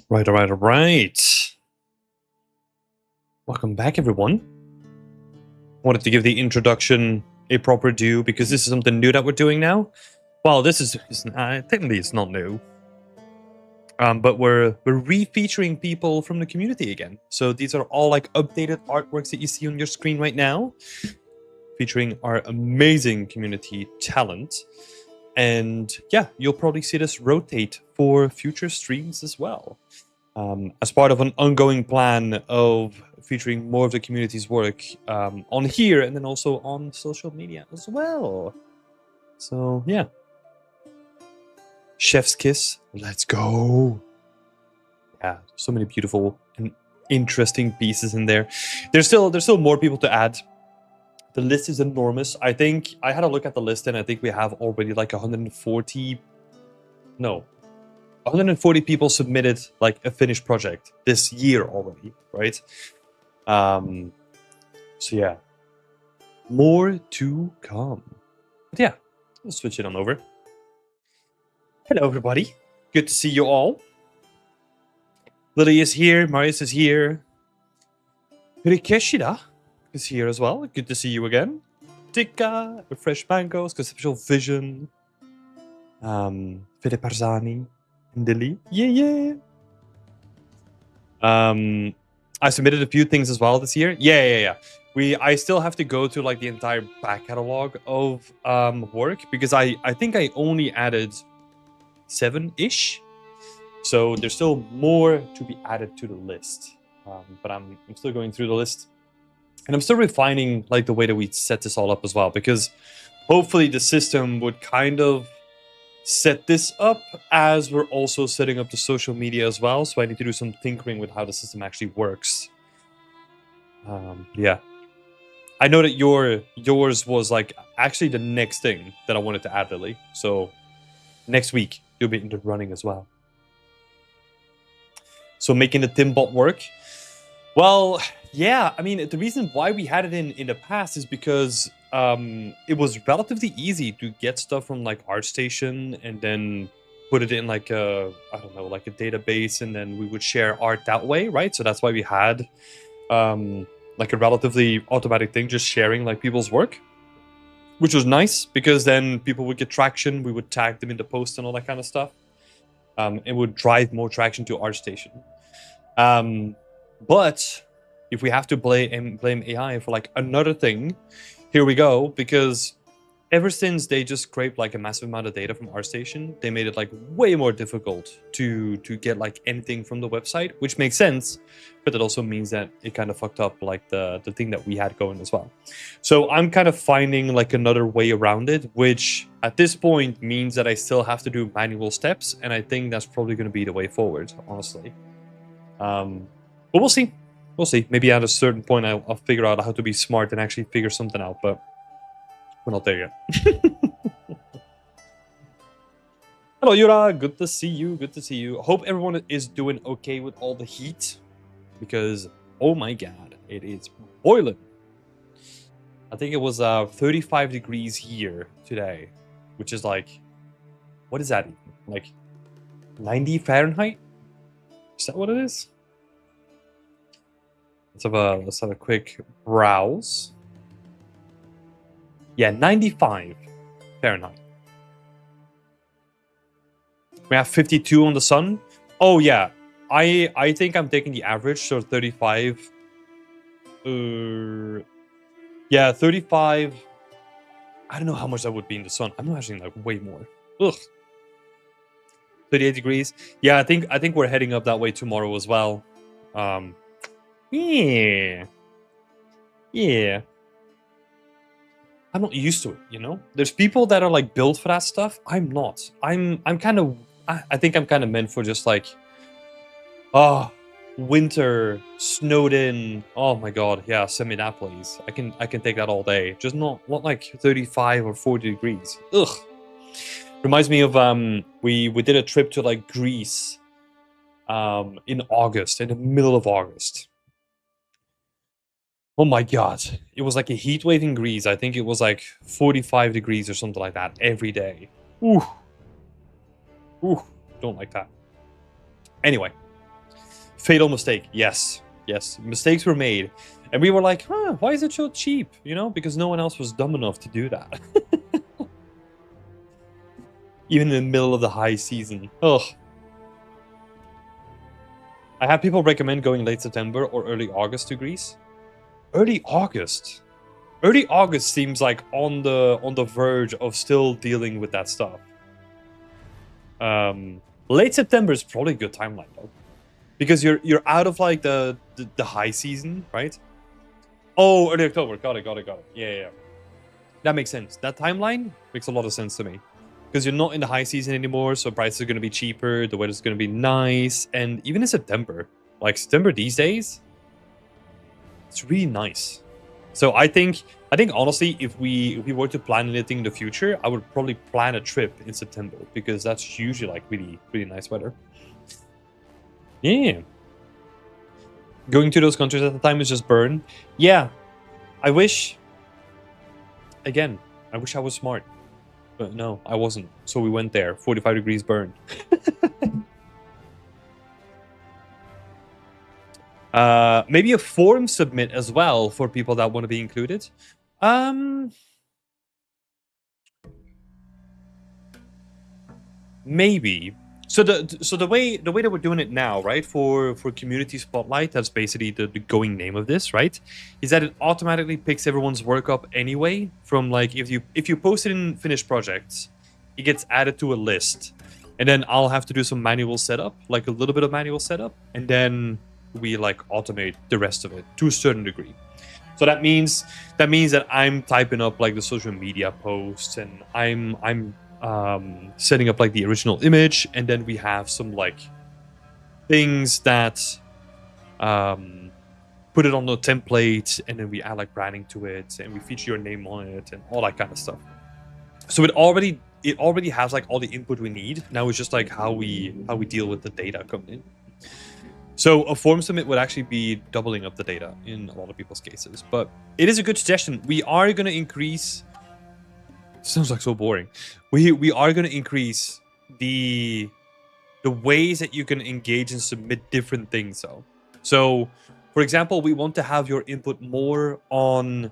Right, all right, all right. Welcome back, everyone. Wanted to give the introduction a proper due because this is something new that we're doing now. Well, this is technically it's not new, but we're re-featuring people from the community again. So these are all like updated artworks that you see on your screen right now, featuring our amazing community talent. And yeah, you'll probably see this rotate for future streams as well. As part of an ongoing plan of featuring more of the community's work on here and then also on social media as well. So yeah, chef's kiss, let's go. Yeah, so many beautiful and interesting pieces in there. There's still more people to add. The list is enormous. I think I had a look at the list and I think we have already like 140 people submitted like a finished project this year already, right? So yeah, more to come. But yeah, we'll switch it on over. Hello, everybody. Good to see you all. Lily is here. Marius is here. Rikeshida is here as well. Good to see you again. Tika, Fresh Mangoes, Conceptual Vision, Fede Parzani, and Lily. Yeah. I submitted a few things as well this year. Yeah. I still have to go to like the entire back catalog of work because I think I only added 7-ish. So there's still more to be added to the list. But I'm still going through the list. And I'm still refining like the way that we set this all up as well, because hopefully the system would kind of set this up as we're also setting up the social media as well. So I need to do some tinkering with how the system actually works. Yeah. I know that yours was like actually the next thing that I wanted to add, Lily. So next week you'll be in the running as well. So making the Timbot work. Well, yeah, I mean, the reason why we had it in the past is because it was relatively easy to get stuff from like ArtStation and then put it in like a like a database, and then we would share art that way, right? So that's why we had like a relatively automatic thing, just sharing like people's work, which was nice because then people would get traction. We would tag them in the post and all that kind of stuff. It would drive more traction to ArtStation. But if we have to blame AI for like another thing, here we go, because ever since they just scraped like a massive amount of data from ArtStation, they made it like way more difficult to get like anything from the website, which makes sense, but it also means that it kind of fucked up like the thing that we had going as well. So I'm kind of finding like another way around it, which at this point means that I still have to do manual steps, and I think that's probably going to be the way forward, honestly. But we'll see. We'll see. Maybe at a certain point I'll figure out how to be smart and actually figure something out, but we're not there yet. Hello, Yura. Good to see you. Good to see you. Hope everyone is doing okay with all the heat, because, oh my god, it is boiling. I think it was 35 degrees here today, which is like, what is that even? Like 90 Fahrenheit? Is that what it is? Let's have a quick browse. Yeah, 95 Fahrenheit. We have 52 on the sun. Oh yeah, I think I'm taking the average, so 35. Yeah, 35. I don't know how much that would be in the sun. I'm imagining like way more. Ugh. 38 degrees. Yeah, I think we're heading up that way tomorrow as well. Yeah. I'm not used to it, you know? There's people that are like built for that stuff. I'm not. I'm kind of, I think I'm kind of meant for just like, winter, snowed in. Oh my god, yeah, send me that please. I can take that all day. Just not like 35 or 40 degrees. Ugh. Reminds me of we did a trip to like Greece in August, in the middle of August. Oh my god. It was like a heat wave in Greece. I think it was like 45 degrees or something like that every day. Ooh. Don't like that. Anyway, fatal mistake. Yes, mistakes were made, and we were like, huh, why is it so cheap? You know, because no one else was dumb enough to do that. Even in the middle of the high season. Ugh. I had people recommend going late September or early August to Greece. Early August. Early August seems like on the verge of still dealing with that stuff. Late September is probably a good timeline though, because you're out of like the high season, right? Oh, early October. Got it. Yeah. That makes sense. That timeline makes a lot of sense to me. Because you're not in the high season anymore, so prices are going to be cheaper, the weather's going to be nice, and even in September, like September these days, it's really nice. So I think honestly, if we were to plan anything in the future, I would probably plan a trip in September, because that's usually like really nice weather. Yeah. Going to those countries at the time is just burn. Yeah. I wish I was smart. But no, I wasn't. So we went there. 45 degrees burn. Maybe a form submit as well for people that want to be included. Maybe. So the way that we're doing it now, right? For community spotlight, that's basically the going name of this, right? Is that it automatically picks everyone's work up anyway from like if you post it in finished projects, it gets added to a list, and then I'll have to do some manual setup, like a little bit of manual setup, and then we like automate the rest of it to a certain degree. So that means that I'm typing up like the social media posts, and I'm setting up like the original image, and then we have some like things that put it on the template, and then we add like branding to it, and we feature your name on it and all that kind of stuff. So it already has like all the input we need. Now it's just like how we deal with the data coming in. So a form submit would actually be doubling up the data in a lot of people's cases, but it is a good suggestion. We are going to increase. Sounds like so boring. We are going to increase the ways that you can engage and submit different things though. So for example, we want to have your input more on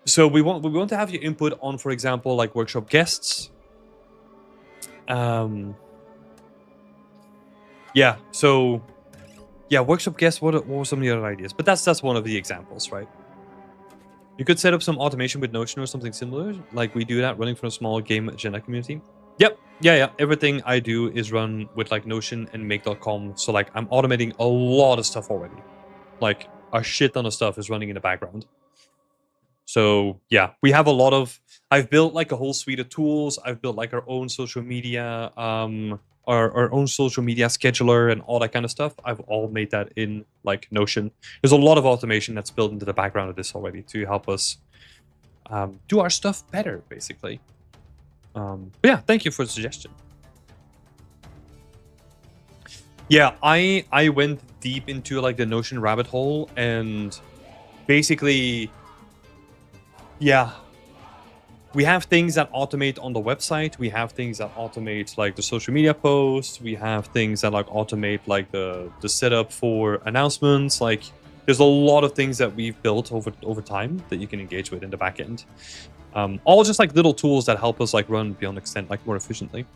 so we want to have your input on, for example, like workshop guests. Yeah, so yeah, workshop guests, what were some of the other ideas? But that's one of the examples, right? You could set up some automation with Notion or something similar, like we do that running from a small game agenda community. Yep, yeah. Everything I do is run with like Notion and Make.com. So like I'm automating a lot of stuff already. Like a shit ton of stuff is running in the background. So yeah, we have a lot of. I've built like a whole suite of tools. I've built like our own social media, our own social media scheduler and all that kind of stuff. I've all made that in like Notion. There's a lot of automation that's built into the background of this already to help us do our stuff better, basically. But yeah, thank you for the suggestion. Yeah, I went deep into like the Notion rabbit hole, and basically, yeah, we have things that automate on the website. We have things that automate like the social media posts. We have things that like automate like the setup for announcements. Like there's a lot of things that we've built over time that you can engage with in the back end. All just like little tools that help us like run Beyond Extend like more efficiently.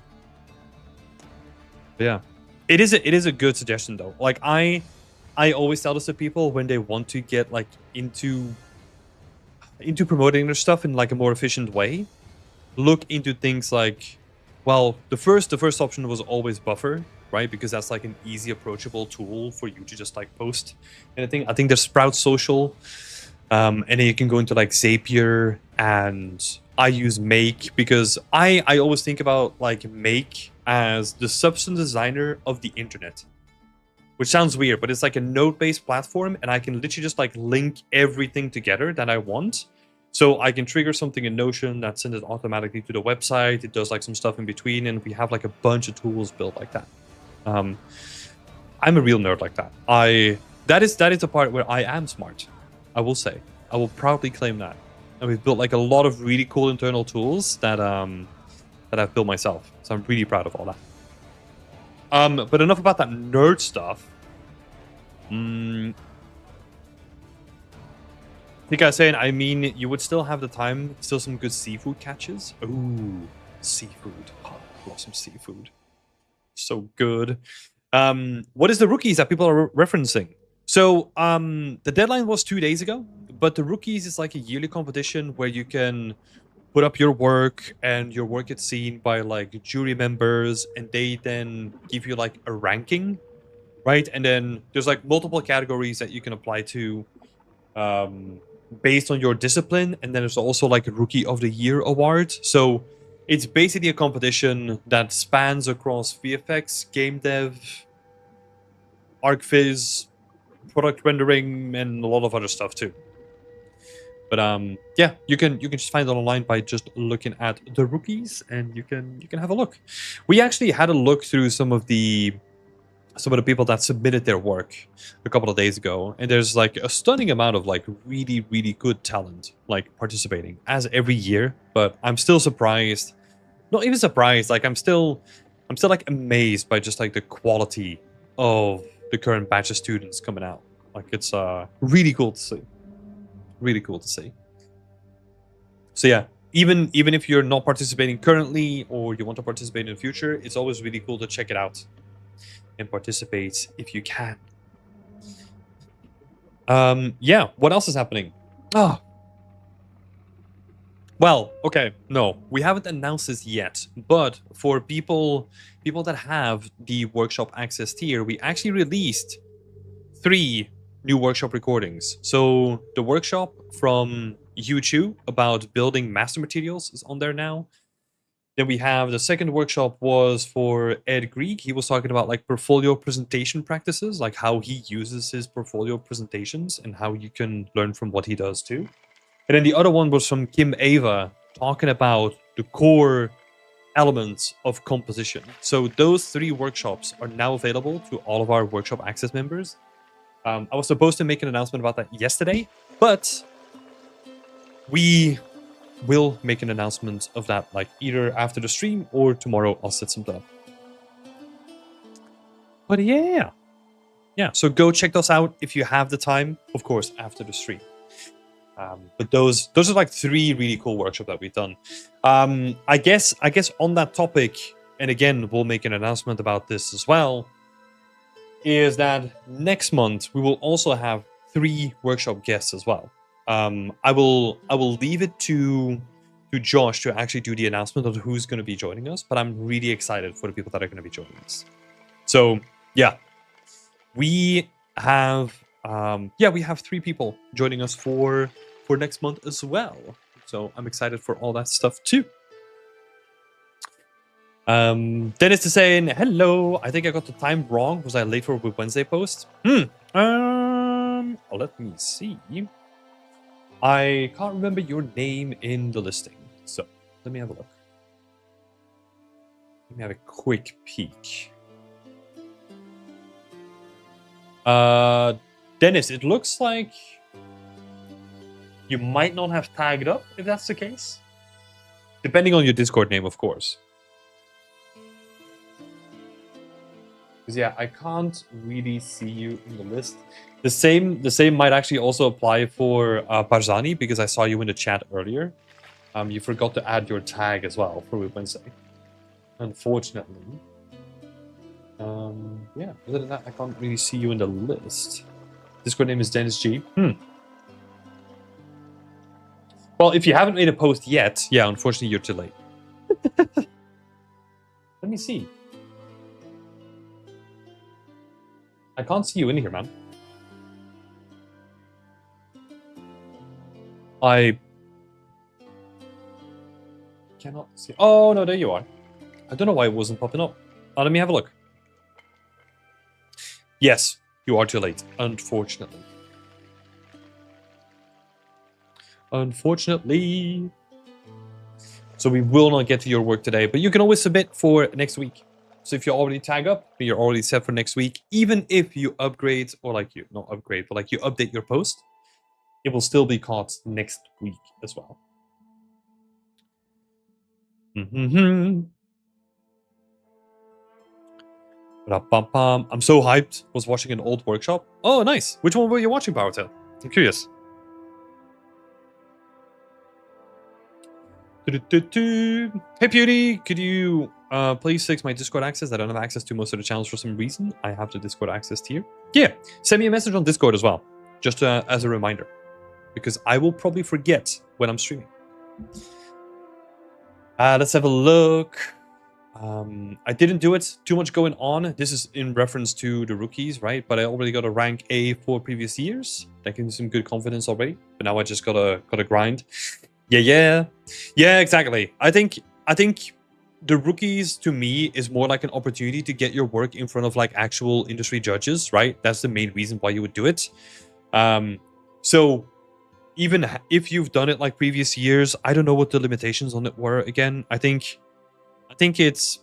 But yeah, it is a good suggestion though. Like I always tell this to people when they want to get like into promoting their stuff in like a more efficient way. Look into things like, well, the first option was always Buffer, right? Because that's like an easy approachable tool for you to just like post anything. I think there's Sprout Social, and then you can go into like Zapier, and I use Make because I always think about like Make as the substance designer of the internet. Which sounds weird, but it's like a node-based platform, and I can literally just like link everything together that I want. So I can trigger something in Notion that sends it automatically to the website. It does like some stuff in between, and we have like a bunch of tools built like that. I'm a real nerd like that. That is the part where I am smart. I will say. I will proudly claim that. And we've built like a lot of really cool internal tools that I've built myself. So I'm really proud of all that. But enough about that nerd stuff. I think I was saying, I mean, you would still have the time, still some good seafood catches. Ooh, seafood. Oh, I love some seafood. So good. What is the rookies that people are referencing? So, the deadline was 2 days ago, but the rookies is like a yearly competition where you can put up your work and your work gets seen by like jury members and they then give you like a ranking, right? And then there's like multiple categories that you can apply to based on your discipline, and then there's also like a Rookie of the Year award. So it's basically a competition that spans across VFX, game dev, ArcViz, product rendering, and a lot of other stuff too. But yeah, you can just find it online by just looking at the rookies, and you can have a look. We actually had a look through some of the people that submitted their work a couple of days ago, and there's like a stunning amount of like really good talent like participating as every year. But I'm still surprised, not even surprised, like I'm still like amazed by just like the quality of the current batch of students coming out. Like it's really cool to see. Really cool to see. So yeah, even if you're not participating currently or you want to participate in the future, it's always really cool to check it out and participate if you can. Yeah, what else is happening? Oh. Well, okay, no, we haven't announced this yet, but for people that have the workshop access tier, we actually released 3 new workshop recordings. So the workshop from Yu about building master materials is on there now. Then we have the second workshop was for Ed Grieg. He was talking about like portfolio presentation practices, like how he uses his portfolio presentations and how you can learn from what he does too. And then the other one was from Kim Ava talking about the core elements of composition. So those 3 workshops are now available to all of our workshop access members. I was supposed to make an announcement about that yesterday, but we will make an announcement of that like either after the stream or tomorrow I'll set something up. But yeah. So go check those out if you have the time, of course, after the stream. But those are like 3 really cool workshops that we've done. I guess on that topic, and again, we'll make an announcement about this as well, is that next month we will also have 3 workshop guests as well. I will leave it to Josh to actually do the announcement of who's going to be joining us, but I'm really excited for the people that are going to be joining us. So yeah, we have 3 people joining us for next month as well. So I'm excited for all that stuff too. Dennis is saying hello. I think I got the time wrong. Was I late for a Wednesday post? Let me see. I can't remember your name in the listing, so let me have a look. Let me have a quick peek. Dennis, it looks like you might not have tagged up, if that's the case. Depending on your Discord name, of course. Because yeah, I can't really see you in the list. The same might actually also apply for Barzani, because I saw you in the chat earlier. You forgot to add your tag as well for Wednesday. Unfortunately. Yeah, other than that, I can't really see you in the list. Discord name is Dennis G. Well, if you haven't made a post yet, yeah, unfortunately you're too late. Let me see. I can't see you in here, man. I cannot see. Oh, no, there you are. I don't know why it wasn't popping up. Let me have a look. Yes, you are too late, unfortunately. Unfortunately. So we will not get to your work today, but you can always submit for next week. So if you already tag up, you're already set for next week. Even if you upgrade, or like you, not upgrade, but like you update your post, it will still be caught next week as well. Ba-da-bum-bum. I'm so hyped. Was watching an old workshop. Oh, nice. Which one were you watching, Powertail? I'm curious. Hey, Beauty. Could you please fix my Discord access? I don't have access to most of the channels for some reason. I have the Discord access here. Yeah, send me a message on Discord as well. Just as a reminder. Because I will probably forget when I'm streaming. Let's have a look. I didn't do it. Too much going on. This is in reference to the rookies, right? But I already got a rank A for previous years. That gives me some good confidence already. But now I just gotta grind. Yeah, exactly. I think the rookies to me is more like an opportunity to get your work in front of like actual industry judges, right? That's the main reason why you would do it. So even if you've done it like previous years, I don't know what the limitations on it were again. I think it's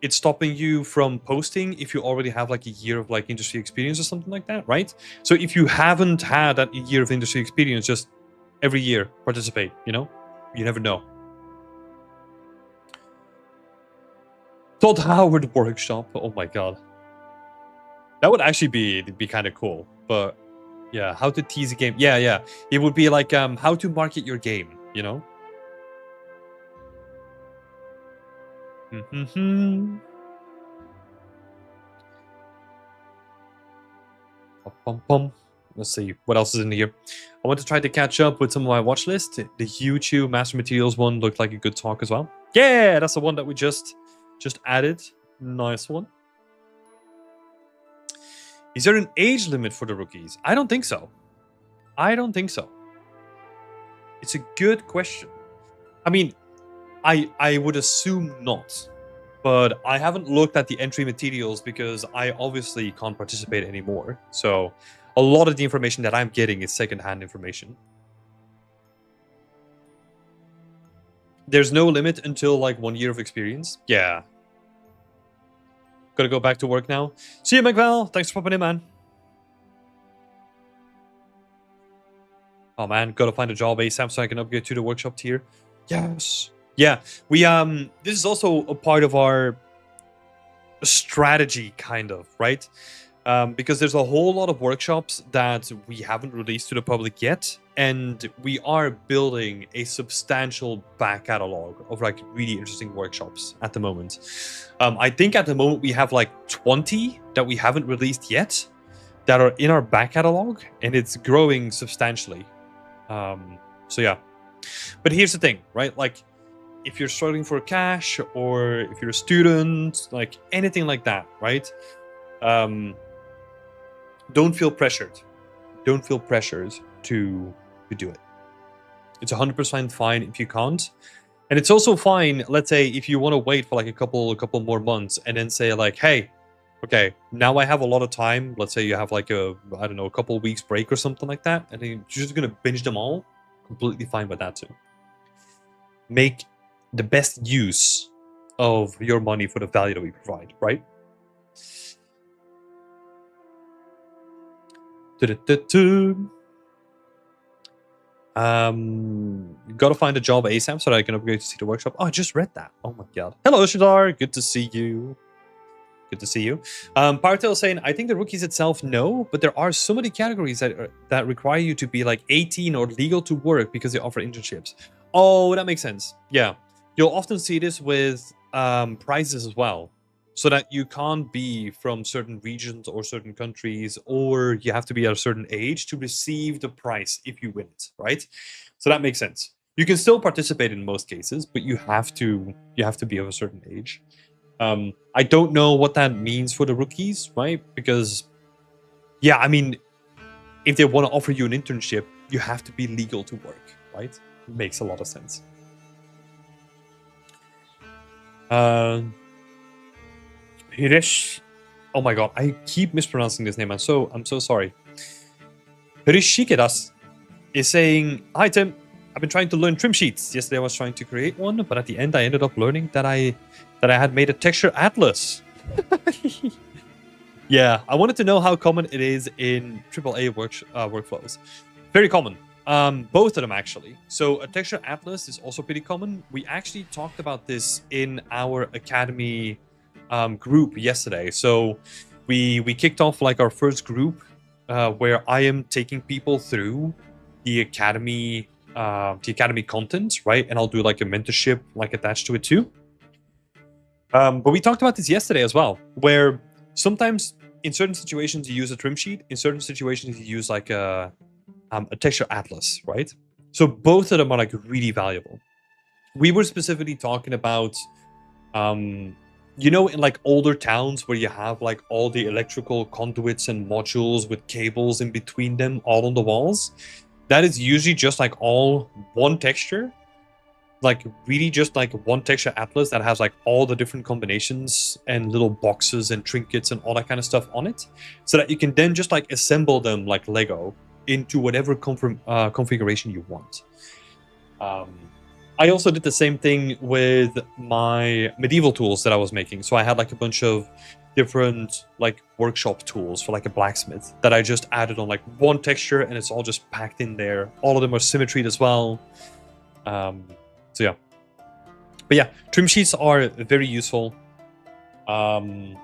stopping you from posting if you already have like a year of like industry experience or something like that, right? So if you haven't had that year of industry experience, just every year participate, you know? You never know. Todd Howard workshop. Oh my god. That would actually be kind of cool. But yeah, how to tease a game. Yeah. It would be like how to market your game, you know? Let's see what else is in here. I want to try to catch up with some of my watch list. The YouTube Master Materials one looked like a good talk as well. Yeah, that's the one that we just added. Nice one. Is there an age limit for the rookies? I don't think so. It's a good question. I mean, I would assume not. But I haven't looked at the entry materials because I obviously can't participate anymore. So a lot of the information that I'm getting is secondhand information. There's no limit until like 1 year of experience. Yeah. Gotta go back to work now. See you, McVal. Thanks for popping in, man. Oh man, gotta find a job ASAP so I can upgrade to the workshop tier. Yes. Yeah, we this is also a part of our strategy, kind of, right? Because there's a whole lot of workshops that we haven't released to the public yet, and we are building a substantial back catalog of like really interesting workshops at the moment. I think at the moment we have like 20 that we haven't released yet that are in our back catalog, and it's growing substantially. So yeah, but here's the thing, right? Like, if you're struggling for cash or if you're a student, like anything like that, right? Don't feel pressured. Don't feel pressured to do it. It's 100% fine if you can't. And it's also fine, let's say, if you want to wait for like a couple more months and then say like, hey, okay, now I have a lot of time. Let's say you have like a couple weeks break or something like that, and then you're just gonna binge them all. Completely fine with that too. Make the best use of your money for the value that we provide, right? Gotta find a job ASAP so that I can upgrade to see the workshop. Oh, I just read that. Oh my god. Hello, Shadar. Good to see you. Good to see you. Powertail saying, I think the rookies itself no, but there are so many categories that require you to be like 18 or legal to work because they offer internships. Oh, that makes sense. Yeah. You'll often see this with prizes as well, so that you can't be from certain regions or certain countries, or you have to be at a certain age to receive the prize if you win it, right? So that makes sense. You can still participate in most cases, but you have to be of a certain age. I don't know what that means for the rookies, right? Because, yeah, I mean, if they want to offer you an internship, you have to be legal to work, right? It makes a lot of sense. Hirish, oh my god, I keep mispronouncing this name. I'm so sorry. Hirishikedas is saying, "Hi Tim, I've been trying to learn trim sheets. Yesterday I was trying to create one, but at the end I ended up learning that I had made a texture atlas." Yeah, I wanted to know how common it is in AAA workflows. Very common. Both of them actually. So a texture atlas is also pretty common. We actually talked about this in our academy group yesterday. So we kicked off like our first group where I am taking people through the academy content, right? And I'll do like a mentorship like attached to it too. But we talked about this yesterday as well, where sometimes in certain situations you use a trim sheet, in certain situations you use like a texture atlas, right? So both of them are like really valuable. We were specifically talking about, in like older towns where you have like all the electrical conduits and modules with cables in between them all on the walls. That is usually just like all one texture, like really just like one texture atlas that has like all the different combinations and little boxes and trinkets and all that kind of stuff on it, so that you can then just like assemble them like Lego into whatever configuration you want. I also did the same thing with my medieval tools that I was making. So I had like a bunch of different like workshop tools for like a blacksmith that I just added on like one texture, and it's all just packed in there. All of them are symmetried as well. So yeah. But yeah, trim sheets are very useful. Yeah,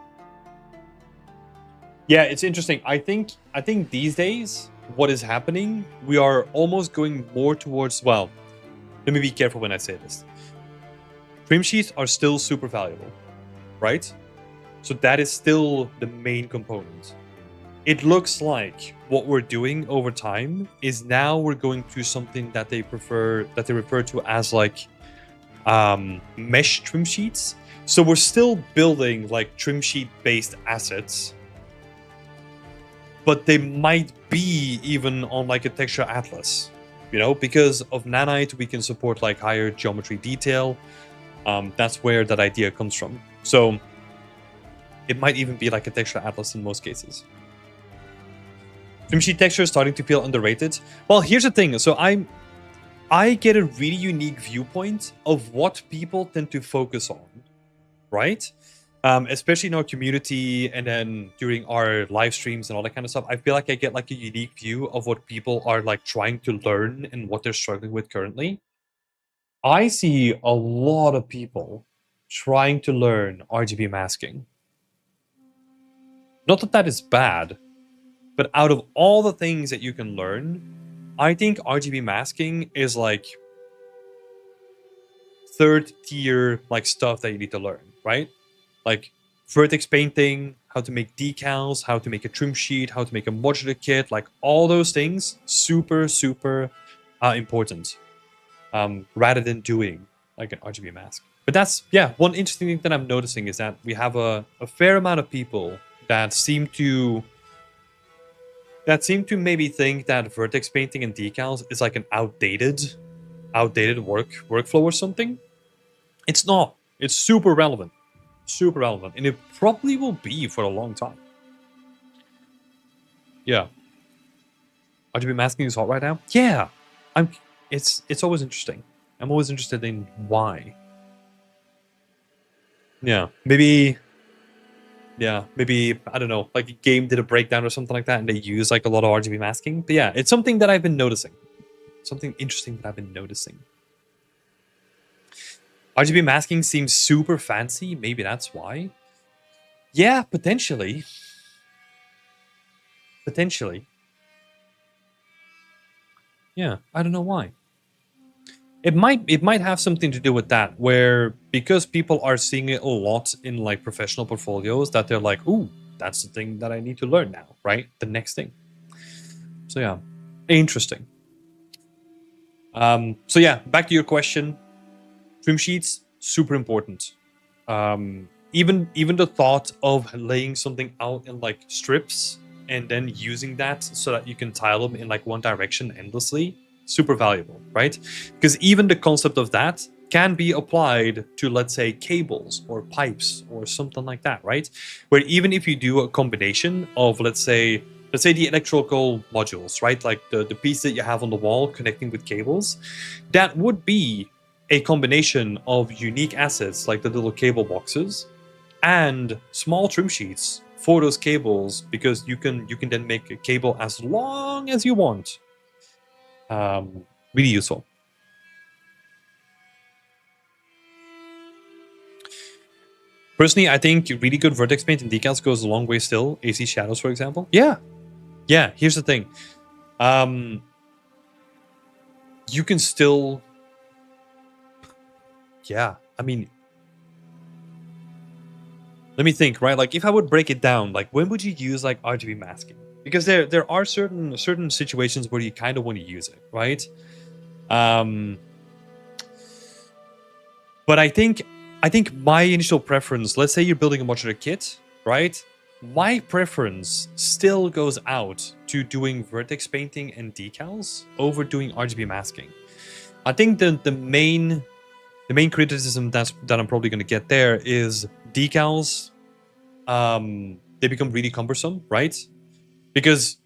it's interesting. I think these days what is happening, we are almost going more towards, well, let me be careful when I say this. Trim sheets are still super valuable, right? So that is still the main component. It looks like what we're doing over time is now we're going to something that they refer to as like mesh trim sheets. So we're still building like trim sheet based assets, but they might be even on like a texture atlas, because of Nanite we can support like higher geometry detail. That's where that idea comes from. So it might even be like a texture atlas in most cases. Trim sheet texture is starting to feel underrated. Well, here's the thing. So I get a really unique viewpoint of what people tend to focus on, right? Especially in our community and then during our live streams and all that kind of stuff. I feel like I get like a unique view of what people are like trying to learn and what they're struggling with currently. I see a lot of people trying to learn RGB masking. Not that that is bad, but out of all the things that you can learn, I think RGB masking is like third tier like stuff that you need to learn, right? Like vertex painting, how to make decals, how to make a trim sheet, how to make a modular kit, like all those things, super important. Rather than doing like an RGB mask. But that's, yeah, one interesting thing that I'm noticing is that we have a fair amount of people that seem to maybe think that vertex painting and decals is like an outdated workflow or something. It's not. It's super relevant. Super relevant. And it probably will be for a long time. Yeah. RGB masking is hot right now? Yeah. It's always interesting. I'm always interested in why. Yeah. Maybe, I don't know, like a game did a breakdown or something like that and they use like a lot of RGB masking. But yeah, it's something that I've been noticing. Something interesting that I've been noticing. RGB masking seems super fancy. Maybe that's why. Yeah, potentially. Potentially. Yeah, I don't know why. It might have something to do with that, where because people are seeing it a lot in like professional portfolios, that they're like, ooh, that's the thing that I need to learn now, right? The next thing. So yeah, interesting. So yeah, back to your question. Trim sheets, super important. Even the thought of laying something out in like strips and then using that so that you can tile them in like one direction endlessly, super valuable, right? Because even the concept of that can be applied to, let's say, cables or pipes or something like that, right? Where even if you do a combination of, let's say the electrical modules, right? Like the piece that you have on the wall connecting with cables, that would be a combination of unique assets like the little cable boxes and small trim sheets for those cables, because you can then make a cable as long as you want. Really useful. Personally, I think really good vertex paint and decals goes a long way still. AC Shadows, for example. Yeah. Here's the thing. You can still. Yeah, I mean, let me think. Right, like if I would break it down, like when would you use like RGB masking? Because there are certain situations where you kind of want to use it, right? But I think my initial preference, let's say you're building a modular kit, right? My preference still goes out to doing vertex painting and decals over doing RGB masking. I think the main criticism that I'm probably going to get there is decals. They become really cumbersome, right? Because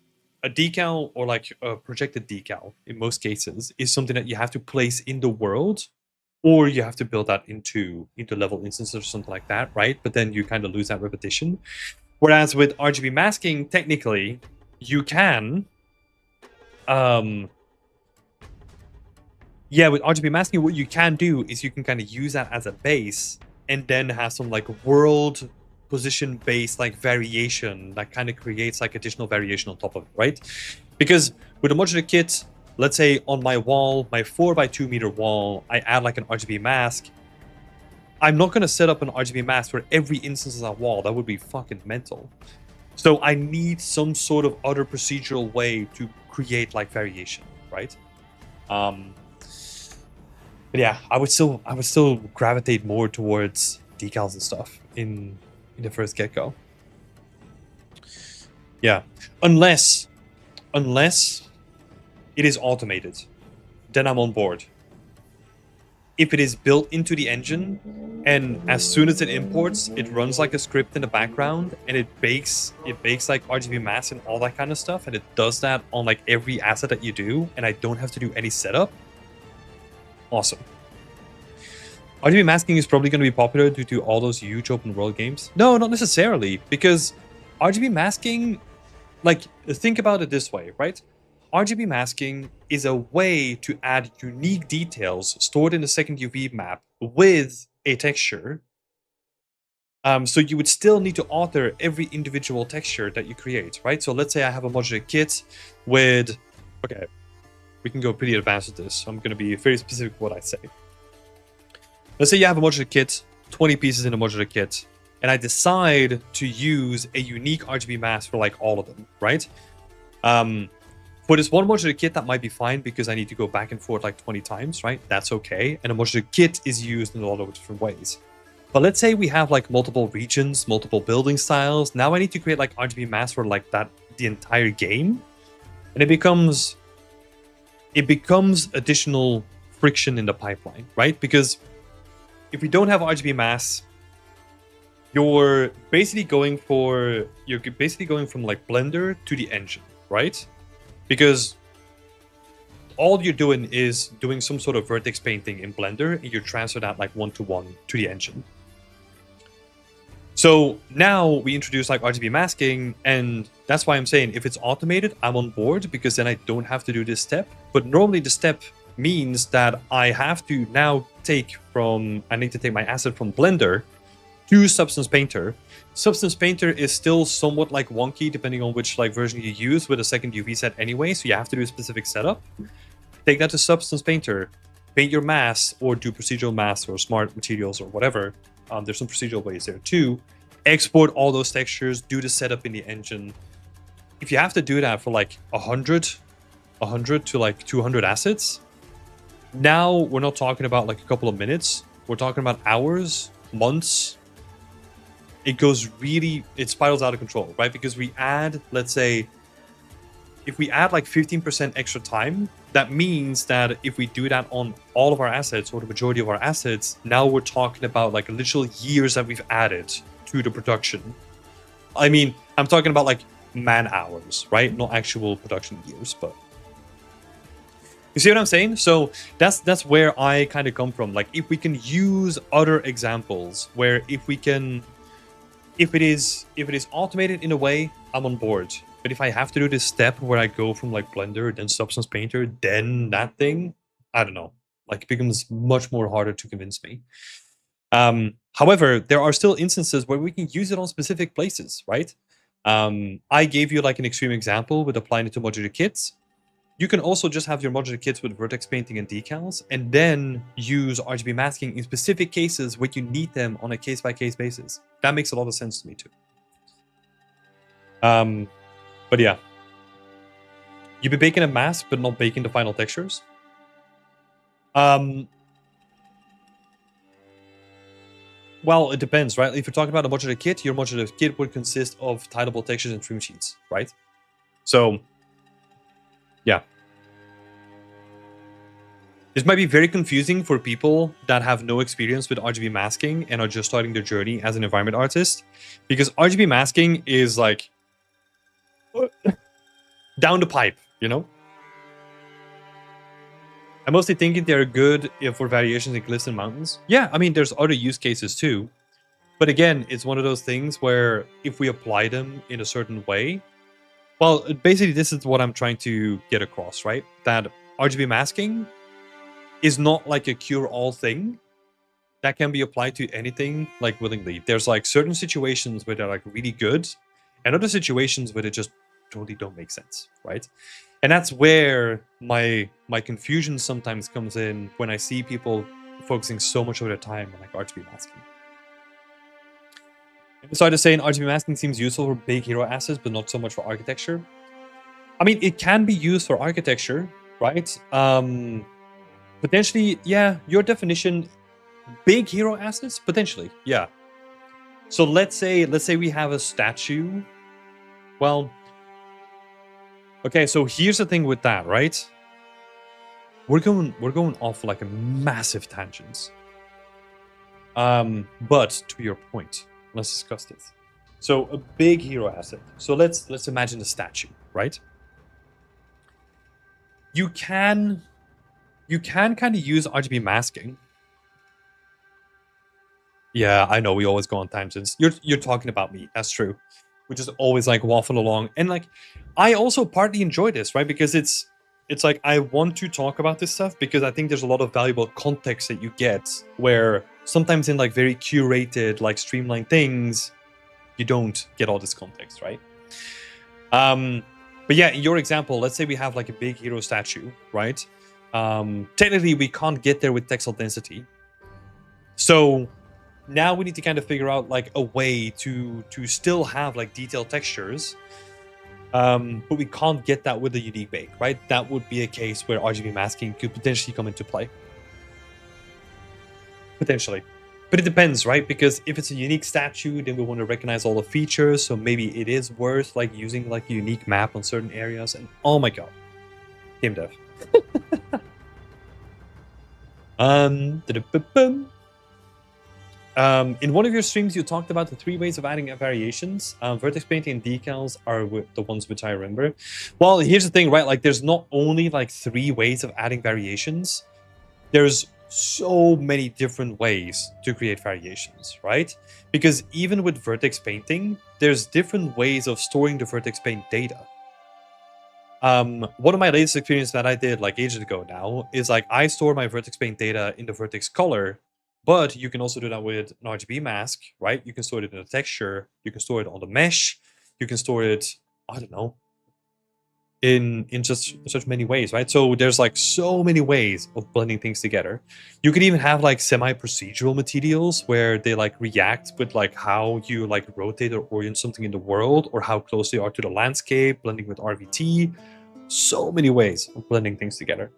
a decal or like a projected decal in most cases is something that you have to place in the world, or you have to build that into level instances or something like that, right? But then you kind of lose that repetition. Whereas with RGB masking, technically, you can, with RGB masking, what you can do is you can kind of use that as a base and then have some like world position based like variation that kind of creates like additional variation on top of it, right? Because with a modular kit, let's say on my wall, my 4x2 meter wall, I add like an RGB mask. I'm not going to set up an RGB mask for every instance of that wall. That would be fucking mental. So I need some sort of other procedural way to create like variation, right? But yeah, I would still gravitate more towards decals and stuff in the first get-go. Yeah, unless it is automated, then I'm on board. If it is built into the engine, and as soon as it imports, it runs like a script in the background, and it bakes like RGB masks and all that kind of stuff, and it does that on like every asset that you do, and I don't have to do any setup. Awesome. RGB masking is probably going to be popular due to all those huge open world games. No, not necessarily, because RGB masking, like, think about it this way, right? RGB masking is a way to add unique details stored in a second UV map with a texture. So you would still need to alter every individual texture that you create, right? So let's say I have a modular kit with, okay, we can go pretty advanced with this. I'm going to be very specific with what I say. Let's say you have a modular kit, 20 pieces in a modular kit, and I decide to use a unique RGB mask for like all of them, right? For this one modular kit, that might be fine because I need to go back and forth like 20 times, right? That's okay. And a modular kit is used in a lot of different ways. But let's say we have like multiple regions, multiple building styles. Now I need to create like RGB masks for like that, the entire game. And it becomes additional friction in the pipeline, right? Because if we don't have RGB masks, you're basically going from like Blender to the engine, right? Because all you're doing is doing some sort of vertex painting in Blender, and you transfer that like one-to-one to the engine. So now we introduce like RGB masking, and that's why I'm saying if it's automated, I'm on board, because then I don't have to do this step. But normally the step means that I have to now I need to take my asset from Blender to Substance Painter. Substance Painter is still somewhat like wonky depending on which like version you use with a second UV set anyway, so you have to do a specific setup. Take that to Substance Painter, paint your masks, or do procedural masks or smart materials or whatever. There's some procedural ways there too. Export all those textures, do the setup in the engine. If you have to do that for like 100 to like 200 assets, now we're not talking about like a couple of minutes. We're talking about hours, months. It spirals out of control, right? Because we add, let's say, if we add like 15% extra time, that means that if we do that on all of our assets or the majority of our assets, now we're talking about like literal years that we've added to the production. I mean, I'm talking about like man hours, right? Not actual production years, but you see what I'm saying? So that's where I kind of come from. Like if we can use other examples where if it is automated in a way, I'm on board. But if I have to do this step where I go from like Blender, then Substance Painter, then that thing, I don't know. Like it becomes much more harder to convince me. However, there are still instances where we can use it on specific places, right? I gave you like an extreme example with applying it to modular kits. You can also just have your modular kits with vertex painting and decals, and then use RGB masking in specific cases where you need them on a case-by-case basis. That makes a lot of sense to me too. But yeah. You be baking a mask, but not baking the final textures? Well, it depends, right? If you're talking about a modular kit, your modular kit would consist of tileable textures and trim sheets, right? So, yeah. This might be very confusing for people that have no experience with RGB masking and are just starting their journey as an environment artist, because RGB masking is like down the pipe, you know? I'm mostly thinking they're good for variations in cliffs and mountains. Yeah, I mean, there's other use cases too. But again, it's one of those things where if we apply them in a certain way, well, basically this is what I'm trying to get across, right? That RGB masking is not like a cure-all thing that can be applied to anything like willingly. There's like certain situations where they're like really good and other situations where they just totally don't make sense, right? And that's where my confusion sometimes comes in when I see people focusing so much of their time on like RGB masking. So I just saying RGB masking seems useful for big hero assets, but not so much for architecture. I mean, it can be used for architecture, right? Potentially, yeah, your definition, big hero assets, potentially, yeah. So let's say we have a statue. Well, okay, so here's the thing with that, right? We're going off like a massive tangents. But to your point, let's discuss this. So a big hero asset. So let's imagine a statue, right? You can kind of use RGB masking. Yeah, I know we always go on tangents. You're talking about me. That's true. We just always like waffle along, and like I also partly enjoy this, right? Because it's like I want to talk about this stuff because I think there's a lot of valuable context that you get where sometimes in like very curated, like streamlined things, you don't get all this context, right? But yeah, in your example, let's say we have like a big hero statue, right? Technically, we can't get there with textile density. So now we need to kind of figure out like a way to still have like detailed textures, but we can't get that with a unique bake, right? That would be a case where RGB masking could potentially come into play. Potentially. But it depends, right? Because if it's a unique statue, then we want to recognize all the features, so maybe it is worth like using like a unique map on certain areas. And oh my god, game dev. In one of your streams, you talked about the 3 ways of adding variations. Vertex painting and decals are the ones which I remember. Well, here's the thing, right? Like, there's not only like 3 ways of adding variations. There's so many different ways to create variations, right? Because even with vertex painting, there's different ways of storing the vertex paint data. One of my latest experiences that I did like ages ago now is like I store my vertex paint data in the vertex color, but you can also do that with an RGB mask, right? You can store it in a texture, you can store it on the mesh, you can store it, I don't know, in just such many ways, right? So there's like so many ways of blending things together. You could even have like semi-procedural materials where they like react with like how you like rotate or orient something in the world, or how close they are to the landscape, blending with RVT. So many ways of blending things together.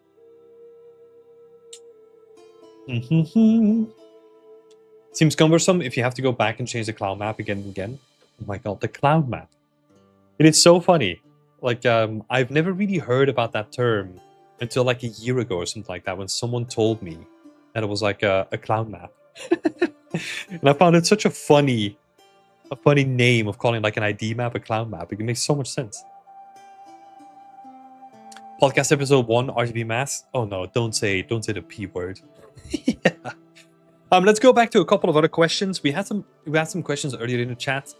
Seems cumbersome if you have to go back and change the cloud map again and again. Oh my god, the cloud map. It is so funny. Like, I've never really heard about that term until like a year ago or something like that, when someone told me that it was like a cloud map. And I found it such a funny name of calling like an ID map a cloud map. It makes so much sense. Podcast episode 1, RGB mask. Oh no, don't say the P word. Yeah. Let's go back to a couple of other questions. We had some questions earlier in the chat.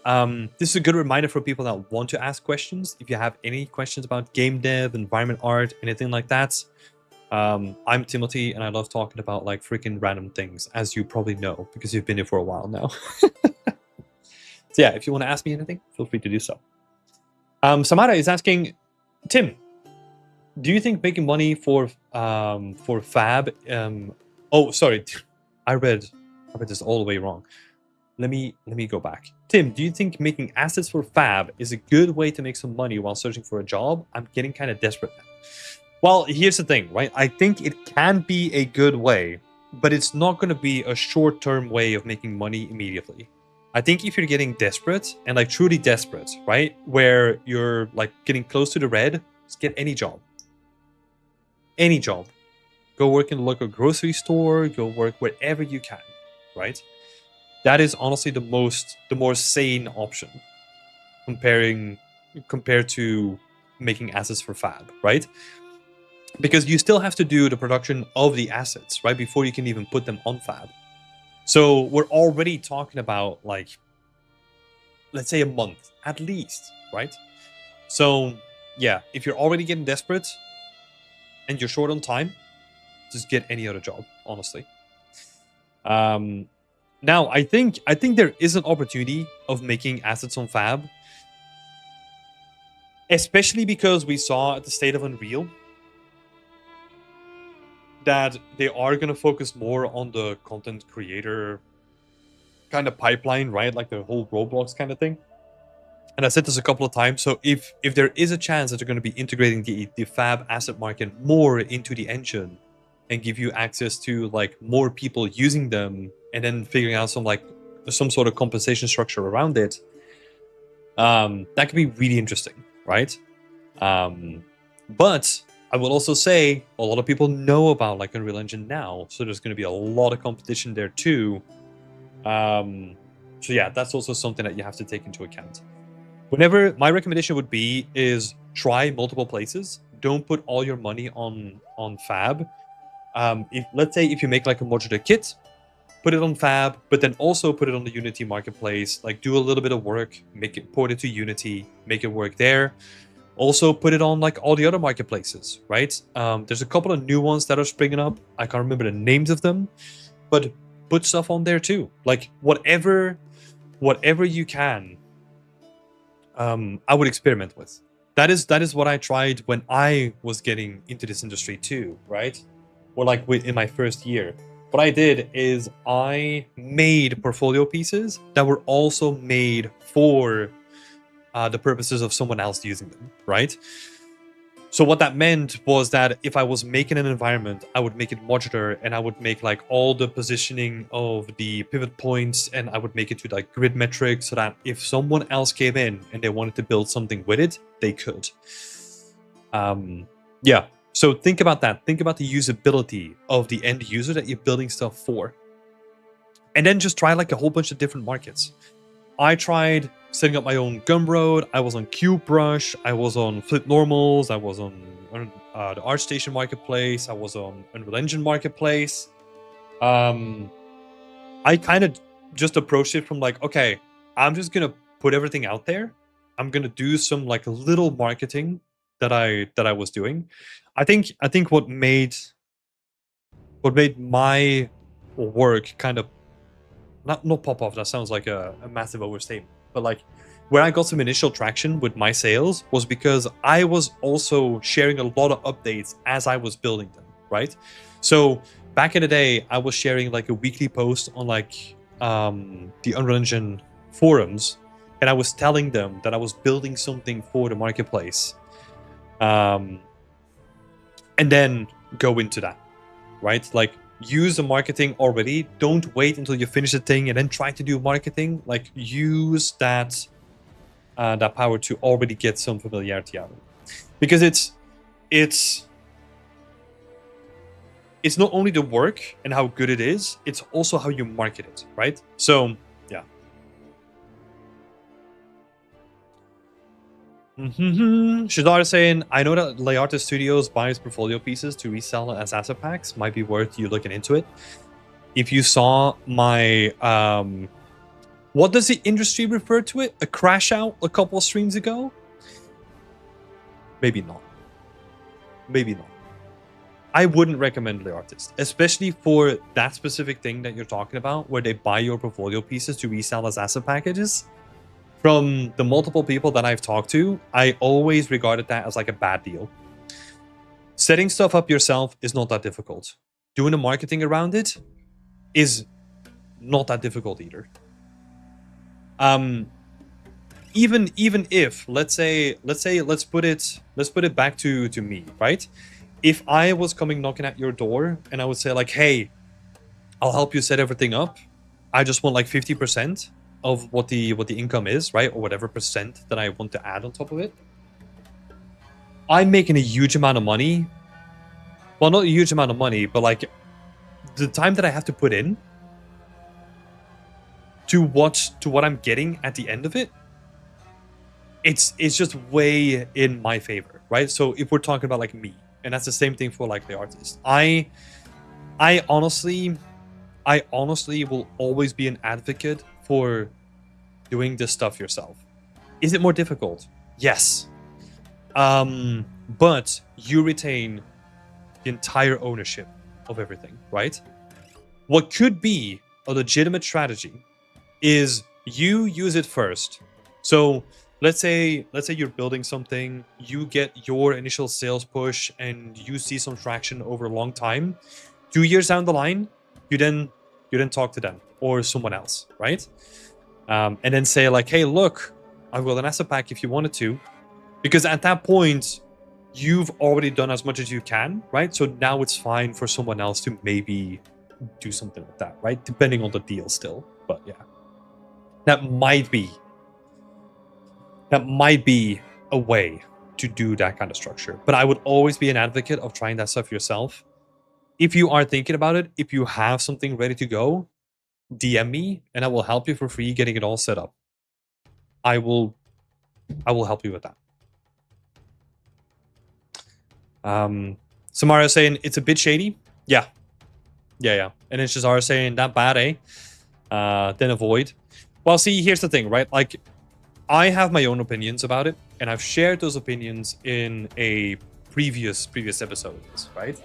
This is a good reminder for people that want to ask questions. If you have any questions about game dev, environment art, anything like that, I'm Timothy, and I love talking about like freaking random things, as you probably know because you've been here for a while now. So yeah, if you want to ask me anything, feel free to do so. Samara is asking, Tim, do you think making money for Fab? Oh, sorry, I read this all the way wrong. Let me go back. Tim, do you think making assets for Fab is a good way to make some money while searching for a job? I'm getting kind of desperate now. Well, here's the thing, right? I think it can be a good way, but it's not going to be a short-term way of making money immediately. I think if you're getting desperate and like truly desperate, right, where you're like getting close to the red, just get any job. Any job. Go work in the local grocery store, go work wherever you can, right? That is honestly the more sane option compared to making assets for Fab, right? Because you still have to do the production of the assets, right, before you can even put them on Fab. So we're already talking about like, let's say a month at least, right? So yeah, if you're already getting desperate and you're short on time, just get any other job, honestly. Now I think there is an opportunity of making assets on Fab, especially because we saw at the State of Unreal that they are going to focus more on the content creator kind of pipeline, right? Like the whole Roblox kind of thing. And I said this a couple of times. So if there is a chance that they're going to be integrating the Fab asset market more into the engine and give you access to like more people using them, and then figuring out some sort of compensation structure around it, that could be really interesting, right? But I will also say a lot of people know about like Unreal Engine now, so there's going to be a lot of competition there too. So yeah, that's also something that you have to take into account. Whenever my recommendation would be is try multiple places. Don't put all your money on Fab. Let's say if you make like a modular kit, put it on Fab, but then also put it on the Unity marketplace. Like do a little bit of work, port it to Unity, make it work there. Also put it on like all the other marketplaces, right? There's a couple of new ones that are springing up. I can't remember the names of them, but put stuff on there too. Like whatever you can, I would experiment with. That is what I tried when I was getting into this industry too, right? Or like in my first year. What I did is I made portfolio pieces that were also made for the purposes of someone else using them, right? So what that meant was that if I was making an environment, I would make it modular, and I would make like all the positioning of the pivot points, and I would make it to like grid metrics, so that if someone else came in and they wanted to build something with it, they could. Yeah, so think about that. Think about the usability of the end user that you're building stuff for. And then just try like a whole bunch of different markets. I tried setting up my own Gumroad. I was on CubeBrush. I was on Flip Normals. I was on the ArtStation Marketplace. I was on Unreal Engine Marketplace. I kind of just approached it from like, okay, I'm just gonna put everything out there. I'm gonna do some like little marketing that I was doing. I think what made my work kind of not pop off, that sounds like a massive overstatement, but like where I got some initial traction with my sales was because I was also sharing a lot of updates as I was building them, right? So back in the day, I was sharing like a weekly post on like the Unreal Engine forums, and I was telling them that I was building something for the marketplace, and then go into that, right? Like use the marketing already. Don't wait until you finish the thing and then try to do marketing. Like use that power to already get some familiarity out of it, because it's not only the work and how good it is, it's also how you market it, right? So yeah. Shadar is saying, I know that Layarta Studios buys portfolio pieces to resell as asset packs. Might be worth you looking into it. If you saw my what does the industry refer to it? A crash out a couple of streams ago? Maybe not. Maybe not. I wouldn't recommend the artist, especially for that specific thing that you're talking about, where they buy your portfolio pieces to resell as asset packages. From the multiple people that I've talked to, I always regarded that as like a bad deal. Setting stuff up yourself is not that difficult. Doing the marketing around it is not that difficult either. Even if let's put it back to me, right? If I was coming knocking at your door and I would say like, hey, I'll help you set everything up. I just want like 50% of what the income is, right? Or whatever percent that I want to add on top of it. I'm making a huge amount of money. Well, not a huge amount of money, but like the time that I have to put in to what I'm getting at the end of it, it's just way in my favor, right? So if we're talking about like me, and that's the same thing for like the artist, I honestly will always be an advocate for doing this stuff yourself. Is it more difficult? Yes. But you retain the entire ownership of everything, right? What could be a legitimate strategy is you use it first. So let's say you're building something, you get your initial sales push and you see some traction over a long time. 2 years down the line, you then talk to them or someone else, right? And then say like, hey, look, I've got an asset pack if you wanted to. Because at that point, you've already done as much as you can, right? So now it's fine for someone else to maybe do something like that, right? Depending on the deal still. But yeah, that might be a way to do that kind of structure. But I would always be an advocate of trying that stuff yourself. If you are thinking about it, if you have something ready to go, DM me and I will help you for free getting it all set up. I will help you with that. Samara saying it's a bit shady. Yeah. And it's just Shazara saying that bad, eh? Then avoid. Well, see, here's the thing, right? Like, I have my own opinions about it, and I've shared those opinions in a previous episode, right?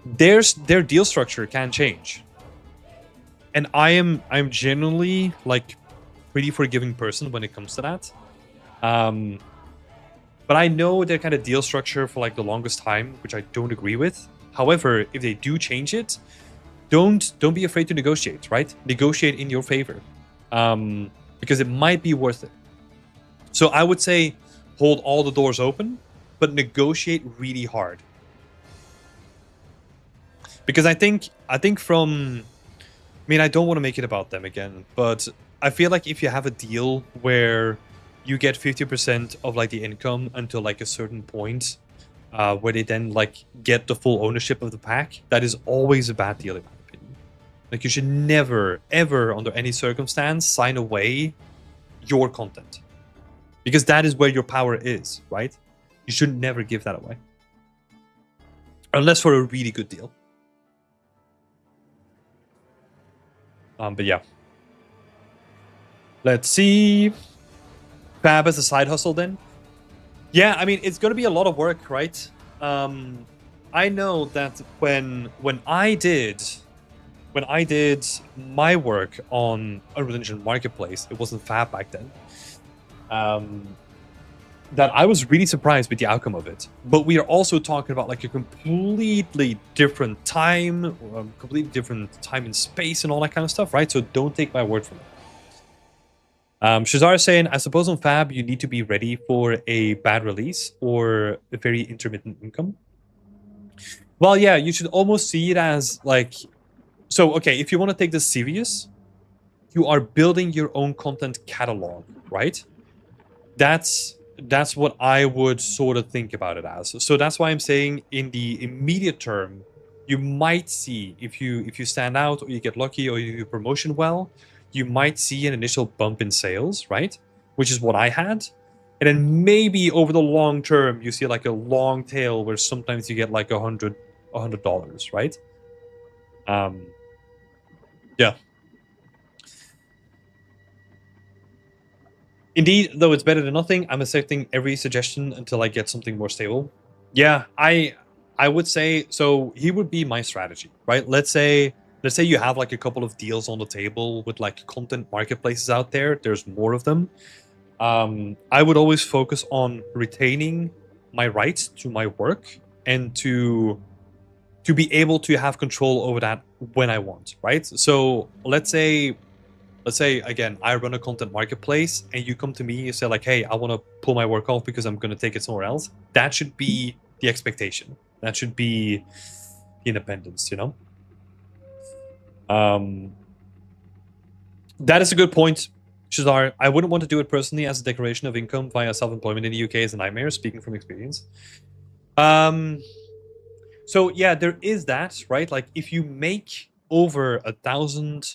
Their deal structure can change. And I'm generally like pretty forgiving person when it comes to that. But I know their kind of deal structure for like the longest time, which I don't agree with. However, if they do change it, don't be afraid to negotiate, right? Negotiate in your favor. Because it might be worth it. So I would say hold all the doors open, but negotiate really hard. Because I think from, I mean, I don't want to make it about them again, but I feel like if you have a deal where you get 50% of like the income until like a certain point, where they then like get the full ownership of the pack, that is always a bad deal in my opinion. Like you should never, ever, under any circumstance, sign away your content. Because that is where your power is, right? You should never give that away. Unless for a really good deal. But yeah. Let's see. Fab as a side hustle then? Yeah, I mean, it's going to be a lot of work, right? I know that when I did my work on Unreal Engine Marketplace, it wasn't Fab back then, that I was really surprised with the outcome of it. But we are also talking about like a completely different time, and space and all that kind of stuff, right? So don't take my word for it. Shazar is saying, I suppose on Fab, you need to be ready for a bad release or a very intermittent income. Well, yeah, you should almost see it as like, so, okay, if you want to take this serious, you are building your own content catalog, right? That's what I would sort of think about it as. So that's why I'm saying in the immediate term, you might see, if you stand out or you get lucky or you do promotion well, you might see an initial bump in sales, right? Which is what I had. And then maybe over the long term, you see like a long tail where sometimes you get like $100, right? Yeah. Indeed, though it's better than nothing, I'm accepting every suggestion until I get something more stable. Yeah, I I would say so. He would be my strategy, right? Let's say you have like a couple of deals on the table with like content marketplaces out there. There's more of them. I would always focus on retaining my rights to my work and to be able to have control over that when I want, right? So let's say again, I run a content marketplace and you come to me, you say like, hey, I want to pull my work off because I'm going to take it somewhere else. That should be the expectation. That should be independence, you know? That is a good point, Shazar. I wouldn't want to do it personally, as a declaration of income via self-employment in the UK is a nightmare, speaking from experience. So yeah, there is that, right? Like if you make over a thousand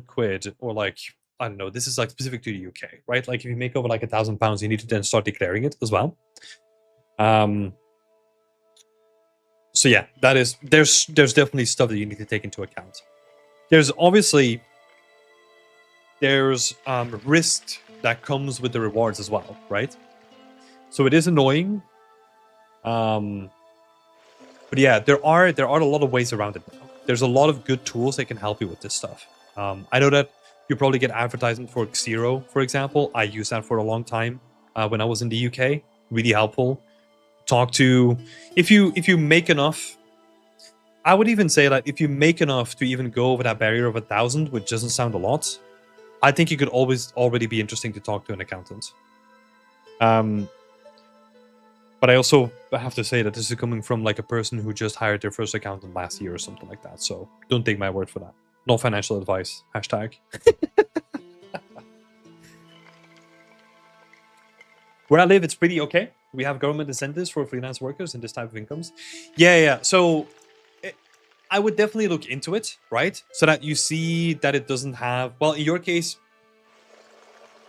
quid, or like, I don't know, this is like specific to the UK, right? Like if you make over like £1,000, you need to then start declaring it as well. So yeah, that is there's definitely stuff that you need to take into account. There's obviously risk that comes with the rewards as well, right? So it is annoying. But yeah, there are a lot of ways around it now. There's a lot of good tools that can help you with this stuff. I know that you probably get advertisement for Xero, for example. I used that for a long time when I was in the UK. Really helpful. Talk to if you make enough. I would even say that if you make enough to even go over that barrier of 1,000, which doesn't sound a lot, I think it could always already be interesting to talk to an accountant. But I also have to say that this is coming from like a person who just hired their first accountant last year or something like that. So don't take my word for that. No financial advice. Hashtag. Where I live, it's pretty okay. We have government incentives for freelance workers and this type of incomes. Yeah. So I would definitely look into it, right? So that you see that it doesn't have, well, in your case,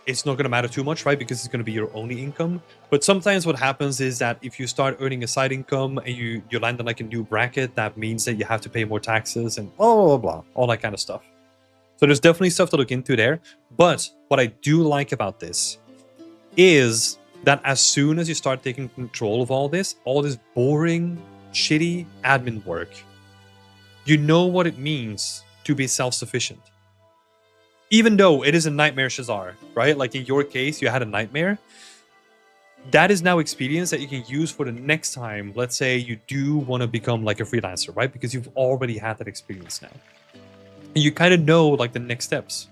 it's not going to matter too much, right? Because it's going to be your only income. But sometimes what happens is that if you start earning a side income and you land on like a new bracket, that means that you have to pay more taxes and blah, blah, blah, all that kind of stuff. So there's definitely stuff to look into there. But what I do like about this is that as soon as you start taking control of all this boring, shitty admin work, you know what it means to be self-sufficient. Even though it is a nightmare, Shazar, right? Like in your case, you had a nightmare. That is now experience that you can use for the next time. Let's say you do want to become like a freelancer, right? Because you've already had that experience now. And you kind of know like the next steps.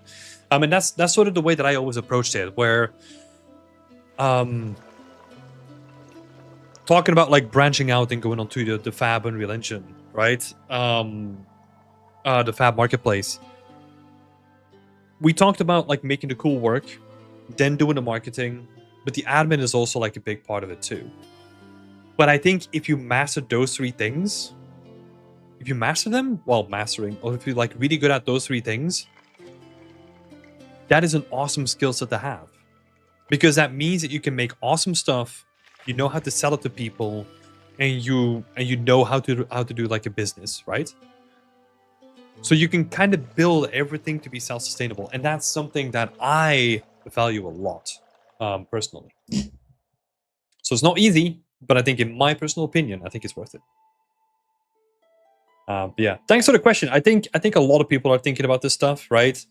And that's sort of the way that I always approached it, where talking about like branching out and going onto the Fab Unreal Engine, right? The Fab Marketplace. We talked about like making the cool work, then doing the marketing, but the admin is also like a big part of it too. But I think if you master those three things, if you master them while mastering, or if you're like really good at those three things, that is an awesome skill set to have. Because that means that you can make awesome stuff, you know how to sell it to people, and you know how to do like a business, right? So you can kind of build everything to be self-sustainable. And that's something that I value a lot, personally. So it's not easy, but I think in my personal opinion, I think it's worth it. But yeah, thanks for the question. I think a lot of people are thinking about this stuff, right?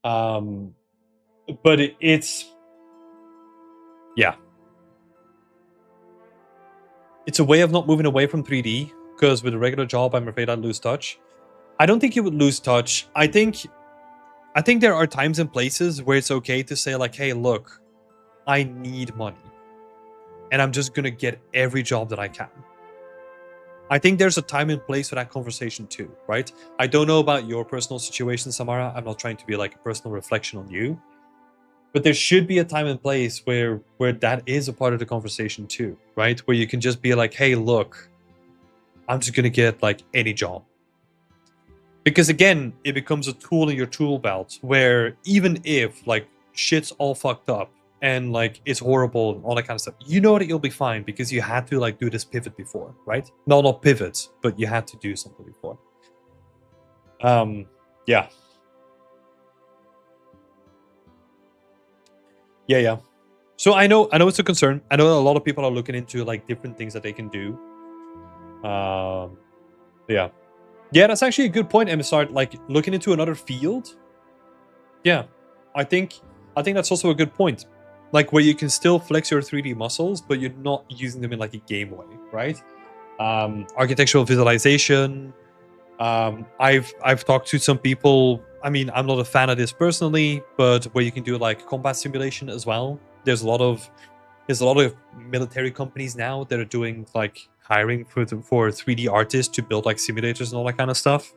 But it's a way of not moving away from 3D, because with a regular job, I'm afraid I'd lose touch. I don't think you would lose touch. I think there are times and places where it's okay to say like, hey, look, I need money. And I'm just going to get every job that I can. I think there's a time and place for that conversation too, right? I don't know about your personal situation, Samara. I'm not trying to be like a personal reflection on you. But there should be a time and place where that is a part of the conversation too, right? Where you can just be like, hey, look, I'm just going to get like any job. Because again, it becomes a tool in your tool belt where even if like shit's all fucked up and like it's horrible and all that kind of stuff, you know that you'll be fine because you had to like do this pivot before, right? No, not pivot, but you had to do something before. Yeah. Yeah. So I know it's a concern. I know a lot of people are looking into like different things that they can do. Yeah. Yeah, that's actually a good point, MSR. Like looking into another field. Yeah, I think that's also a good point. Like where you can still flex your 3D muscles, but you're not using them in like a game way, right? Architectural visualization. I've talked to some people. I mean, I'm not a fan of this personally, but where you can do like combat simulation as well. There's a lot of military companies now that are doing like hiring for 3D artists to build like simulators and all that kind of stuff.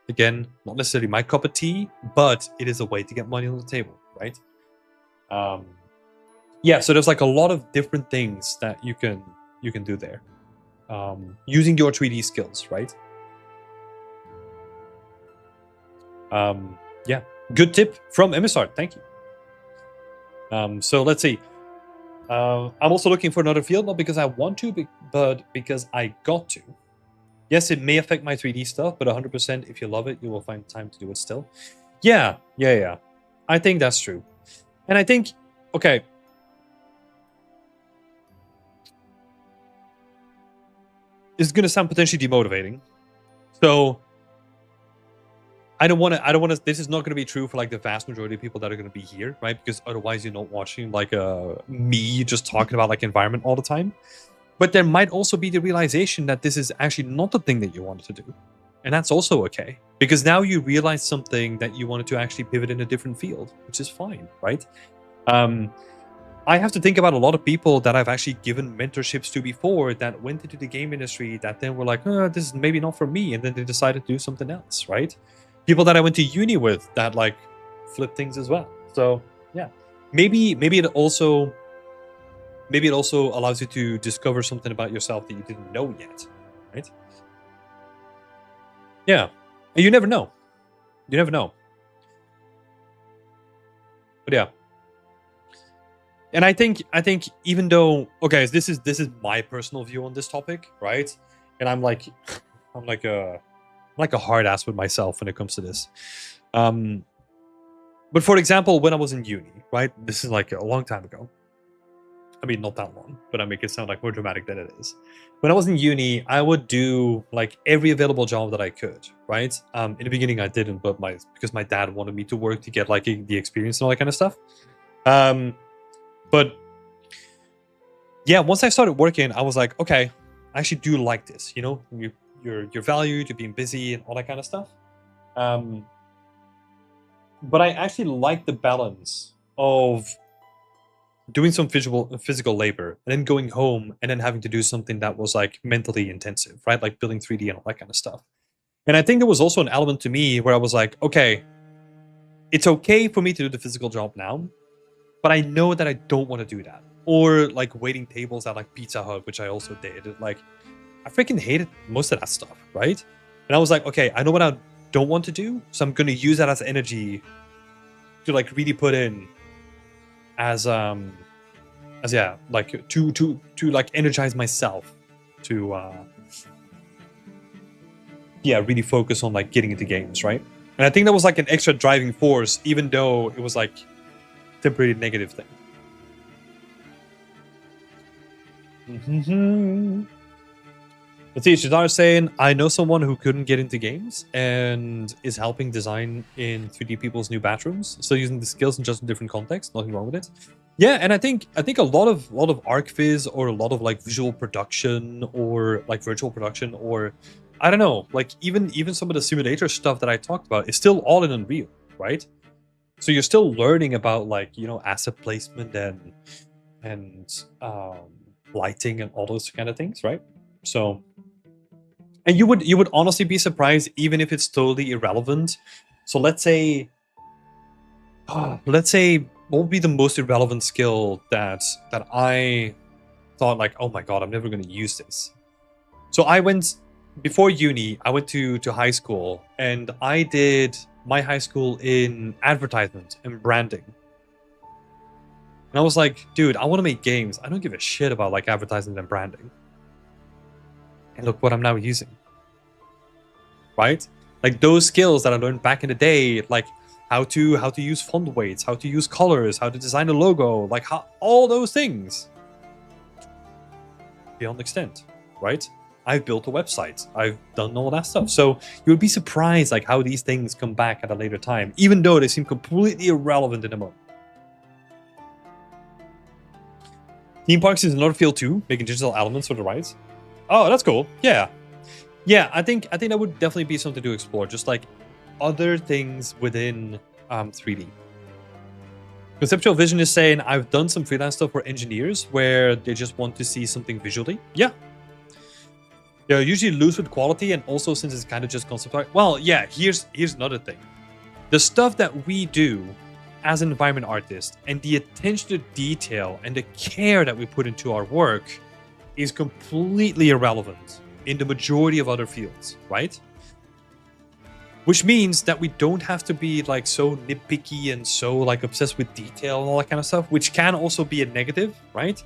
Again, not necessarily my cup of tea, but it is a way to get money on the table, right? Yeah, so there's like a lot of different things that you can do there, using your 3D skills, right? Yeah, good tip from MSR. Thank you. So let's see. I'm also looking for another field, not because I want to, but because I got to. Yes, it may affect my 3D stuff, but 100% if you love it, you will find time to do it still. Yeah. I think that's true. And I think, okay. This is going to sound potentially demotivating. So I don't want to, this is not going to be true for like the vast majority of people that are going to be here, right? Because otherwise you're not watching like me just talking about like environment all the time. But there might also be the realization that this is actually not the thing that you wanted to do. And that's also okay. Because now you realize something that you wanted to actually pivot in a different field, which is fine, right? I have to think about a lot of people that I've actually given mentorships to before that went into the game industry that then were like, this is maybe not for me. And then they decided to do something else, right? People that I went to uni with that like flip things as well. So yeah, maybe it also allows you to discover something about yourself that you didn't know yet, right? Yeah, you never know. You never know. But yeah, and I think even though, okay, this is my personal view on this topic, right? And I'm like a hard ass with myself when it comes to this. But for example, when I was in uni, right? This is like a long time ago. I mean, not that long, but I make it sound like more dramatic than it is. When I was in uni, I would do like every available job that I could, right? In the beginning, I didn't, but because my dad wanted me to work to get like the experience and all that kind of stuff. But yeah, once I started working, I was like, okay, I actually do like this. You know, you're valued, you're being busy, and all that kind of stuff. But I actually like the balance of doing some physical labor and then going home and then having to do something that was like mentally intensive, right? Like building 3D and all that kind of stuff. And I think there was also an element to me where I was like, okay, it's okay for me to do the physical job now, but I know that I don't want to do that. Or like waiting tables at like Pizza Hut, which I also did. Like, I freaking hated most of that stuff, right? And I was like, okay, I know what I don't want to do, so I'm going to use that as energy to like really put in as yeah, like to like energize myself to yeah, really focus on like getting into games, right? And I think that was like an extra driving force, even though it was like temporary negative thing. Let's see, Shadar saying, I know someone who couldn't get into games and is helping design in 3D people's new bathrooms. Still using the skills in just a different context. Nothing wrong with it. Yeah, and I think a lot of ArcViz or a lot of like visual production or like virtual production or I don't know, like even some of the simulator stuff that I talked about is still all in Unreal, right? So you're still learning about like, you know, asset placement and lighting and all those kind of things, right? So, and you would honestly be surprised even if it's totally irrelevant. So let's say what would be the most irrelevant skill that I thought like, oh my god, I'm never going to use this. So I went before uni, I went to high school and I did my high school in advertisement and branding. And I was like, dude, I want to make games. I don't give a shit about like advertising and branding. And look what I'm now using. Right? Like those skills that I learned back in the day, like how to use font weights, how to use colors, how to design a logo, like how all those things beyond extent, right? I've built a website. I've done all that stuff. So you would be surprised like how these things come back at a later time, even though they seem completely irrelevant in the moment. Theme parks is another field too, making digital elements for the rides. Oh, that's cool. Yeah. Yeah, I think that would definitely be something to explore, just like other things within 3D. Conceptual Vision is saying, I've done some freelance stuff for engineers where they just want to see something visually. Yeah. They're usually loose with quality, and also since it's kind of just concept art. Well, yeah, here's another thing. The stuff that we do as an environment artist and the attention to detail and the care that we put into our work is completely irrelevant in the majority of other fields, right? Which means that we don't have to be like so nitpicky and so like obsessed with detail and all that kind of stuff, which can also be a negative, right?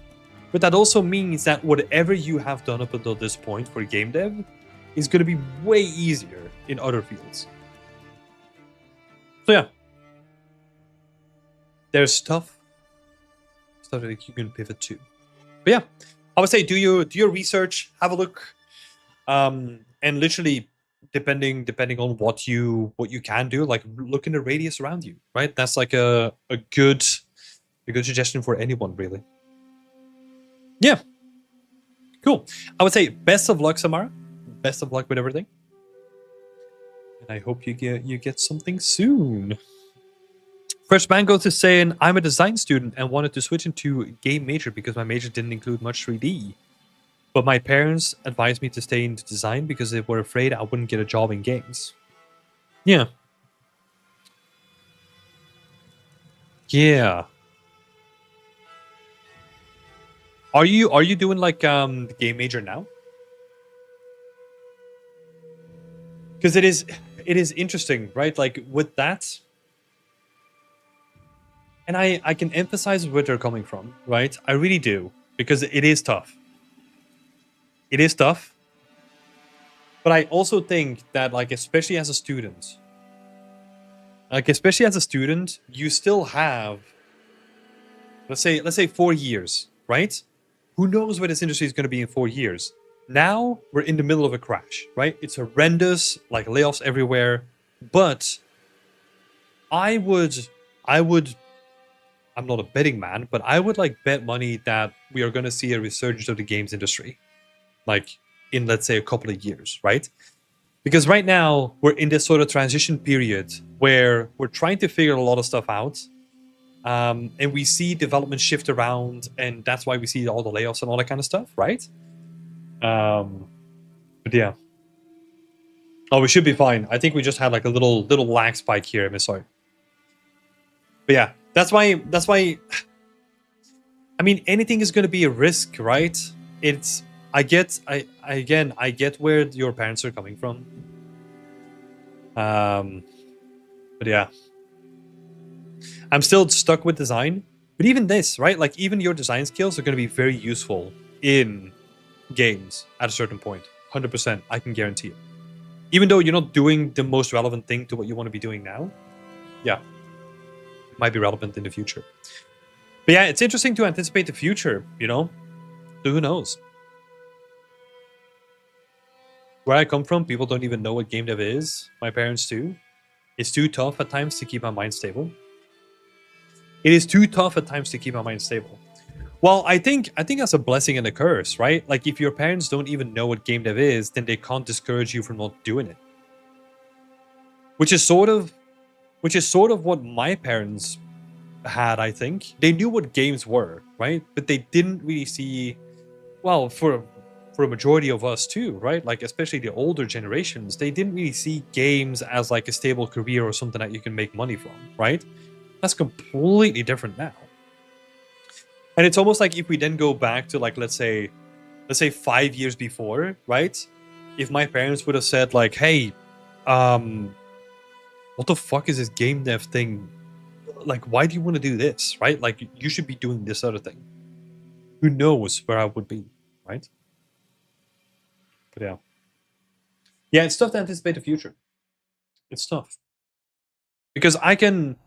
But that also means that whatever you have done up until this point for game dev is going to be way easier in other fields. So yeah, there's stuff that you can pivot to. But yeah, I would say do your research, have a look, and literally depending on what you can do, like look in the radius around you, right? That's like a good suggestion for anyone, really. Yeah, cool. I would say best of luck, Samara. Best of luck with everything, and I hope you get something soon. First man goes to saying, I'm a design student and wanted to switch into game major because my major didn't include much 3D. But my parents advised me to stay into design because they were afraid I wouldn't get a job in games. Yeah. Yeah. Are you doing like the game major now? Because it is interesting, right? Like with that. And I can emphasize where they're coming from, right? I really do. Because it is tough. It is tough. But I also think that, like, especially as a student, you still have, let's say 4 years, right? Who knows where this industry is going to be in 4 years? Now we're in the middle of a crash, right? It's horrendous, like layoffs everywhere. But I'm not a betting man, but I would like bet money that we are going to see a resurgence of the games industry, like in, let's say, a couple of years, right? Because right now we're in this sort of transition period where we're trying to figure a lot of stuff out, and we see development shift around, and that's why we see all the layoffs and all that kind of stuff, right? But yeah. Oh, we should be fine. I think we just had like a little lag spike here, MSR. But yeah, that's why I mean, anything is going to be a risk, right? I get where your parents are coming from. But yeah, I'm still stuck with design. But even this, right? Like even your design skills are going to be very useful in games at a certain point. 100%, I can guarantee it. Even though you're not doing the most relevant thing to what you want to be doing now, yeah, it might be relevant in the future. But yeah, it's interesting to anticipate the future, you know? So who knows? Where I come from, people don't even know what game dev is. My parents do. It's too tough at times to keep my mind stable. It is too tough at times to keep my mind stable. Well, I think that's a blessing and a curse, right? Like if your parents don't even know what game dev is, then they can't discourage you from not doing it. Which is sort of what my parents had, I think. They knew what games were, right? But they didn't really see, well, for a majority of us too, right? Like especially the older generations, they didn't really see games as like a stable career or something that you can make money from, right? That's completely different now. And it's almost like if we then go back to like, let's say 5 years before, right? If my parents would have said like, hey, what the fuck is this game dev thing? Like, why do you want to do this, right? Like, you should be doing this other thing. Who knows where I would be, right? But yeah. Yeah, it's tough to anticipate the future. It's tough. Because I'm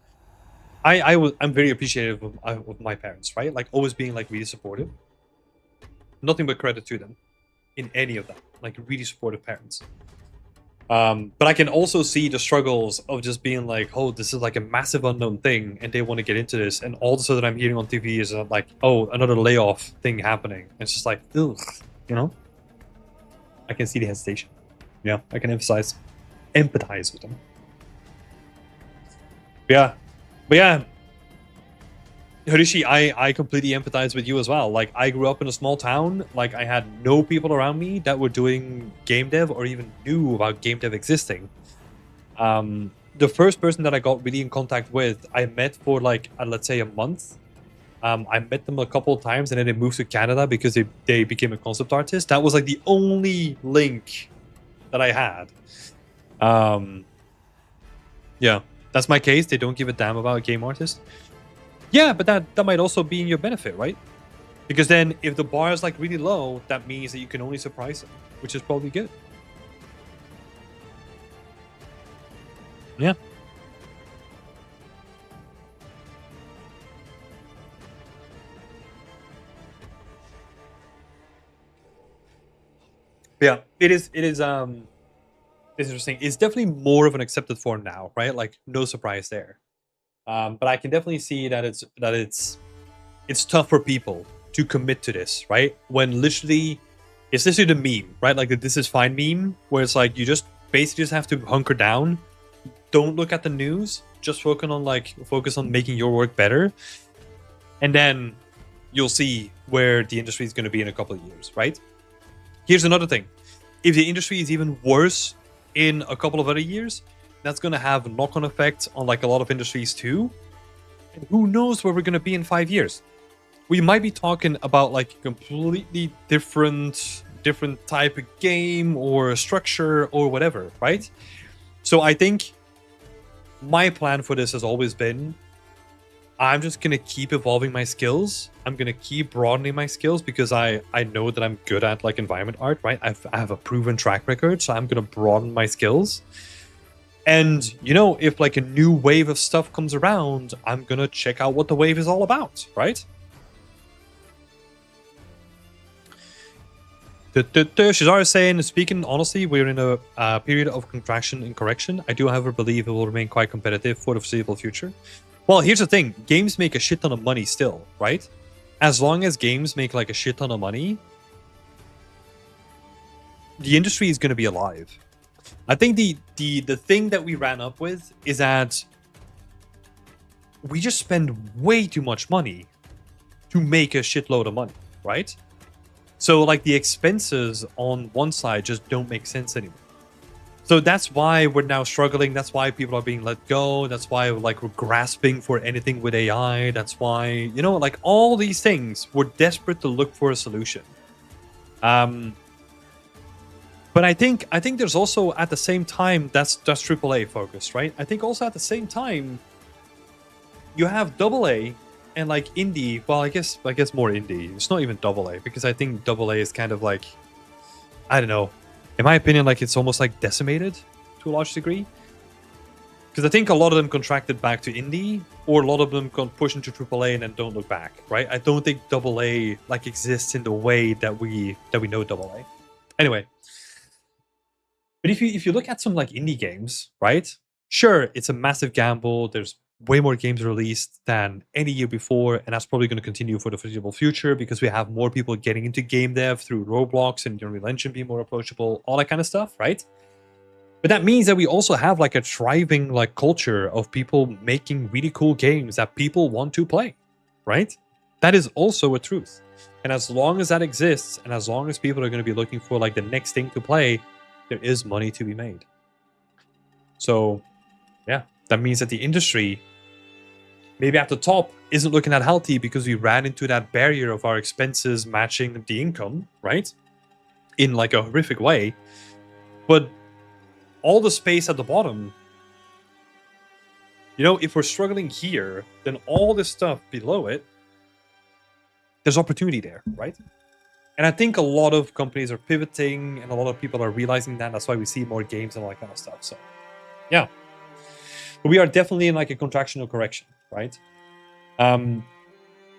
very appreciative of my parents, right? Like, always being, like, really supportive. Nothing but credit to them in any of that. like really supportive parents. But I can also see the struggles of just being like, oh, this is like a massive unknown thing, and they want to get into this, and all of a sudden I'm hearing on TV is like, oh, another layoff thing happening. It's just like, ugh, you know. I can see the hesitation. Yeah, I can empathize with them. Yeah, but yeah, Harishi, I completely empathize with you as well. Like, I grew up in a small town. Like, I had no people around me that were doing game dev or even knew about game dev existing. The first person that I got really in contact with, I met for like, let's say a month. I met them a couple of times, and then they moved to Canada because they became a concept artist. That was like the only link that I had. Yeah, that's my case. They don't give a damn about a game artist. Yeah, but that might also be in your benefit, right? Because then if the bar is like really low, that means that you can only surprise them, which is probably good. Yeah. Yeah, it's interesting. It's definitely more of an accepted form now, right? Like, no surprise there. But I can definitely see that it's tough for people to commit to this, right? When literally, it's literally the meme, right? Like the "this is fine" meme, where it's like you just basically just have to hunker down, don't look at the news, just focus on making your work better, and then you'll see where the industry is going to be in a couple of years, right? Here's another thing: if the industry is even worse in a couple of other years, that's going to have knock-on effects on like a lot of industries too. And who knows where we're going to be in 5 years? We might be talking about like a completely different type of game or structure or whatever, right? So I think my plan for this has always been, I'm just going to keep evolving my skills. I'm going to keep broadening my skills because I know that I'm good at like environment art, right? I have a proven track record, so I'm going to broaden my skills. And, you know, if like a new wave of stuff comes around, I'm going to check out what the wave is all about, right? Shazar is saying, speaking honestly, we're in a period of contraction and correction. I do, however, believe it will remain quite competitive for the foreseeable future. Well, here's the thing. Games make a shit ton of money still, right? As long as games make like a shit ton of money, the industry is going to be alive. I think the thing that we ran up with is that we just spend way too much money to make a shitload of money, right? So like the expenses on one side just don't make sense anymore. So that's why we're now struggling. That's why people are being let go. That's why like we're grasping for anything with AI. That's why, you know, like all these things, we're desperate to look for a solution. But I think there's also at the same time that's AAA focused, right? I think also at the same time you have AA and like indie. Well, I guess more indie. It's not even AA because I think AA is kind of like, I don't know. In my opinion, like it's almost like decimated to a large degree. Because I think a lot of them contracted back to indie, or a lot of them got pushed into AAA and then don't look back, right? I don't think AA like exists in the way that we know AA. Anyway. But if you look at some like indie games, right? Sure, it's a massive gamble. There's way more games released than any year before, and that's probably going to continue for the foreseeable future because we have more people getting into game dev through Roblox and Unreal Engine being more approachable, all that kind of stuff, right? But that means that we also have like a thriving like culture of people making really cool games that people want to play, right? That is also a truth. And as long as that exists, and as long as people are going to be looking for like the next thing to play, there is money to be made. So, yeah, that means that the industry, maybe at the top, isn't looking that healthy because we ran into that barrier of our expenses matching the income, right? In like a horrific way. But all the space at the bottom, you know, if we're struggling here, then all this stuff below it, there's opportunity there, right? And I think a lot of companies are pivoting and a lot of people are realizing that. That's why we see more games and all that kind of stuff. So, yeah. But we are definitely in like a contractional correction, right?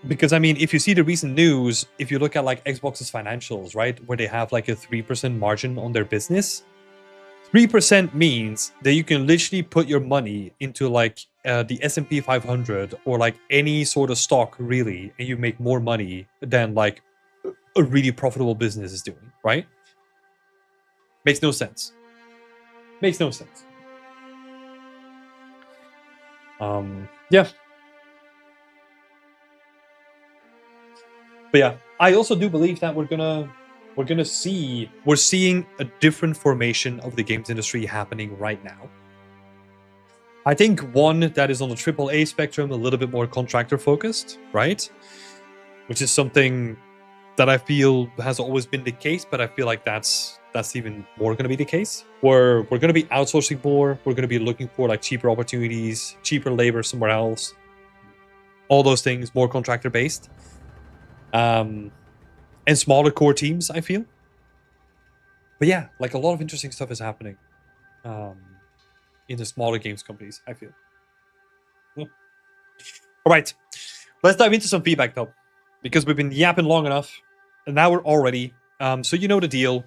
Because I mean, if you see the recent news, if you look at like Xbox's financials, right, where they have like a 3% margin on their business, 3% means that you can literally put your money into like the S&P 500 or like any sort of stock really, and you make more money than like a really profitable business is doing, right? Makes no sense. Makes no sense. Yeah. But yeah, I also do believe that we're seeing a different formation of the games industry happening right now. I think one that is on the AAA spectrum, a little bit more contractor focused, right? Which is something that I feel has always been the case, but I feel like that's even more going to be the case. We're going to be outsourcing more. We're going to be looking for like cheaper opportunities, cheaper labor somewhere else. All those things, more contractor based. And smaller core teams, I feel. But yeah, like a lot of interesting stuff is happening in the smaller games companies, I feel. Yeah. All right, let's dive into some feedback though, because we've been yapping long enough, and now we're all ready. So you know the deal.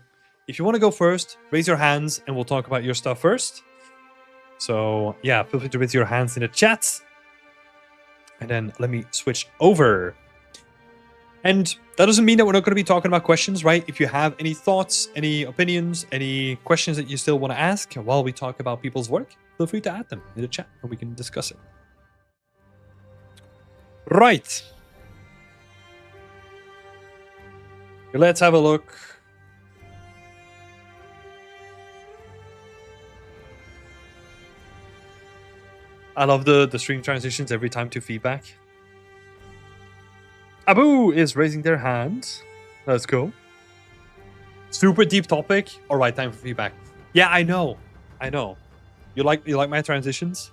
If you want to go first, raise your hands, and we'll talk about your stuff first. So yeah, feel free to raise your hands in the chat, and then let me switch over. And that doesn't mean that we're not going to be talking about questions, right? If you have any thoughts, any opinions, any questions that you still want to ask while we talk about people's work, feel free to add them in the chat and we can discuss it. Right. Let's have a look. I love the stream transitions every time to feedback. Abu is raising their hand. Let's go. Super deep topic. All right, time for feedback. Yeah, I know. You like my transitions?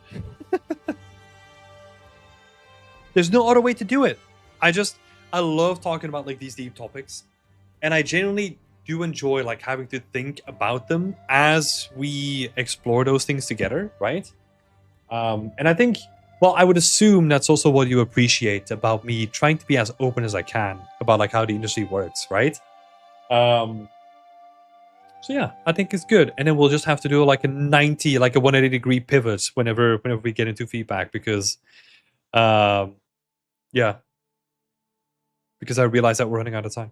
There's no other way to do it. I love talking about like these deep topics, and I genuinely do enjoy like having to think about them as we explore those things together, right? And I think, well, I would assume that's also what you appreciate about me trying to be as open as I can about like how the industry works, right? So yeah, I think it's good. And then we'll just have to do like a 180-degree pivot whenever we get into feedback, because yeah. Because I realize that we're running out of time.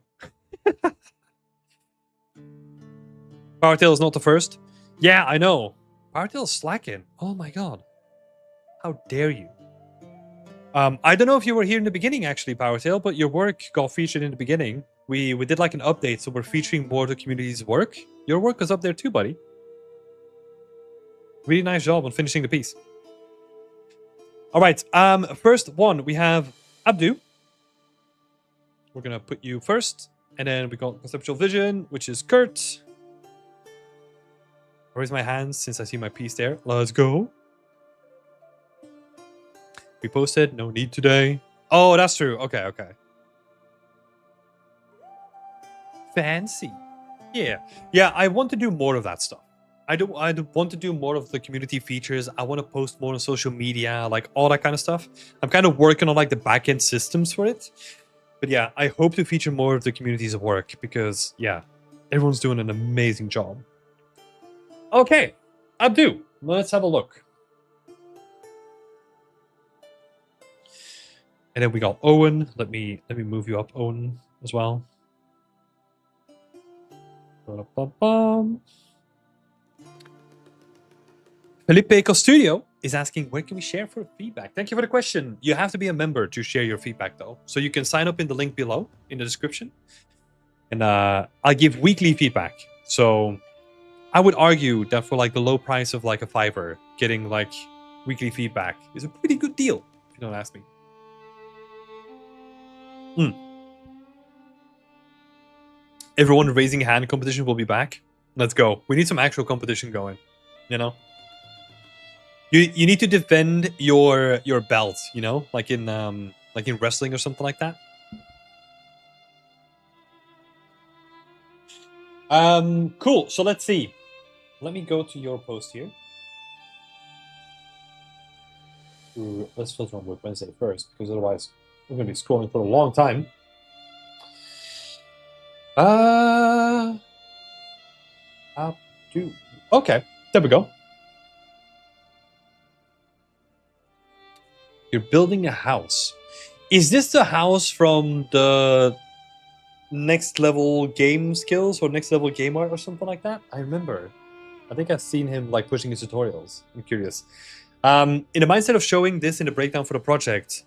Powertail is not the first. Yeah, I know. Powertail's slacking. Oh my god. How dare you? I don't know if you were here in the beginning, actually, Powertail, but your work got featured in the beginning. We did like an update, so we're featuring more of the community's work. Your work was up there too, buddy. Really nice job on finishing the piece. All right. First one, we have Abdu. We're gonna put you first, and then we got Conceptual Vision, which is Kurt. Raise my hands since I see my piece there. Let's go. We posted, no need today. Oh, that's true. Okay. Fancy. Yeah. I want to do more of that stuff. I want to do more of the community features. I want to post more on social media, like all that kind of stuff. I'm kind of working on like the backend systems for it. But yeah, I hope to feature more of the communities of work, because yeah, everyone's doing an amazing job. Okay, Abdu, let's have a look. And then we got Owen. Let me move you up, Owen, as well. Felipe Costudio is asking, where can we share for feedback? Thank you for the question. You have to be a member to share your feedback, though. So you can sign up in the link below in the description. And I give weekly feedback. So I would argue that for like the low price of like a $5, getting like weekly feedback is a pretty good deal, if you don't ask me. Everyone raising hand competition will be back. Let's go. We need some actual competition going, you know? You need to defend your belt, you know, like in wrestling or something like that. Cool. So let's see. Let me go to your post here. Let's filter on Work Wednesday first, because otherwise I'm going to be scrolling for a long time. Okay, there we go. You're building a house. Is this the house from the next level game skills or next level game art or something like that? I remember. I think I've seen him like pushing his tutorials. I'm curious. In the mindset of showing this in the breakdown for the project,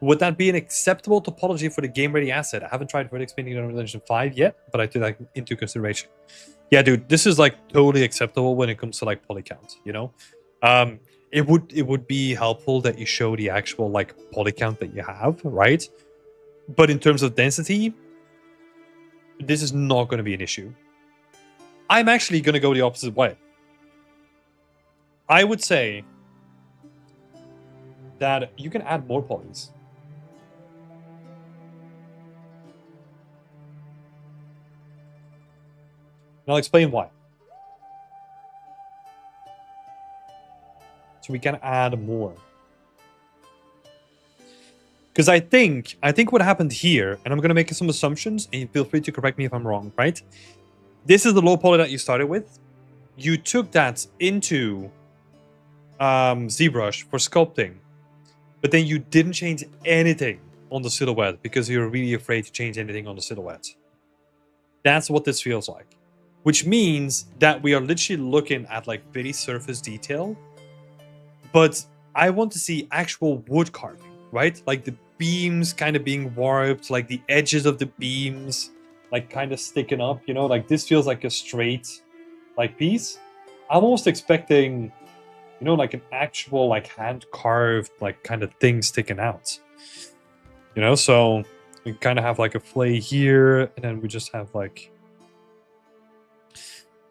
would that be an acceptable topology for the game-ready asset? I haven't tried Vertex painting on Unreal Engine 5 yet, but I took that into consideration. Yeah, dude, this is like totally acceptable when it comes to like poly count, you know? It would be helpful that you show the actual like poly count that you have, right? But in terms of density, this is not going to be an issue. I'm actually going to go the opposite way. I would say that you can add more polys. And I'll explain why. So we can add more. Because I think what happened here, and I'm going to make some assumptions, and feel free to correct me if I'm wrong, right? This is the low poly that you started with. You took that into ZBrush for sculpting, but then you didn't change anything on the silhouette because you're really afraid to change anything on the silhouette. That's what this feels like. Which means that we are literally looking at like very surface detail, but I want to see actual wood carving, right? Like the beams kind of being warped, like the edges of the beams like kind of sticking up, you know, like this feels like a straight like piece. I'm almost expecting, you know, like an actual like hand carved like kind of thing sticking out, you know. So we kind of have like a flay here, and then we just have like,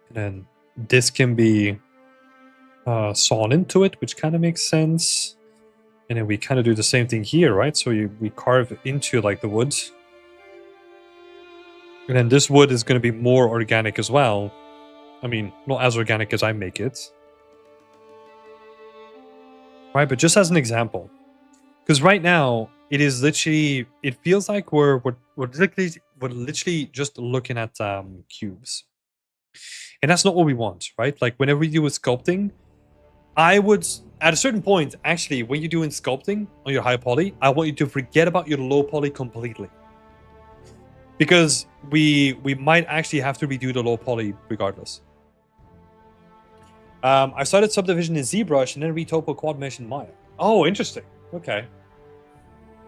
and then this can be sawn into it, which kind of makes sense. And then we kind of do the same thing here, right? So we carve into like the wood, and then this wood is going to be more organic as well. I mean, not as organic as I make it, right? But just as an example, because right now it is literally, it feels like we're literally just looking at cubes, and that's not what we want, right? Like whenever we do with sculpting, I would, at a certain point, actually, when you're doing sculpting on your high poly, I want you to forget about your low poly completely, because we might actually have to redo the low poly regardless. I started subdivision in ZBrush and then retopo quad mesh in Maya. Oh, interesting. Okay.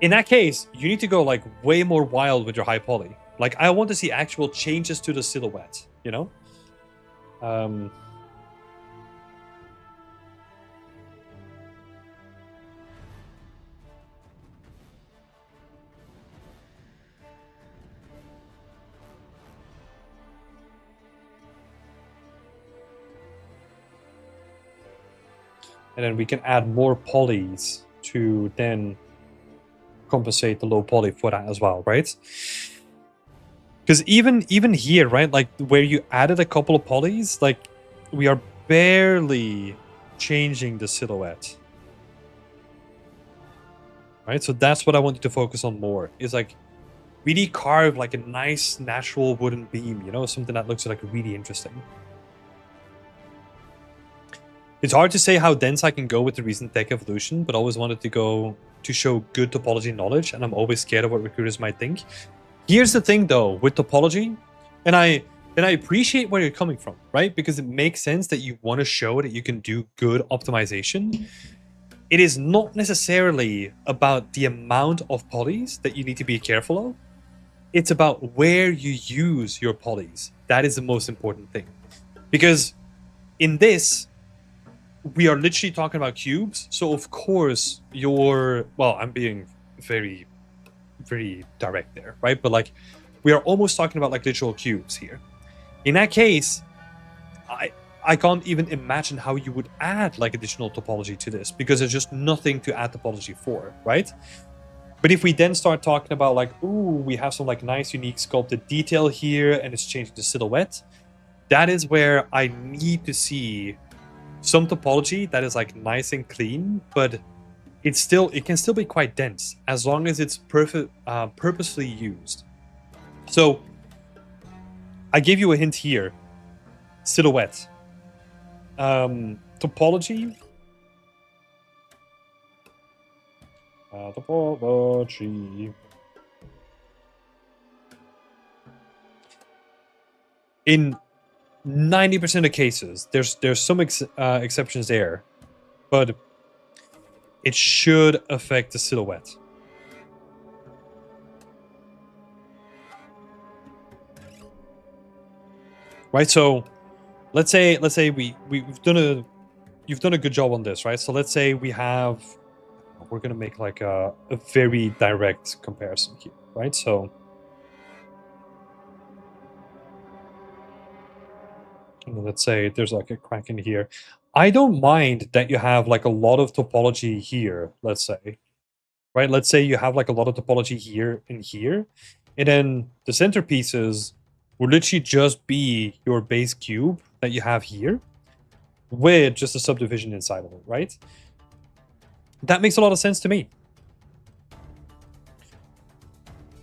In that case, you need to go like way more wild with your high poly. Like I want to see actual changes to the silhouette, you know? And then we can add more polys to then compensate the low poly for that as well, right? Because even here, right, like where you added a couple of polys, like we are barely changing the silhouette, right? So that's what I want you to focus on more, is like really carve like a nice natural wooden beam, you know, something that looks like really interesting. It's hard to say how dense I can go with the recent tech evolution, but always wanted to go to show good topology knowledge, and I'm always scared of what recruiters might think. Here's the thing though, with topology, and I appreciate where you're coming from, right? Because it makes sense that you want to show that you can do good optimization. It is not necessarily about the amount of polys that you need to be careful of. It's about where you use your polys. That is the most important thing. Because in this, we are literally talking about cubes. So of course well, I'm being very, very direct there, right? But like, we are almost talking about like literal cubes here. In that case, I can't even imagine how you would add like additional topology to this, because there's just nothing to add topology for, right? But if we then start talking about like, ooh, we have some like nice unique sculpted detail here and it's changing the silhouette, that is where I need to see some topology that is like nice and clean, but it can still be quite dense as long as it's purposefully used. So I gave you a hint here. Silhouette. Topology. Topology. In 90% of cases, there's some exceptions there, but it should affect the silhouette. Right, so let's say you've done a good job on this, right? So let's say we're gonna make like a very direct comparison here, right? So let's say there's like a crack in here. I don't mind that you have like a lot of topology here, let's say. Right? Let's say you have like a lot of topology here and here. And then the centerpieces will literally just be your base cube that you have here with just a subdivision inside of it, right? That makes a lot of sense to me.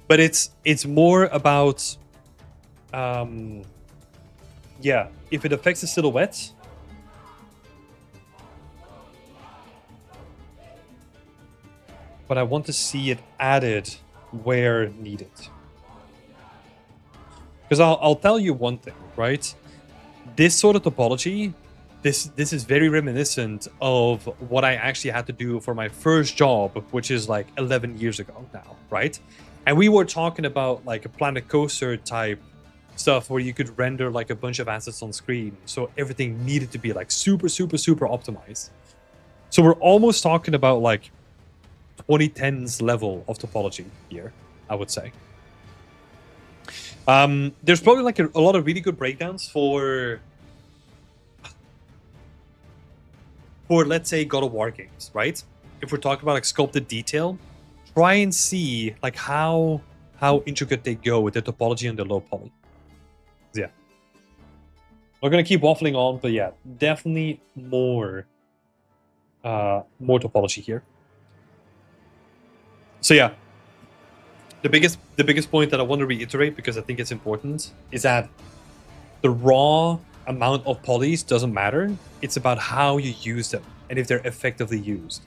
But it's more about yeah, if it affects the silhouette, but I want to see it added where needed. Because I'll tell you one thing, right? This sort of topology, this is very reminiscent of what I actually had to do for my first job, which is like 11 years ago now, right? And we were talking about like a Planet Coaster type stuff where you could render like a bunch of assets on screen, so everything needed to be like super optimized. So we're almost talking about like 2010s level of topology here, I would say. There's probably like a lot of really good breakdowns for let's say God of War games, right? If we're talking about like sculpted detail, try and see like how intricate they go with the topology and the low poly. Yeah. We're gonna keep waffling on, but yeah, definitely more topology here. So yeah, the biggest point that I want to reiterate, because I think it's important, is that the raw amount of polys doesn't matter. It's about how you use them and if they're effectively used.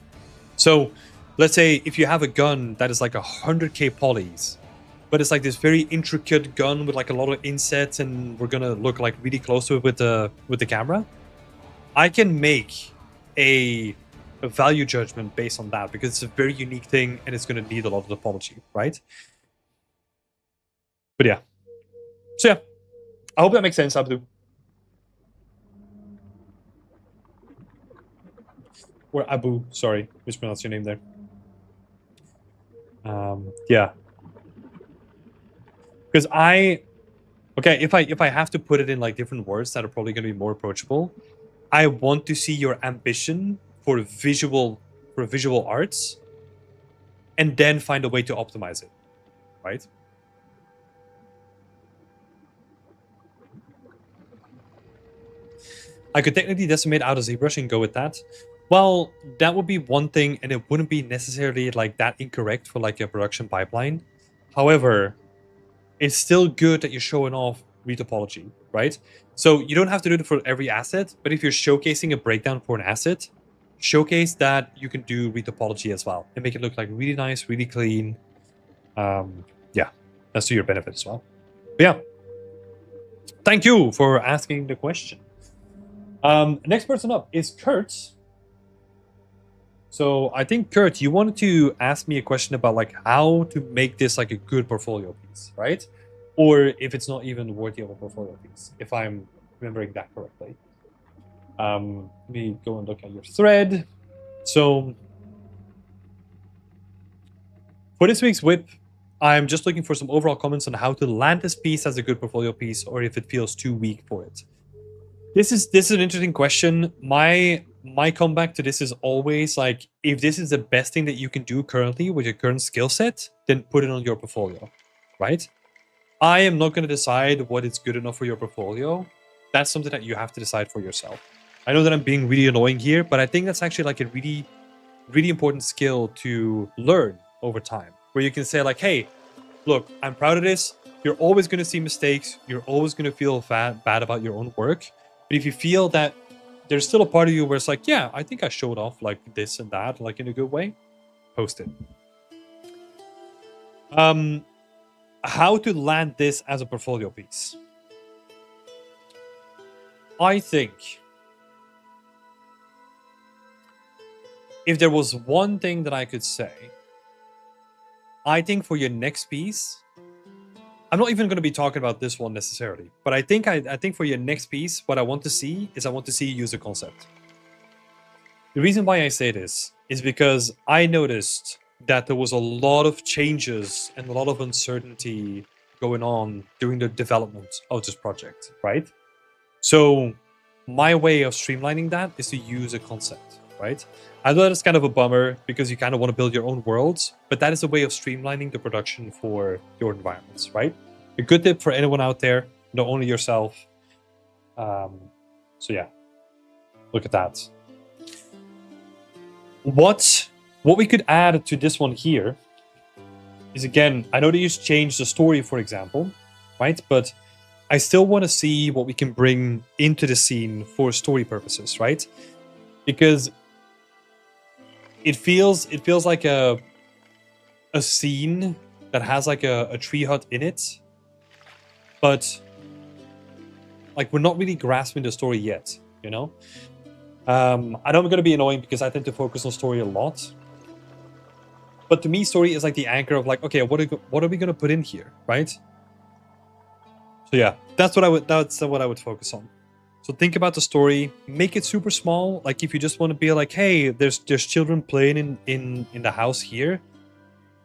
So let's say if you have a gun that is like 100k polys, but it's like this very intricate gun with like a lot of insets, and we're gonna look like really close to it with the camera, I can make a value judgment based on that, because it's a very unique thing and it's going to need a lot of topology, right? But yeah. So yeah, I hope that makes sense, Abdu. Or Abu, sorry, mispronounced your name there. Yeah. Because if I have to put it in like different words that are probably going to be more approachable, I want to see your ambition for visual arts, and then find a way to optimize it, right? I could technically decimate out a ZBrush and go with that. Well, that would be one thing, and it wouldn't be necessarily like that incorrect for like a production pipeline. However, it's still good that you're showing off retopology, right? So you don't have to do it for every asset, but if you're showcasing a breakdown for an asset, showcase that you can do retopology as well and make it look like really nice, really clean. Yeah, that's to your benefit as well. But yeah, thank you for asking the question. Next person up is Kurt. So I think, Kurt, you wanted to ask me a question about like how to make this like a good portfolio piece, right? Or if it's not even worthy of a portfolio piece, if I'm remembering that correctly. Let me go and look at your thread. So for this week's whip, I'm just looking for some overall comments on how to land this piece as a good portfolio piece, or if it feels too weak for it. This is an interesting question. My comeback to this is always like, if this is the best thing that you can do currently with your current skill set, then put it on your portfolio, right? I am not going to decide what is good enough for your portfolio. That's something that you have to decide for yourself. I know that I'm being really annoying here, but I think that's actually like a really really important skill to learn over time, where you can say like, hey, look, I'm proud of this. You're always going to see mistakes. You're always going to feel bad about your own work. But if you feel that there's still a part of you where it's like, yeah, I think I showed off like this and that, like in a good way, post it. How to land this as a portfolio piece? I think if there was one thing that I could say, I think for your next piece, I'm not even going to be talking about this one necessarily, but I think for your next piece, what I want to see is I want to see you use a concept. The reason why I say this is because I noticed that there was a lot of changes and a lot of uncertainty going on during the development of this project, right? So my way of streamlining that is to use a concept, right? I know that's kind of a bummer because you kind of want to build your own worlds, but that is a way of streamlining the production for your environments, right? A good tip for anyone out there, not only yourself. So yeah, look at that. What we could add to this one here is, again, I know that you changed the story, for example, right? But I still want to see what we can bring into the scene for story purposes, right? Because it feels like a scene that has like a tree hut in it, but like we're not really grasping the story yet, you know? I know I'm going to be annoying because I tend to focus on story a lot, but to me, story is like the anchor of like, okay, what are we going to put in here, right? So yeah, that's what I would focus on. So think about the story, make it super small. Like if you just want to be like, hey, there's children playing in the house here.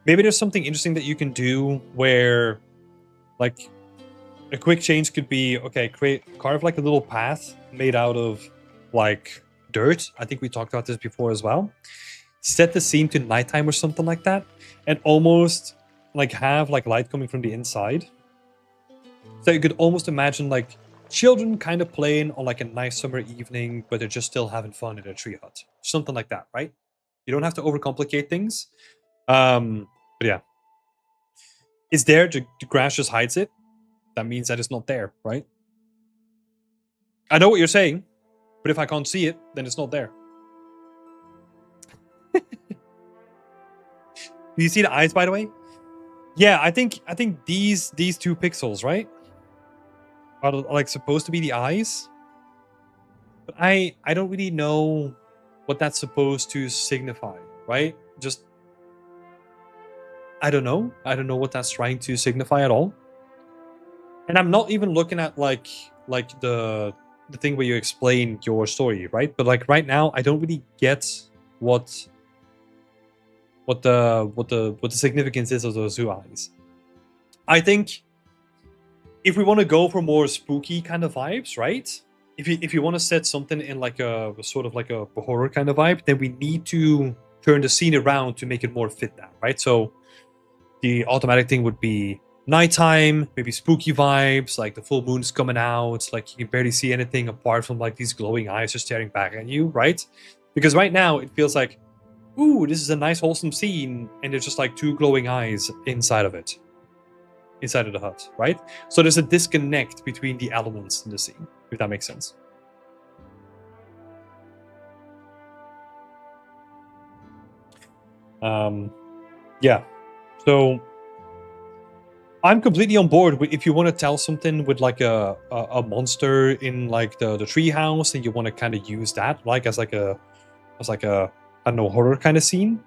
Maybe there's something interesting that you can do where, like, a quick change could be, okay, carve like a little path made out of like dirt. I think we talked about this before as well. Set the scene to nighttime or something like that, and almost like have like light coming from the inside. So you could almost imagine like children kind of playing on like a nice summer evening, but they're just still having fun in a tree hut. Something like that, right? You don't have to overcomplicate things. But yeah. It's there, the grass just hides it. That means that it's not there, right? I know what you're saying, but if I can't see it, then it's not there. Do you see the eyes, by the way? Yeah, I think these 2 pixels, right, are like supposed to be the eyes. But I don't really know what that's supposed to signify, right? Just I don't know. I don't know what that's trying to signify at all. And I'm not even looking at like the thing where you explain your story, right? But like right now, I don't really get what the significance is of those 2 eyes. I think if we want to go for more spooky kind of vibes, right? If you want to set something in like a sort of like a horror kind of vibe, then we need to turn the scene around to make it more fit that, right? So the automatic thing would be nighttime, maybe spooky vibes, like the full moon's coming out, like you can barely see anything apart from like these glowing eyes just staring back at you, right? Because right now it feels like, ooh, this is a nice wholesome scene, and there's just like 2 glowing eyes inside of it. Inside of the hut, right? So there's a disconnect between the elements in the scene, if that makes sense. Yeah. So I'm completely on board with if you want to tell something with like a monster in like the tree house, and you want to kind of use that like as like a I don't know, horror kind of scene.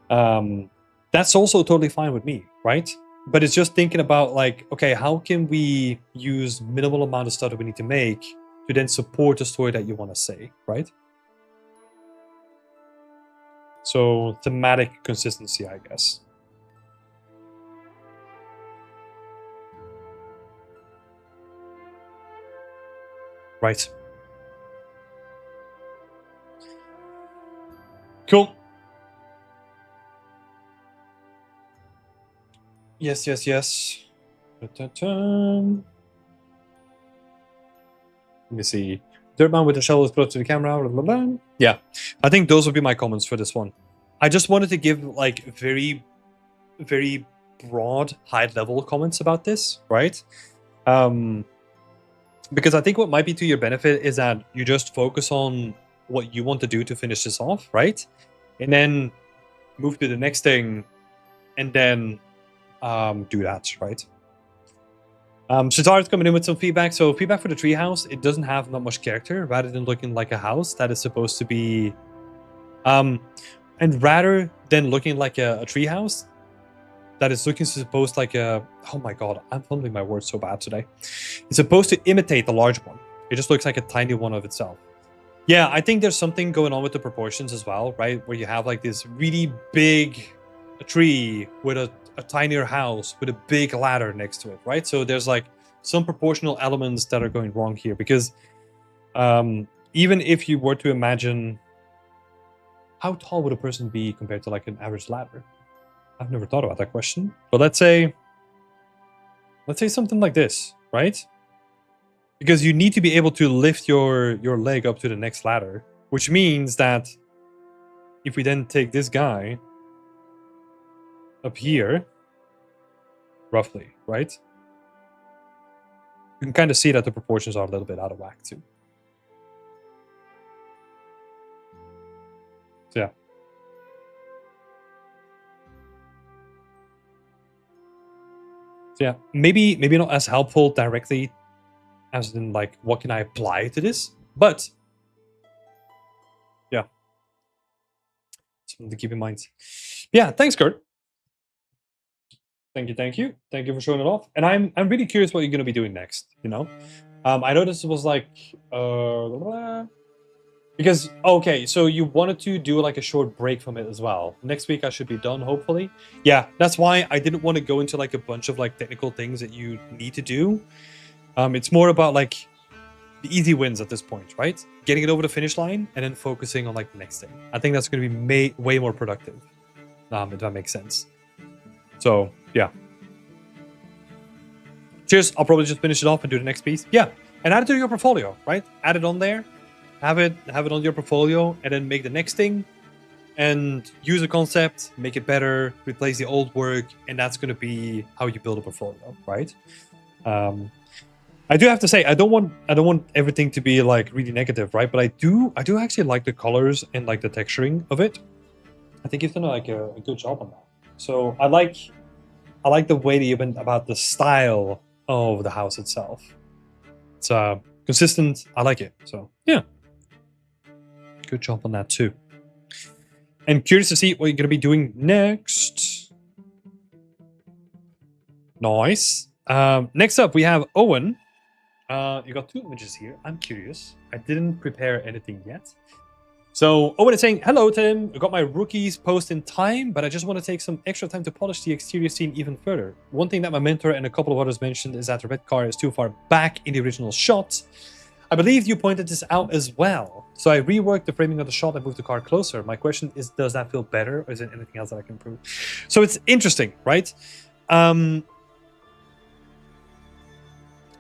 That's also totally fine with me, right? But it's just thinking about like, okay, how can we use minimal amount of stuff that we need to make to then support the story that you want to say, right? So thematic consistency, I guess. Right. Cool. Yes. Let me see. Dirtman with the shovel is close to the camera. Blah, blah, blah. Yeah, I think those would be my comments for this one. I just wanted to give like very, very broad, high level comments about this, right? Because I think what might be to your benefit is that you just focus on what you want to do to finish this off, right? And then move to the next thing, and then do that, right? Shatar's coming in with some feedback. So feedback for the treehouse, it doesn't have that much character, rather than looking like a house that is supposed to be, and rather than looking like a treehouse that is looking supposed like a, oh my god, I'm fumbling my words so bad today. It's supposed to imitate the large one. It just looks like a tiny one of itself. Yeah, I think there's something going on with the proportions as well, right? Where you have like this really big tree with a tinier house with a big ladder next to it, right? So there's like some proportional elements that are going wrong here, because even if you were to imagine, how tall would a person be compared to like an average ladder? I've never thought about that question. But let's say something like this, right? Because you need to be able to lift your leg up to the next ladder, which means that if we then take this guy up here, roughly, right? You can kind of see that the proportions are a little bit out of whack too. So yeah. So yeah, maybe not as helpful directly as in like what can I apply to this, but yeah, something to keep in mind. Yeah, thanks, Kurt. Thank you for showing it off. And I'm really curious what you're gonna be doing next. You know, I know this was like because okay, so you wanted to do like a short break from it as well. Next week I should be done, hopefully. Yeah, that's why I didn't want to go into like a bunch of like technical things that you need to do. It's more about like the easy wins at this point, right? Getting it over the finish line and then focusing on like the next thing. I think that's going to be way more productive, if that makes sense. So yeah. Cheers. I'll probably just finish it off and do the next piece. Yeah, and add it to your portfolio, right? Add it on there. Have it on your portfolio, and then make the next thing, and use a concept, make it better, replace the old work, and that's going to be how you build a portfolio, right? I do have to say I don't want everything to be like really negative, right? But I do actually like the colors and like the texturing of it. I think you've done like a good job on that. So I like the way that you went about the style of the house itself. It's consistent. I like it. So yeah. Good job on that too. And curious to see what you're going to be doing next. Nice. Next up, we have Owen. You got 2 images here. I'm curious. I didn't prepare anything yet. So Owen is saying, hello, Tim. I got my rookies post in time, but I just want to take some extra time to polish the exterior scene even further. One thing that my mentor and a couple of others mentioned is that the red car is too far back in the original shot. I believe you pointed this out as well. So I reworked the framing of the shot and moved the car closer. My question is, does that feel better, or is there anything else that I can improve? So it's interesting, right?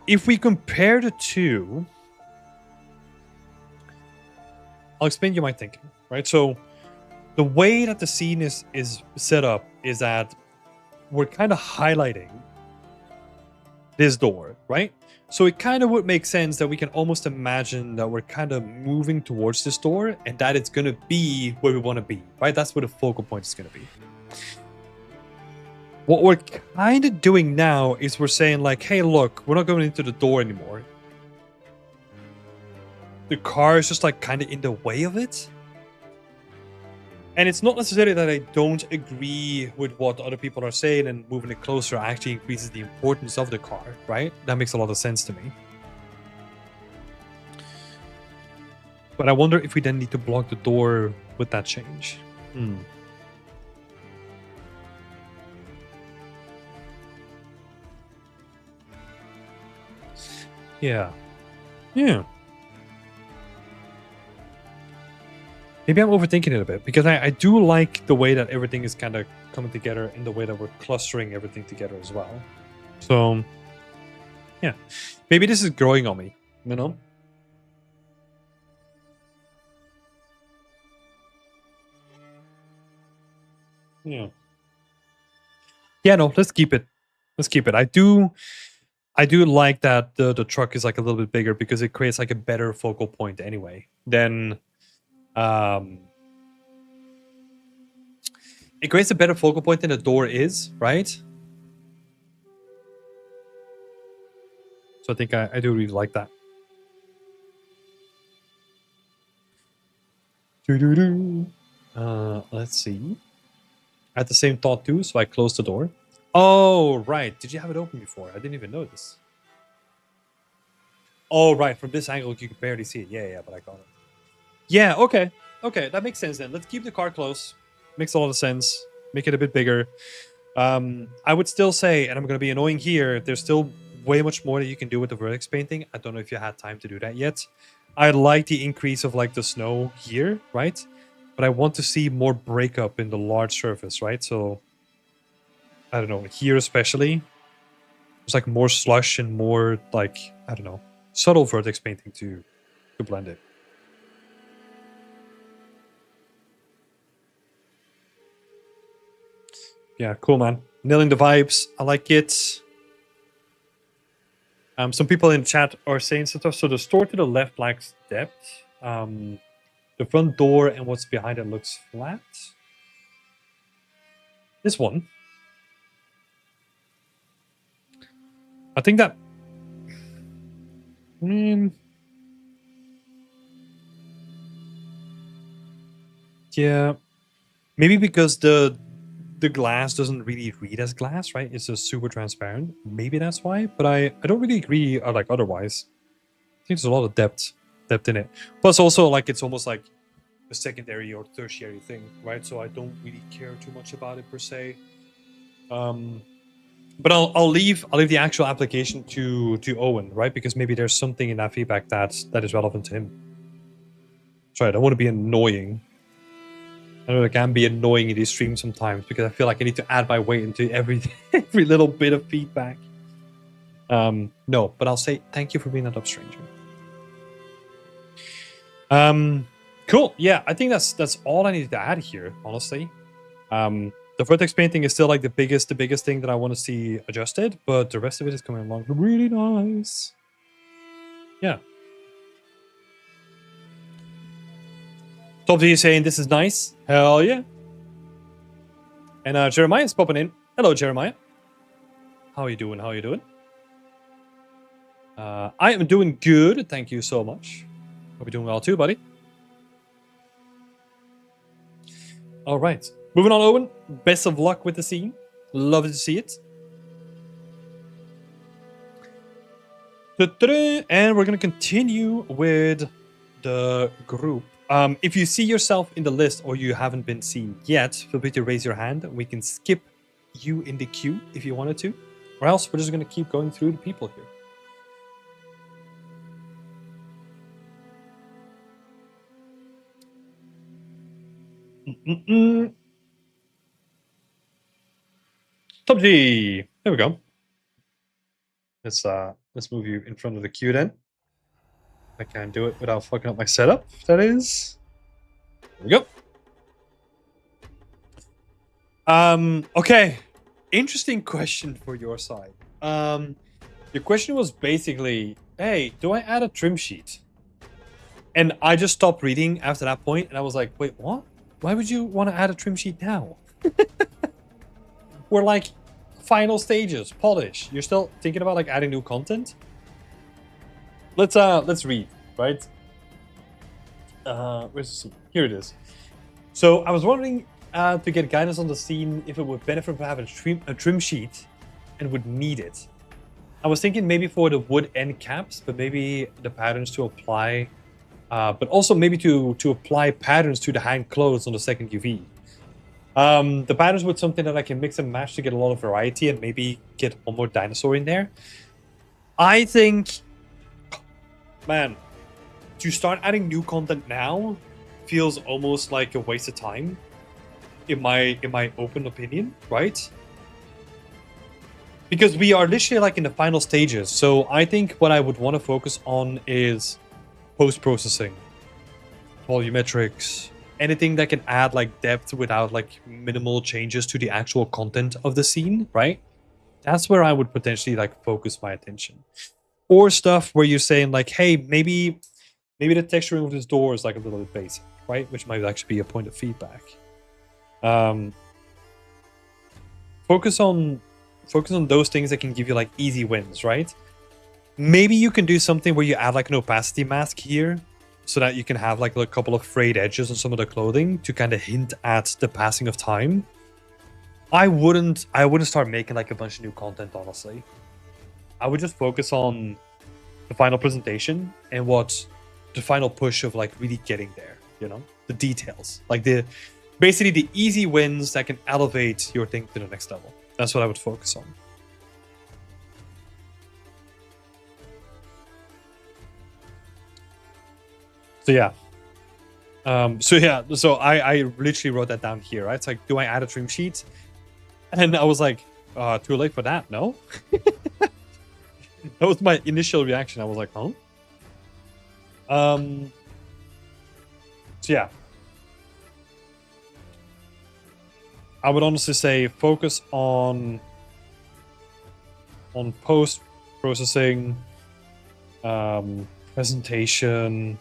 If we compare the two, I'll explain you my thinking, right? So the way that the scene is set up is that we're kind of highlighting this door, right? So it kind of would make sense that we can almost imagine that we're kind of moving towards this door and that it's going to be where we want to be, right? That's where the focal point is going to be. What we're kind of doing now is we're saying like, hey, look, we're not going into the door anymore. The car is just like kind of in the way of it. And it's not necessarily that I don't agree with what other people are saying, and moving it closer actually increases the importance of the car, right? That makes a lot of sense to me. But I wonder if we then need to block the door with that change. Yeah. Maybe I'm overthinking it a bit, because I do like the way that everything is kind of coming together and the way that we're clustering everything together as well. So, yeah. Maybe this is growing on me, you know? Yeah. Yeah, no, let's keep it. Let's keep it. I do like that the truck is like a little bit bigger because it creates like a better focal point anyway. Then um it creates a better focal point than the door is, right? So I think I do really like that. Let's see. I had the same thought too, so I closed the door. Oh, right. Did you have it open before? I didn't even notice. Oh, right. From this angle, you can barely see it. Yeah, but I got it. Yeah, okay. Okay, that makes sense then. Let's keep the car close. Makes a lot of sense. Make it a bit bigger. I would still say, and I'm going to be annoying here, there's still way much more that you can do with the vertex painting. I don't know if you had time to do that yet. I like the increase of like the snow here, right? But I want to see more breakup in the large surface, right? So, I don't know, here especially, there's like more slush and more like, I don't know, subtle vertex painting to blend it. Yeah, cool, man. Nailing the vibes. I like it. Some people in chat are saying stuff. So the store to the left lacks depth. The front door and what's behind it looks flat. This one. I think that... yeah. Maybe because the glass doesn't really read as glass, right? It's just super transparent. Maybe that's why. But I don't really agree like otherwise. I think there's a lot of depth in it. Plus also like it's almost like a secondary or tertiary thing, right? So I don't really care too much about it per se. But I'll leave the actual application to Owen, right? Because maybe there's something in that feedback that is relevant to him. Sorry, I don't want to be annoying. I know I can be annoying in these streams sometimes because I feel like I need to add my weight into every little bit of feedback. No, but I'll say thank you for being that up, stranger. Cool. Yeah, I think that's all I needed to add here, honestly. The vertex painting is still like the biggest thing that I want to see adjusted, but the rest of it is coming along really nice. Yeah. Top D is saying this is nice. Hell yeah. And Jeremiah's popping in. Hello, Jeremiah. How are you doing? I am doing good. Thank you so much. Hope you're doing well too, buddy. All right. Moving on, Owen. Best of luck with the scene. Love to see it. And we're going to continue with the group. If you see yourself in the list or you haven't been seen yet, feel free to raise your hand. We can skip you in the queue if you wanted to. Or else we're just going to keep going through the people here. Top G. There we go. Let's move you in front of the queue then. I can't do it without fucking up my setup, that is. There we go. Okay. Interesting question for your side. Your question was basically, hey, do I add a trim sheet? And I just stopped reading after that point, and I was like, wait, what? Why would you want to add a trim sheet now? We're like final stages, polish. You're still thinking about like adding new content? Let's read, right? Where's the scene? Here it is. So I was wondering to get guidance on the scene if it would benefit from having a trim sheet and would need it. I was thinking maybe for the wood end caps, but maybe the patterns to apply, but also maybe to apply patterns to the hand clothes on the second UV. The patterns with something that I can mix and match to get a lot of variety and maybe get one more dinosaur in there. I think, man, to start adding new content now feels almost like a waste of time, in my open opinion, right? Because we are literally like in the final stages. So I think what I would want to focus on is post-processing, volumetrics, anything that can add like depth without like minimal changes to the actual content of the scene, right? That's where I would potentially like focus my attention. Or stuff where you're saying like, hey, maybe the texturing of this door is like a little bit basic, right? Which might actually be a point of feedback. Focus on those things that can give you like easy wins, right? Maybe you can do something where you add like an opacity mask here, so that you can have like a couple of frayed edges on some of the clothing to kind of hint at the passing of time. I wouldn't start making like a bunch of new content, honestly. I would just focus on the final presentation and what the final push of like really getting there, you know, the details, like basically the easy wins that can elevate your thing to the next level. That's what I would focus on. So yeah. So I literally wrote that down here, right? It's like, do I add a trim sheet? And I was like, too late for that, no? That was my initial reaction. I was like, huh? So yeah. I would honestly say focus on post-processing, presentation.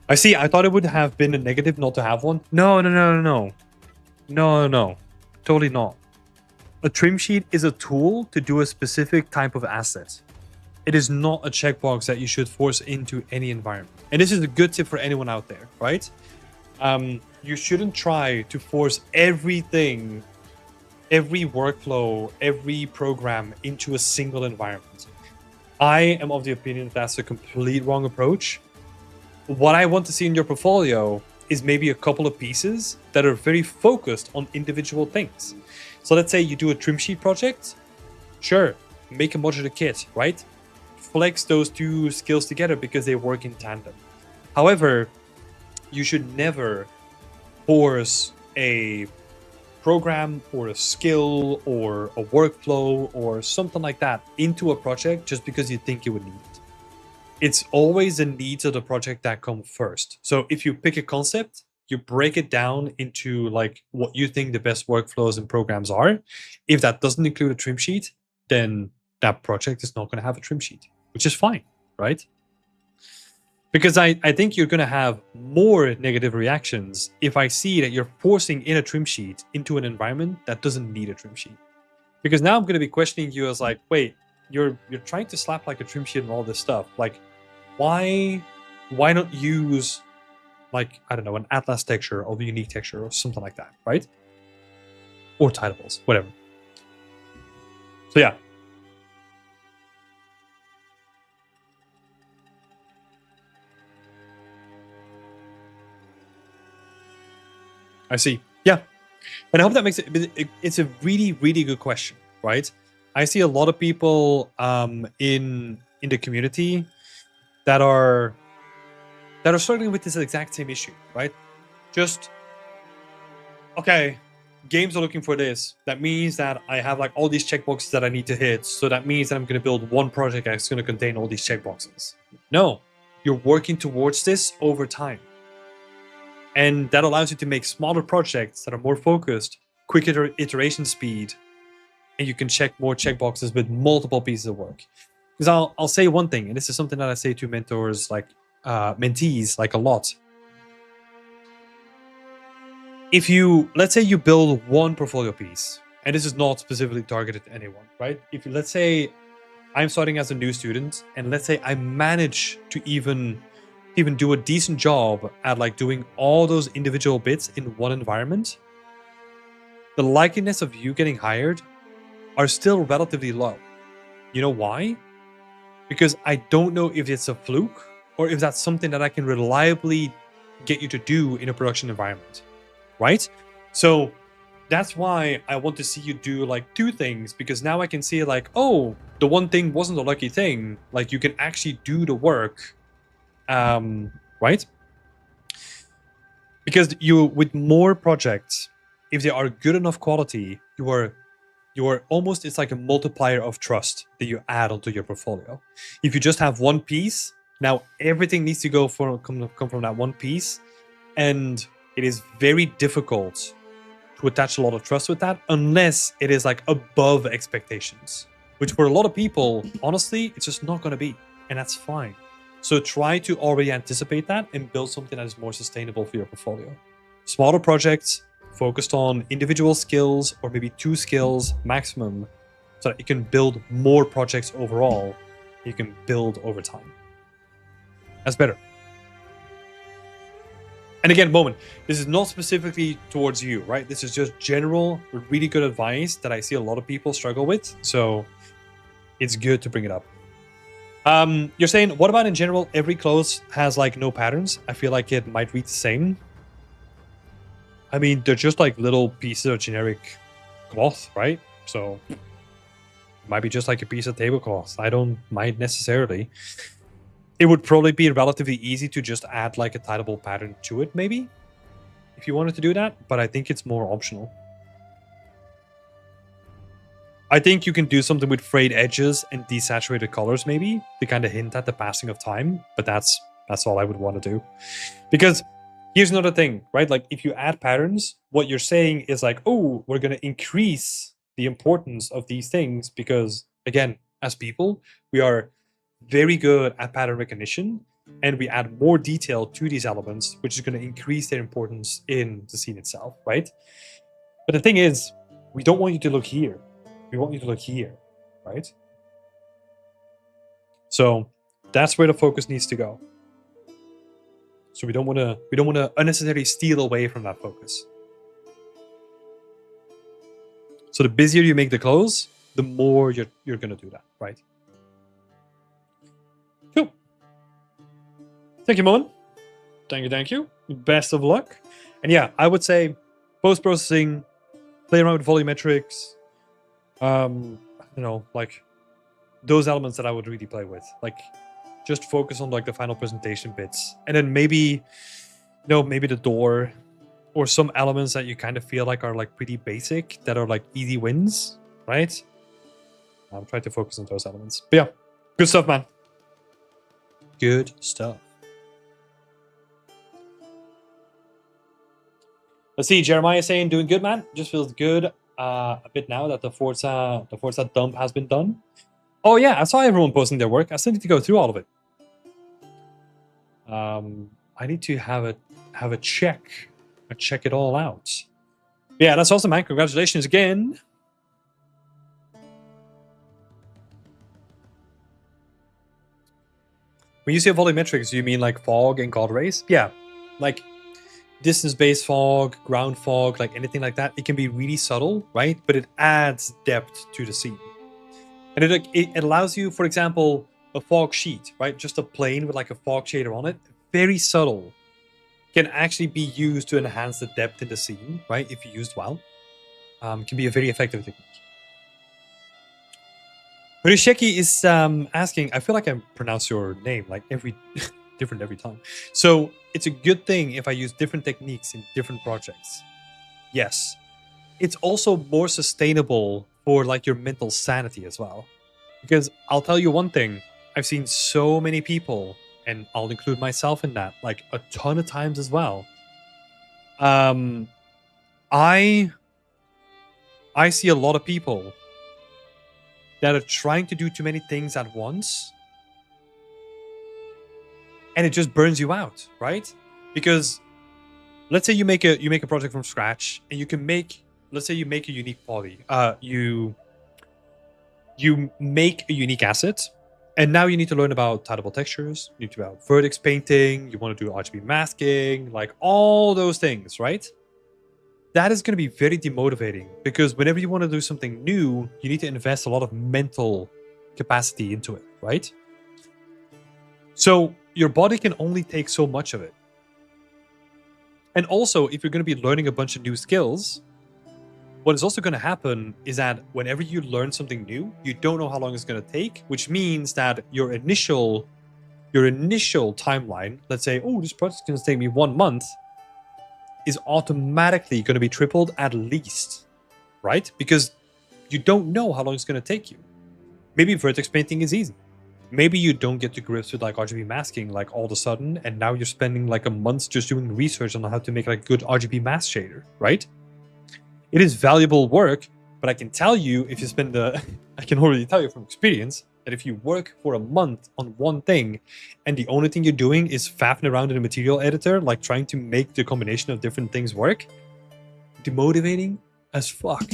I see. I thought it would have been a negative not to have one. No. Totally not. A trim sheet is a tool to do a specific type of asset. It is not a checkbox that you should force into any environment. And this is a good tip for anyone out there, right? You shouldn't try to force everything, every workflow, every program into a single environment. I am of the opinion that that's a complete wrong approach. What I want to see in your portfolio is maybe a couple of pieces that are very focused on individual things. So let's say you do a trim sheet project. Sure, make a modular kit, right? Flex those two skills together because they work in tandem. However, you should never force a program or a skill or a workflow or something like that into a project just because you think you would need it. It's always the needs of the project that come first. So if you pick a concept, you break it down into like what you think the best workflows and programs are. If that doesn't include a trim sheet, then that project is not going to have a trim sheet, which is fine, right? Because I think you're going to have more negative reactions if I see that you're forcing in a trim sheet into an environment that doesn't need a trim sheet. Because now I'm going to be questioning you as like, wait, you're trying to slap like a trim sheet and all this stuff. Like, why not use like, I don't know, an atlas texture or a unique texture or something like that, right? Or titles, whatever. So yeah. I see. Yeah. And I hope that makes it's a really, really good question, right? I see a lot of people in the community that are struggling with this exact same issue, right? Just, okay, games are looking for this. That means that I have like all these checkboxes that I need to hit. So that means that I'm going to build one project that's going to contain all these checkboxes. No, you're working towards this over time. And that allows you to make smaller projects that are more focused, quicker iteration speed, and you can check more checkboxes with multiple pieces of work. Because I'll say one thing, and this is something that I say to mentors, like mentees, like a lot. If you, let's say you build one portfolio piece, and this is not specifically targeted to anyone, right? If you, let's say I'm starting as a new student, and let's say I manage to even do a decent job at like doing all those individual bits in one environment, the likeliness of you getting hired are still relatively low. You know why? Because I don't know if it's a fluke or if that's something that I can reliably get you to do in a production environment, right? So that's why I want to see you do like two things, because now I can see like, oh, the one thing wasn't a lucky thing. Like you can actually do the work, right? Because you, with more projects, if they are good enough quality, you are it's like a multiplier of trust that you add onto your portfolio. If you just have one piece, now everything needs to come from that one piece, and it is very difficult to attach a lot of trust with that unless it is like above expectations, which for a lot of people, honestly, it's just not going to be, and that's fine. So try to already anticipate that and build something that is more sustainable for your portfolio. Smaller projects focused on individual skills, or maybe 2 skills maximum, so that you can build more projects overall. You can build over time. That's better. And again, Moment, this is not specifically towards you, right? This is just general, really good advice that I see a lot of people struggle with. So it's good to bring it up. You're saying, what about in general, every clothes has like no patterns? I feel like it might read the same. I mean, they're just like little pieces of generic cloth, right? So it might be just like a piece of tablecloth. I don't mind necessarily. It would probably be relatively easy to just add like a tileable pattern to it, maybe, if you wanted to do that, but I think it's more optional. I think you can do something with frayed edges and desaturated colors, maybe, to kind of hint at the passing of time, but that's all I would want to do. Because here's another thing, right? Like, if you add patterns, what you're saying is like, oh, we're going to increase the importance of these things because, again, as people, we are very good at pattern recognition, and we add more detail to these elements, which is going to increase their importance in the scene itself, right? But the thing is, we don't want you to look here. We want you to look here, right? So that's where the focus needs to go. So we don't want to unnecessarily steal away from that focus. So the busier you make the clothes, the more you're going to do that, right? Cool. Thank you, Mon. Thank you. Best of luck. And yeah, I would say post-processing, play around with volumetrics, like those elements that I would really play with. Like, just focus on like the final presentation bits, and then maybe the door or some elements that you kind of feel like are like pretty basic, that are like easy wins, right? I'm trying to focus on those elements. But yeah, good stuff, man. Good stuff. Let's see, Jeremiah saying, doing good, man. Just feels good a bit now that the Forza dump has been done. Oh yeah, I saw everyone posting their work. I still need to go through all of it. I need to have a check it all out. Yeah, that's awesome, man. Congratulations again. When you say volumetrics, do you mean like fog and God rays? Yeah, like distance-based fog, ground fog, like anything like that. It can be really subtle, right? But it adds depth to the scene. And it allows you, for example, a fog sheet, right? Just a plane with like a fog shader on it. Very subtle. Can actually be used to enhance the depth in the scene, right? If used well. Can be a very effective technique. Risheki is asking, I feel like I pronounce your name like different every time. So it's a good thing if I use different techniques in different projects. Yes. It's also more sustainable for like your mental sanity as well. Because I'll tell you one thing, I've seen so many people, and I'll include myself in that, like a ton of times as well. I see a lot of people that are trying to do too many things at once, and it just burns you out, right? Because let's say you make a project from scratch, and you can let's say you make a unique poly. You make a unique asset, and now you need to learn about tileable textures, you need to about vertex painting, you want to do RGB masking, like all those things, right? That is going to be very demotivating, because whenever you want to do something new, you need to invest a lot of mental capacity into it, right? So your body can only take so much of it. And also, if you're going to be learning a bunch of new skills, what is also going to happen is that whenever you learn something new, you don't know how long it's going to take, which means that your initial timeline, let's say, oh, this project's going to take me 1 month, is automatically going to be tripled at least, right? Because you don't know how long it's going to take you. Maybe vertex painting is easy. Maybe you don't get to grips with like RGB masking like all of a sudden, and now you're spending like a month just doing research on how to make like a good RGB mask shader, right? It is valuable work, but I can tell you if you spend the, I can already tell you from experience that if you work for a month on one thing and the only thing you're doing is faffing around in a material editor, like trying to make the combination of different things work, demotivating as fuck,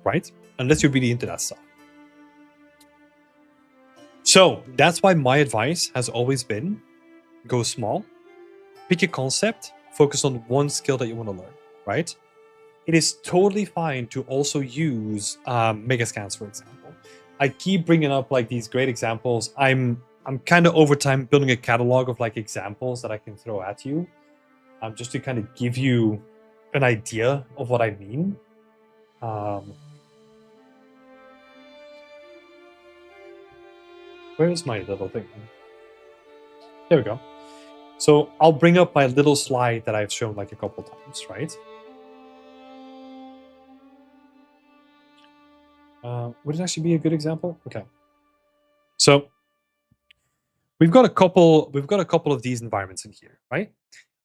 right? Unless you're really into that stuff. So that's why my advice has always been, go small, pick a concept, focus on one skill that you want to learn, right? It is totally fine to also use Megascans, for example. I keep bringing up like these great examples. I'm kind of over time building a catalog of like examples that I can throw at you, just to kind of give you an idea of what I mean. Where's my little thing? There we go. So I'll bring up my little slide that I've shown like a couple times, right? Would it actually be a good example? Okay. So we've got a couple of these environments in here, right?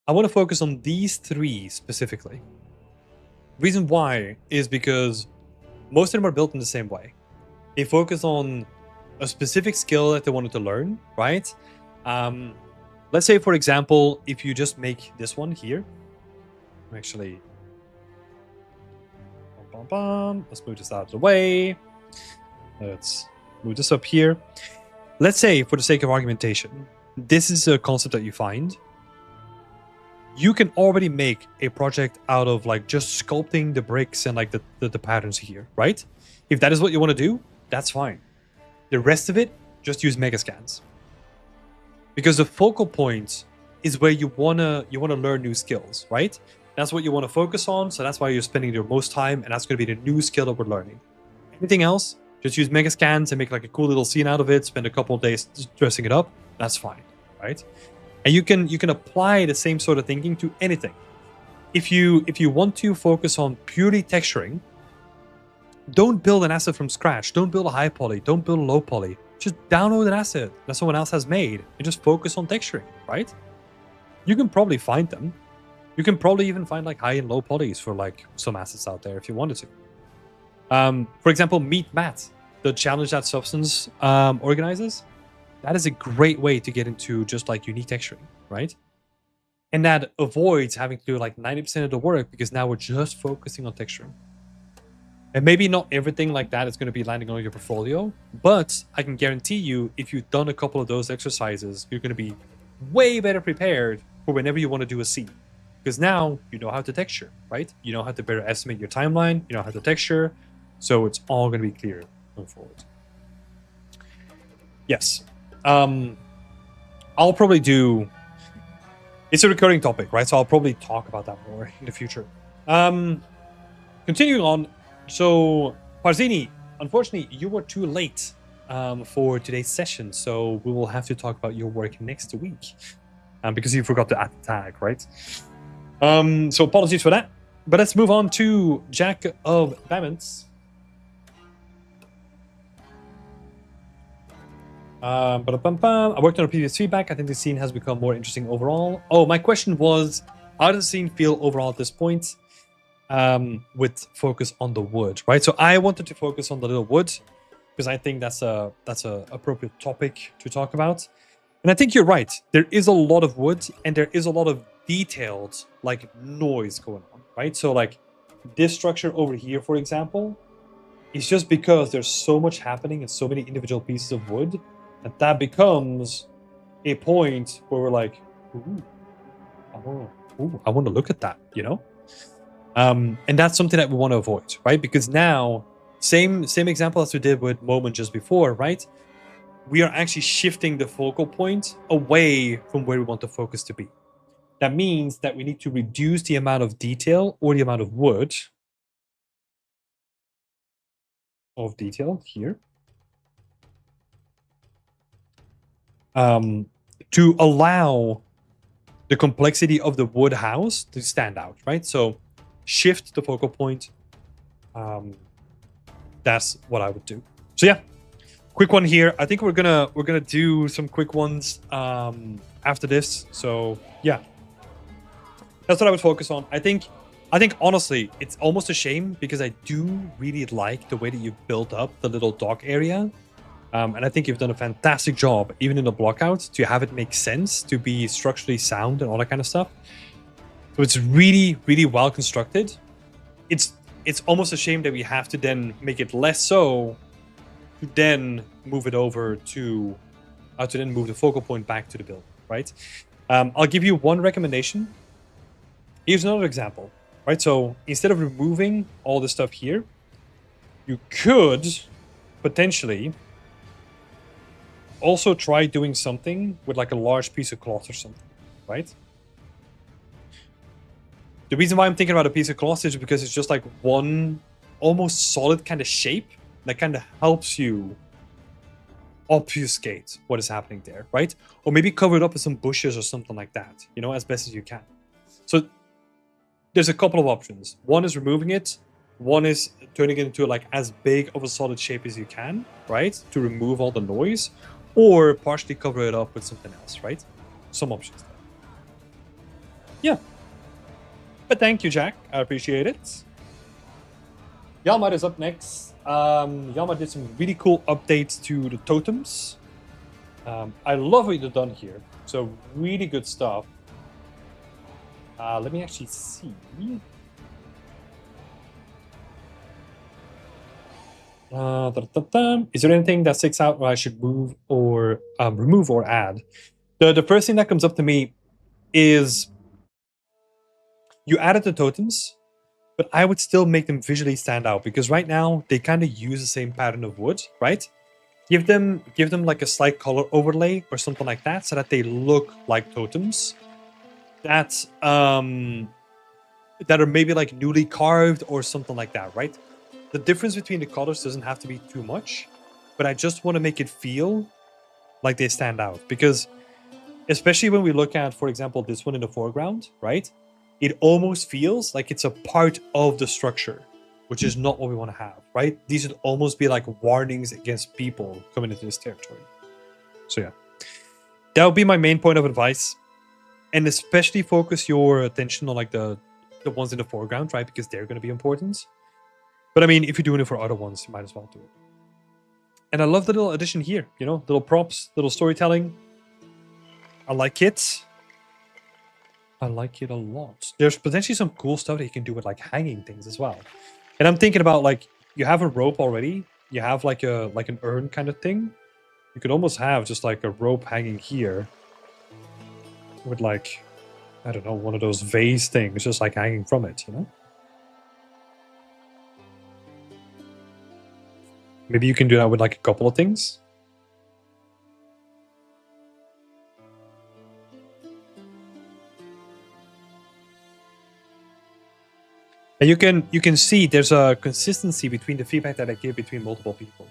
I want to focus on these three specifically. Reason why is because most of them are built in the same way. They focus on a specific skill that they wanted to learn, right? Let's say, for example, if you just make this one here, actually, let's move this out of the way. Let's move this up here. Let's say, for the sake of argumentation, this is a concept that you find. You can already make a project out of like just sculpting the bricks and like the patterns here, right? If that is what you want to do, that's fine. The rest of it, just use Megascans. Because the focal point is where you wanna learn new skills, right? That's what you want to focus on, so that's why you're spending your most time, and that's going to be the new skill that we're learning. Anything else, just use Megascans and make like a cool little scene out of it, spend a couple of days dressing it up, that's fine, right? And you can apply the same sort of thinking to anything. If you want to focus on purely texturing, don't build an asset from scratch. Don't build a high poly. Don't build a low poly. Just download an asset that someone else has made and just focus on texturing, right? You can probably find them. You can probably even find like high and low polys for like some assets out there if you wanted to. For example, Meet Matte, the challenge that Substance organizes. That is a great way to get into just like unique texturing, right? And that avoids having to do like 90% of the work because now we're just focusing on texturing. And maybe not everything like that is going to be landing on your portfolio, but I can guarantee you, if you've done a couple of those exercises, you're going to be way better prepared for whenever you want to do a scene. Because now you know how to texture, right? You know how to better estimate your timeline, you know how to texture, so it's all going to be clear going forward. Yes. I'll probably do... It's a recurring topic, right? So I'll probably talk about that more in the future. Continuing on, so Parzini, unfortunately, you were too late for today's session, so we will have to talk about your work next week because you forgot to add the tag, right? So apologies for that. But let's move on to Jack of Diamonds. I worked on a previous feedback. I think the scene has become more interesting overall. Oh, my question was, how does the scene feel overall at this point? With focus on the wood, right? So I wanted to focus on the little wood because I think that's a appropriate topic to talk about. And I think you're right. There is a lot of wood and there is a lot of detailed like noise going on, right? So like this structure over here, for example, is just because there's so much happening and so many individual pieces of wood that becomes a point where we're like, ooh, I want to look at that, you know? And that's something that we want to avoid, right? Because now, same example as we did with Moment just before, right? We are actually shifting the focal point away from where we want the focus to be. That means that we need to reduce the amount of detail or the amount of wood here to allow the complexity of the wood house to stand out, right? So shift the focal point That's what I would do. So yeah, quick one here. I think we're gonna do some quick ones after this. So yeah, that's what I would focus on. I think honestly, it's almost a shame because I do really like the way that you built up the little dock area. And I think you've done a fantastic job, even in the blockouts, to have it make sense, to be structurally sound and all that kind of stuff. So it's really, really well constructed. It's almost a shame that we have to then make it less so, to then move it over to then move the focal point back to the build, right? I'll give you one recommendation. Here's another example, right? So instead of removing all this stuff here, you could potentially also try doing something with like a large piece of cloth or something, right? The reason why I'm thinking about a piece of cloth is because it's just like one almost solid kind of shape that kind of helps you obfuscate what is happening there, right? Or maybe cover it up with some bushes or something like that, you know, as best as you can. So there's a couple of options. One is removing it. One is turning it into like as big of a solid shape as you can, right? To remove all the noise. Or partially cover it up with something else, right? Some options there. Yeah. But thank you, Jack. I appreciate it. Yalmar is up next. Yalmar did some really cool updates to the totems. I love what you've done here. So really good stuff. Let me actually see. Is there anything that sticks out where I should move or remove or add? The first thing that comes up to me is you added the totems, but I would still make them visually stand out because right now they kind of use the same pattern of wood, right? Give them like a slight color overlay or something like that so that they look like totems that are maybe like newly carved or something like that, right? The difference between the colors doesn't have to be too much, but I just want to make it feel like they stand out because especially when we look at, for example, this one in the foreground, right? It almost feels like it's a part of the structure, which is not what we want to have, right? These would almost be like warnings against people coming into this territory. So yeah, that would be my main point of advice. And especially focus your attention on like the ones in the foreground, right? Because they're going to be important. But I mean, if you're doing it for other ones, you might as well do it. And I love the little addition here, you know, little props, little storytelling. I like it. I like it a lot. There's potentially some cool stuff that you can do with like hanging things as well. And I'm thinking about like, you have a rope already. You have like an urn kind of thing. You could almost have just like a rope hanging here with like, I don't know, one of those vase things just like hanging from it, you know? Maybe you can do that with like a couple of things. And you can see there's a consistency between the feedback that I give between multiple people.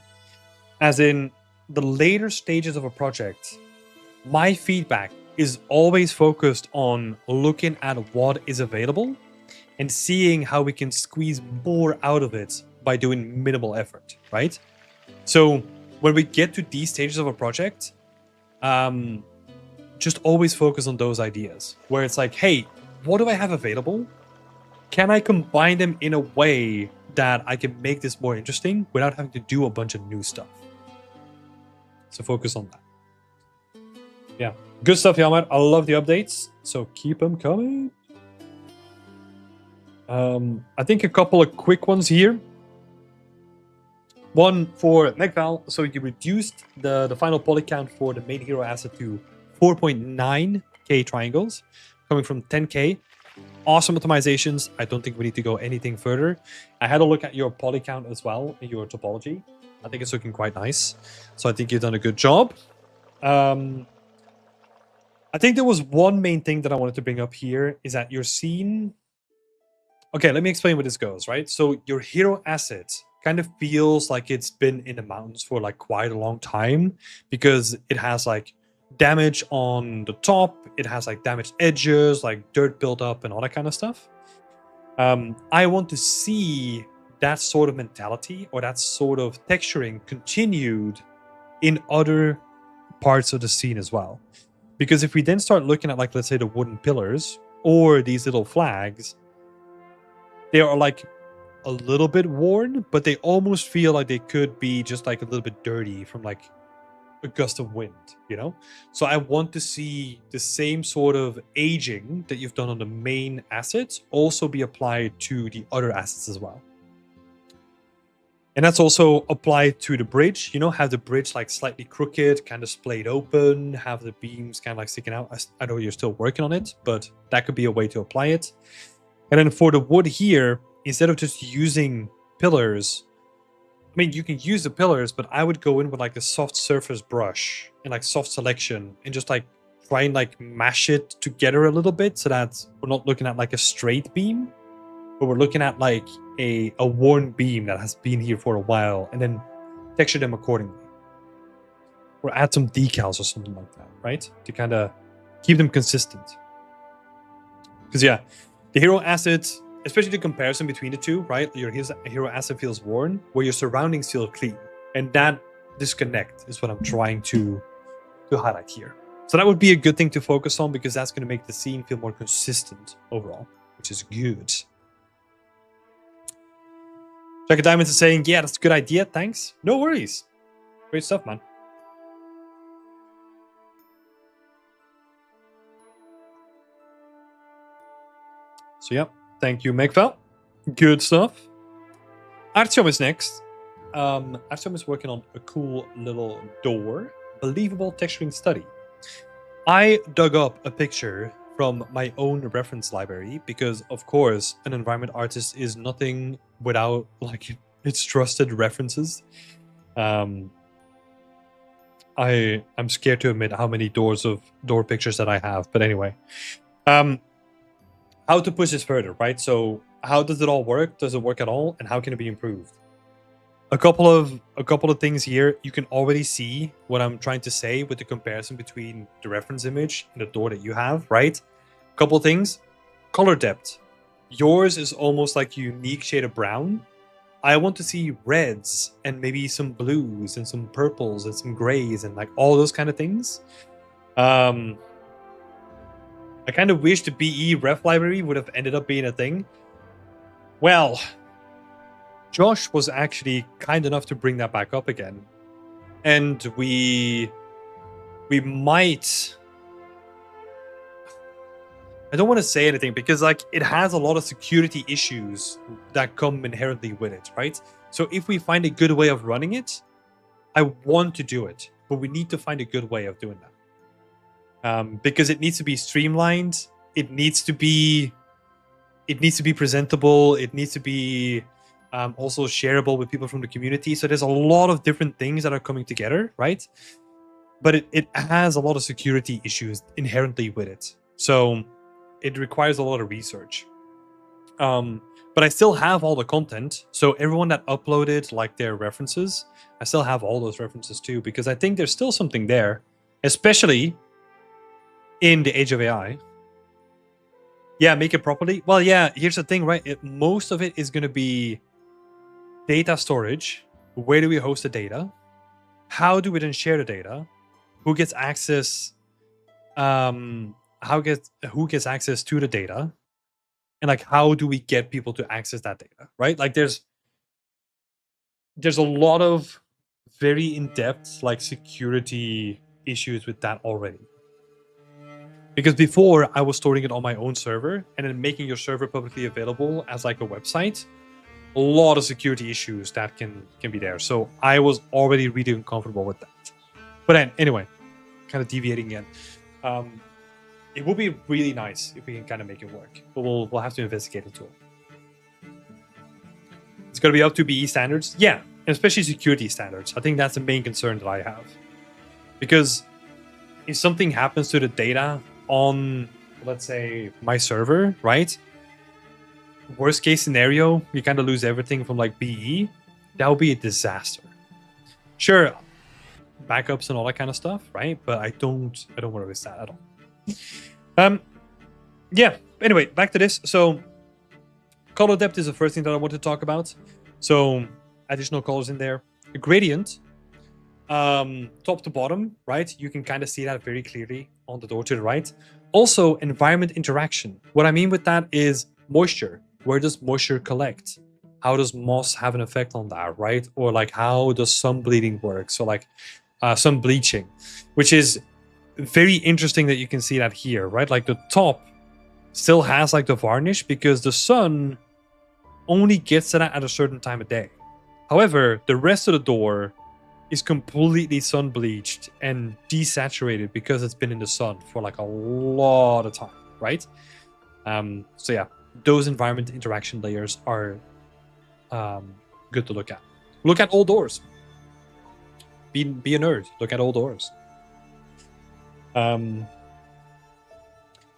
As in the later stages of a project, my feedback is always focused on looking at what is available and seeing how we can squeeze more out of it by doing minimal effort, right? So when we get to these stages of a project, just always focus on those ideas where it's like, hey, what do I have available? Can I combine them in a way that I can make this more interesting without having to do a bunch of new stuff? So focus on that. Yeah, good stuff, Yalmar. I love the updates, so keep them coming. I think a couple of quick ones here. One for Megval. So you reduced the final poly count for the main hero asset to 4.9k triangles, coming from 10k. Awesome optimizations. I don't think we need to go anything further. I had a look at your poly count as well in your topology. I think it's looking quite nice. So I think you've done a good job. I think there was one main thing that I wanted to bring up here is that your scene... Okay, let me explain where this goes, right? So your hero asset kind of feels like it's been in the mountains for like quite a long time because it has like damage on the top, it has like damaged edges, like dirt buildup and all that kind of stuff. I want to see that sort of mentality or that sort of texturing continued in other parts of the scene as well. Because if we then start looking at, like, let's say the wooden pillars or these little flags, they are like a little bit worn, but they almost feel like they could be just like a little bit dirty from like a gust of wind, you know? So I want to see the same sort of aging that you've done on the main assets also be applied to the other assets as well. And that's also applied to the bridge, you know, have the bridge like slightly crooked, kind of splayed open, have the beams kind of like sticking out. I know you're still working on it, but that could be a way to apply it. And then for the wood here, instead of just using pillars, I mean, you can use the pillars, but I would go in with like a soft surface brush and like soft selection and just like try and like mash it together a little bit so that we're not looking at like a straight beam, but we're looking at like a worn beam that has been here for a while, and then texture them accordingly. Or add some decals or something like that, right? To kind of keep them consistent. Because yeah, the hero asset, especially the comparison between the two, right? Your hero asset feels worn, where your surroundings feel clean. And that disconnect is what I'm trying to highlight here. So that would be a good thing to focus on, because that's going to make the scene feel more consistent overall, which is good. Jacket Diamonds is saying, yeah, that's a good idea, thanks. No worries. Great stuff, man. So yeah, thank you, Megval. Good stuff. Artyom is next. Artyom is working on a cool little door. Believable texturing study. I dug up a picture from my own reference library because, of course, an environment artist is nothing without like its trusted references. I'm scared to admit how many door pictures that I have, but anyway. How to push this further, right? So how does it all work? Does it work at all? And how can it be improved? A couple of things here. You can already see what I'm trying to say with the comparison between the reference image and the door that you have, right? A couple of things. Color depth. Yours is almost like a unique shade of brown. I want to see reds and maybe some blues and some purples and some grays and like all those kind of things. I kind of wish the BE ref library would have ended up being a thing. Well, Josh was actually kind enough to bring that back up again. And we might... I don't want to say anything because like it has a lot of security issues that come inherently with it, right? So if we find a good way of running it, I want to do it, but we need to find a good way of doing that. Because it needs to be streamlined, it needs to be presentable, it needs to be also shareable with people from the community. So there's a lot of different things that are coming together, right? But it has a lot of security issues inherently with it. So it requires a lot of research. But I still have all the content. So everyone that uploaded like their references, I still have all those references too, because I think there's still something there, especially in the age of AI. Yeah, make it properly. Well, yeah, here's the thing, right? Most of it is going to be data storage. Where do we host the data? How do we then share the data? Who gets access? Who gets access to the data? And like, how do we get people to access that data, right? Like there's a lot of very in-depth like security issues with that already. Because before I was storing it on my own server and then making your server publicly available as like a website, a lot of security issues that can be there. So I was already really uncomfortable with that. But then anyway, kind of deviating again. It would be really nice if we can kind of make it work, but we'll have to investigate the tool. It's going to be up to BE standards. Yeah, and especially security standards. I think that's the main concern that I have. Because if something happens to the data on, let's say, my server, right? Worst case scenario, you kind of lose everything from like BE. That would be a disaster. Sure, backups and all that kind of stuff, right? But I don't want to risk that at all. Yeah, anyway, back to this. So color depth is the first thing that I want to talk about. So additional colors in there. The gradient, top to bottom, right? You can kind of see that very clearly on the door to the right. Also, environment interaction. What I mean with that is moisture. Where does moisture collect? How does moss have an effect on that, right? Or like how does sun bleeding work? So like sun bleaching, which is very interesting that you can see that here, right? Like the top still has like the varnish because the sun only gets to that at a certain time of day. However, the rest of the door is completely sun bleached and desaturated because it's been in the sun for like a lot of time, right? So yeah, those environment interaction layers are good to look at. Look at all doors. Be a nerd. Look at all doors.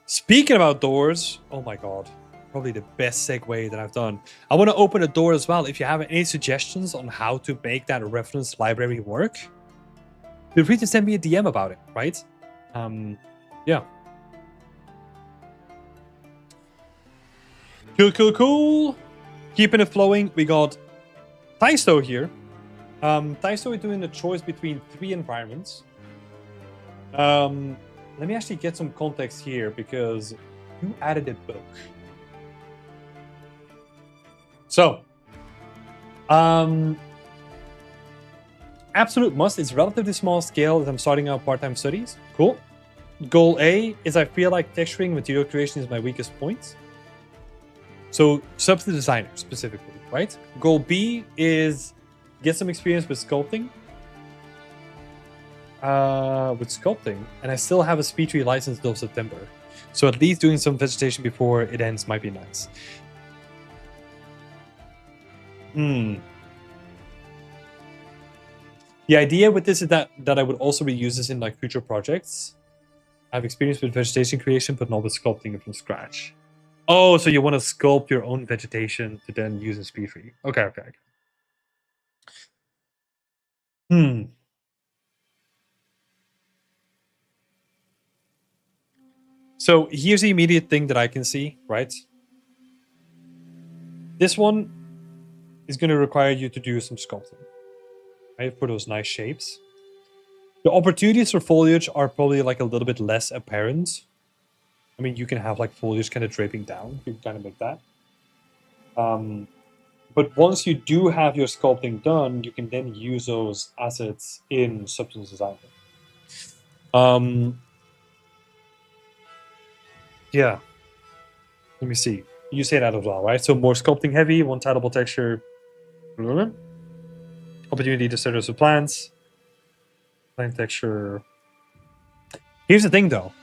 Speaking about doors, oh my god, probably the best segue that I've done. I want to open a door as well. If you have any suggestions on how to make that reference library work, feel free to send me a DM about it, right? Yeah. Cool. Keeping it flowing, we got Taisto here. Taisto is doing a choice between 3 environments. Let me actually get some context here because you added a book. So, absolute must is relatively small scale as I'm starting out part-time studies. Cool. Goal A is I feel like texturing material creation is my weakest point. So, substance designer specifically, right? Goal B is get some experience with sculpting. And I still have a speech license until September. So at least doing some vegetation before it ends might be nice. The idea with this is that I would also reuse this in like future projects. I have experience with vegetation creation, but not with sculpting it from scratch. Oh, so you want to sculpt your own vegetation to then use in speed free. Okay. So here's the immediate thing that I can see, right? This one is going to require you to do some sculpting, right? For those nice shapes. The opportunities for foliage are probably like a little bit less apparent. I mean, you can have like foliage kind of draping down. You can kind of make that. But once you do have your sculpting done, you can then use those assets in Substance Designer. Yeah. Let me see. You say that as well, right? So more sculpting heavy, one tileable texture. Opportunity to start with plants. Plant texture. Here's the thing though.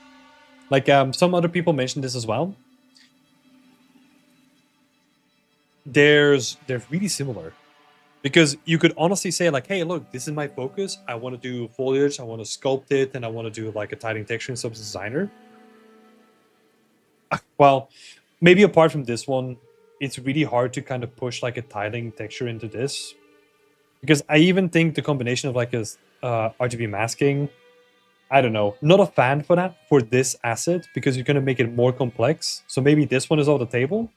Like some other people mentioned this as well. They're really similar. Because you could honestly say like, hey, look, this is my focus. I want to do foliage, I want to sculpt it, and I want to do like a tiling texture in Substance Designer. Well, maybe apart from this one, it's really hard to kind of push like a tiling texture into this. Because I even think the combination of like a RGB masking, I don't know, not a fan for that for this asset because you're going to make it more complex. So maybe this one is off the table.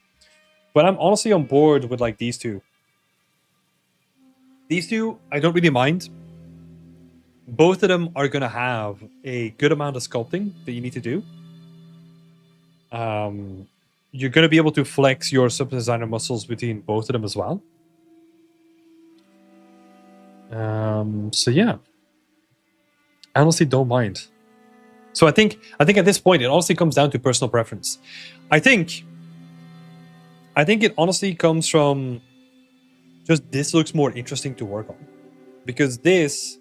But I'm honestly on board with like these two. These two, I don't really mind. Both of them are going to have a good amount of sculpting that you need to do. You're going to be able to flex your Substance Designer muscles between both of them as well. So yeah, I honestly don't mind. So I think at this point it honestly comes down to personal preference. I think it honestly comes from just this looks more interesting to work on because this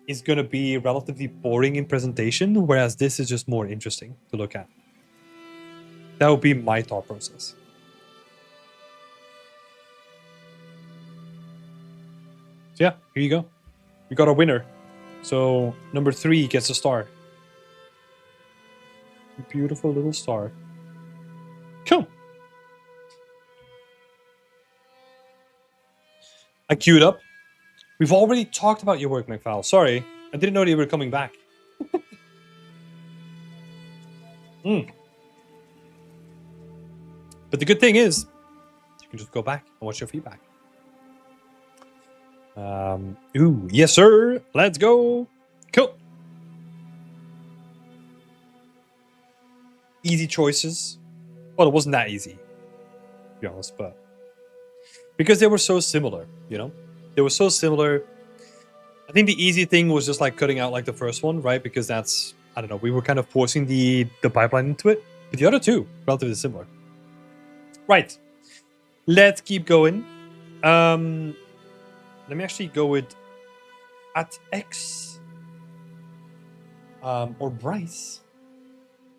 is going to be relatively boring in presentation, whereas this is just more interesting to look at. That would be my thought process. So yeah, here you go. We got a winner. So number 3 gets a star. Beautiful little star. Cool. I queued up. We've already talked about your work, McFowl. Sorry, I didn't know that you were coming back. But the good thing is, You can just go back and watch your feedback. Ooh, yes, sir. Let's go. Cool. Easy choices. Well, it wasn't that easy, to be honest, but because they were so similar, you know, they were so similar. I think the easy thing was just like cutting out like the first one, right? Because that's, I don't know, we were kind of forcing the pipeline into it. But the other two, relatively similar. Right. Let's keep going. Let me actually go with at X or Bryce.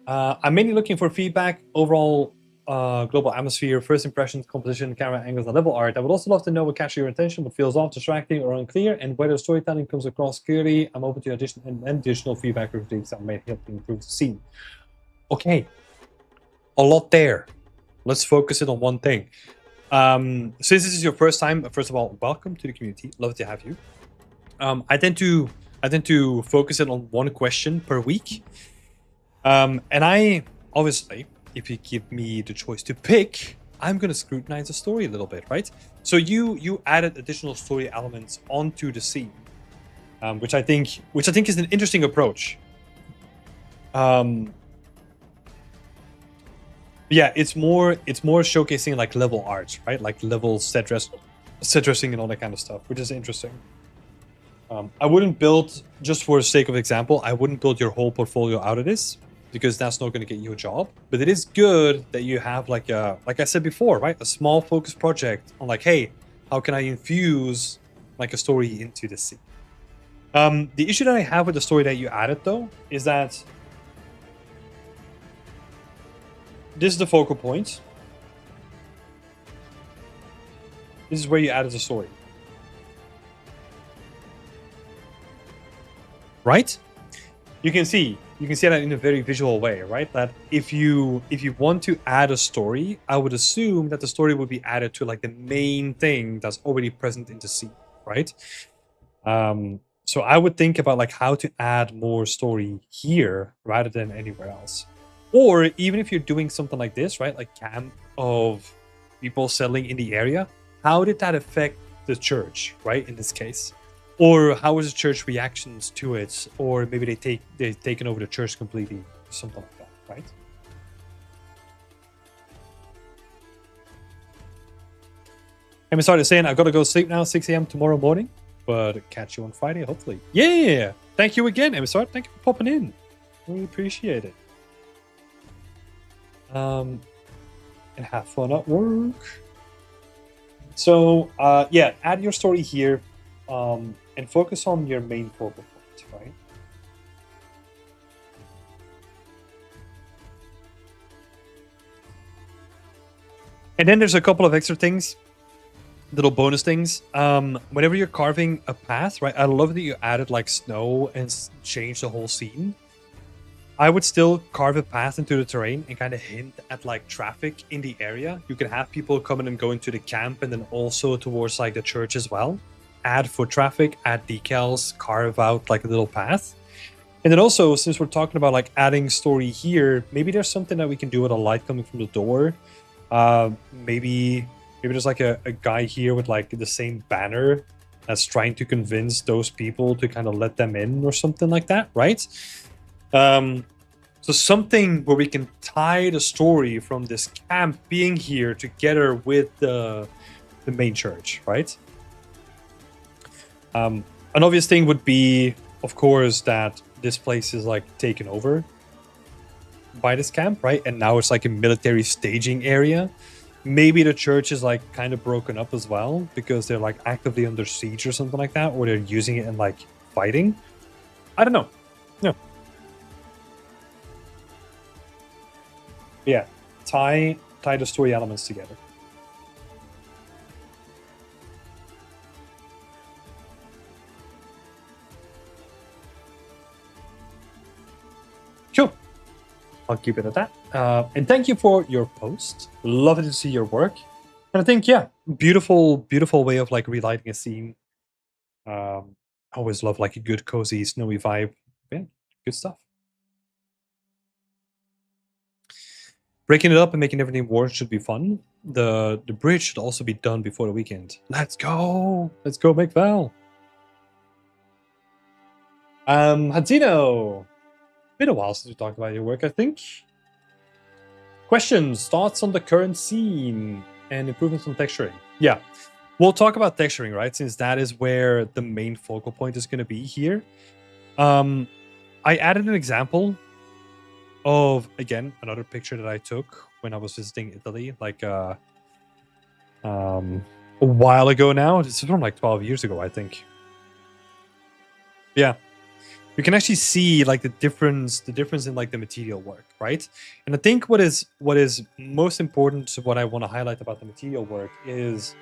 I'm mainly looking for feedback, overall global atmosphere, first impressions, composition, camera angles, and level art. I would also love to know what catches your attention, what feels off, distracting, or unclear, and whether storytelling comes across clearly. I'm open to additional feedback or critiques that may help improve the scene. Okay, a lot there. Let's focus it on one thing. Since this is your first time, first of all, welcome to the community. Love to have you. I tend to focus it on one question per week. And I obviously, if you give me the choice to pick, I'm gonna scrutinize the story a little bit, right? So you added additional story elements onto the scene, which I think is an interesting approach. Yeah, it's more showcasing like level art, right? Like level set dressing and all that kind of stuff, which is interesting. I wouldn't build, just for the sake of example, I wouldn't build your whole portfolio out of this, because that's not going to get you a job. But it is good that you have like I said before, right? A small focus project on like, hey, how can I infuse like a story into the scene? The issue that I have with the story that you added though is that this is the focal point. This is where you added the story. Right? You can see that in a very visual way, right? That if you want to add a story, I would assume that the story would be added to like the main thing that's already present in the scene, right? So I would think about like how to add more story here rather than anywhere else. Or even if you're doing something like this, right? Like camp of people settling in the area, how did that affect the church, right? In this case. Or how was the church reactions to it? Or maybe they've taken over the church completely, something like that, right? I'm sorry to saying I've got to go sleep now, 6 a.m. tomorrow morning, but catch you on Friday, hopefully. Yeah, thank you again, I'm sorry. Thank you for popping in. Really appreciate it. And have fun at work. So yeah, add your story here. And focus on your main focal point, right? And then there's a couple of extra things, little bonus things. Whenever you're carving a path, right? I love that you added like snow and changed the whole scene. I would still carve a path into the terrain and kind of hint at like traffic in the area. You can have people coming and going to the camp and then also towards like the church as well. Add foot traffic, add decals, carve out like a little path. And then also, since we're talking about like adding story here, maybe there's something that we can do with a light coming from the door. Maybe there's like a guy here with like the same banner that's trying to convince those people to kind of let them in or something like that, right? So something where we can tie the story from this camp being here together with the main church, right? An obvious thing would be, of course, that this place is like taken over by this camp, right? And now it's like a military staging area. Maybe the church is like kind of broken up as well because they're like actively under siege or something like that, or they're using it in like fighting. I don't know. No. Yeah, tie the story elements together. Cool. I'll keep it at that. And thank you for your post. Love to see your work. And I think, yeah, beautiful way of like relighting a scene. I always love like a good, cozy, snowy vibe. Yeah, good stuff. Breaking it up and making everything work should be fun. The bridge should also be done before the weekend. Let's go! Let's go make Val! Hadzino! Been a while since we talked about your work, I think. Questions, thoughts on the current scene, and improvements on texturing. Yeah, we'll talk about texturing, right? Since that is where the main focal point is going to be here. I added an example of, again, another picture that I took when I was visiting Italy, like a while ago now. This is from like 12 years ago, I think. Yeah. You can actually see like the difference in like the material work, right? And I think what is most important to what I want to highlight about the material work is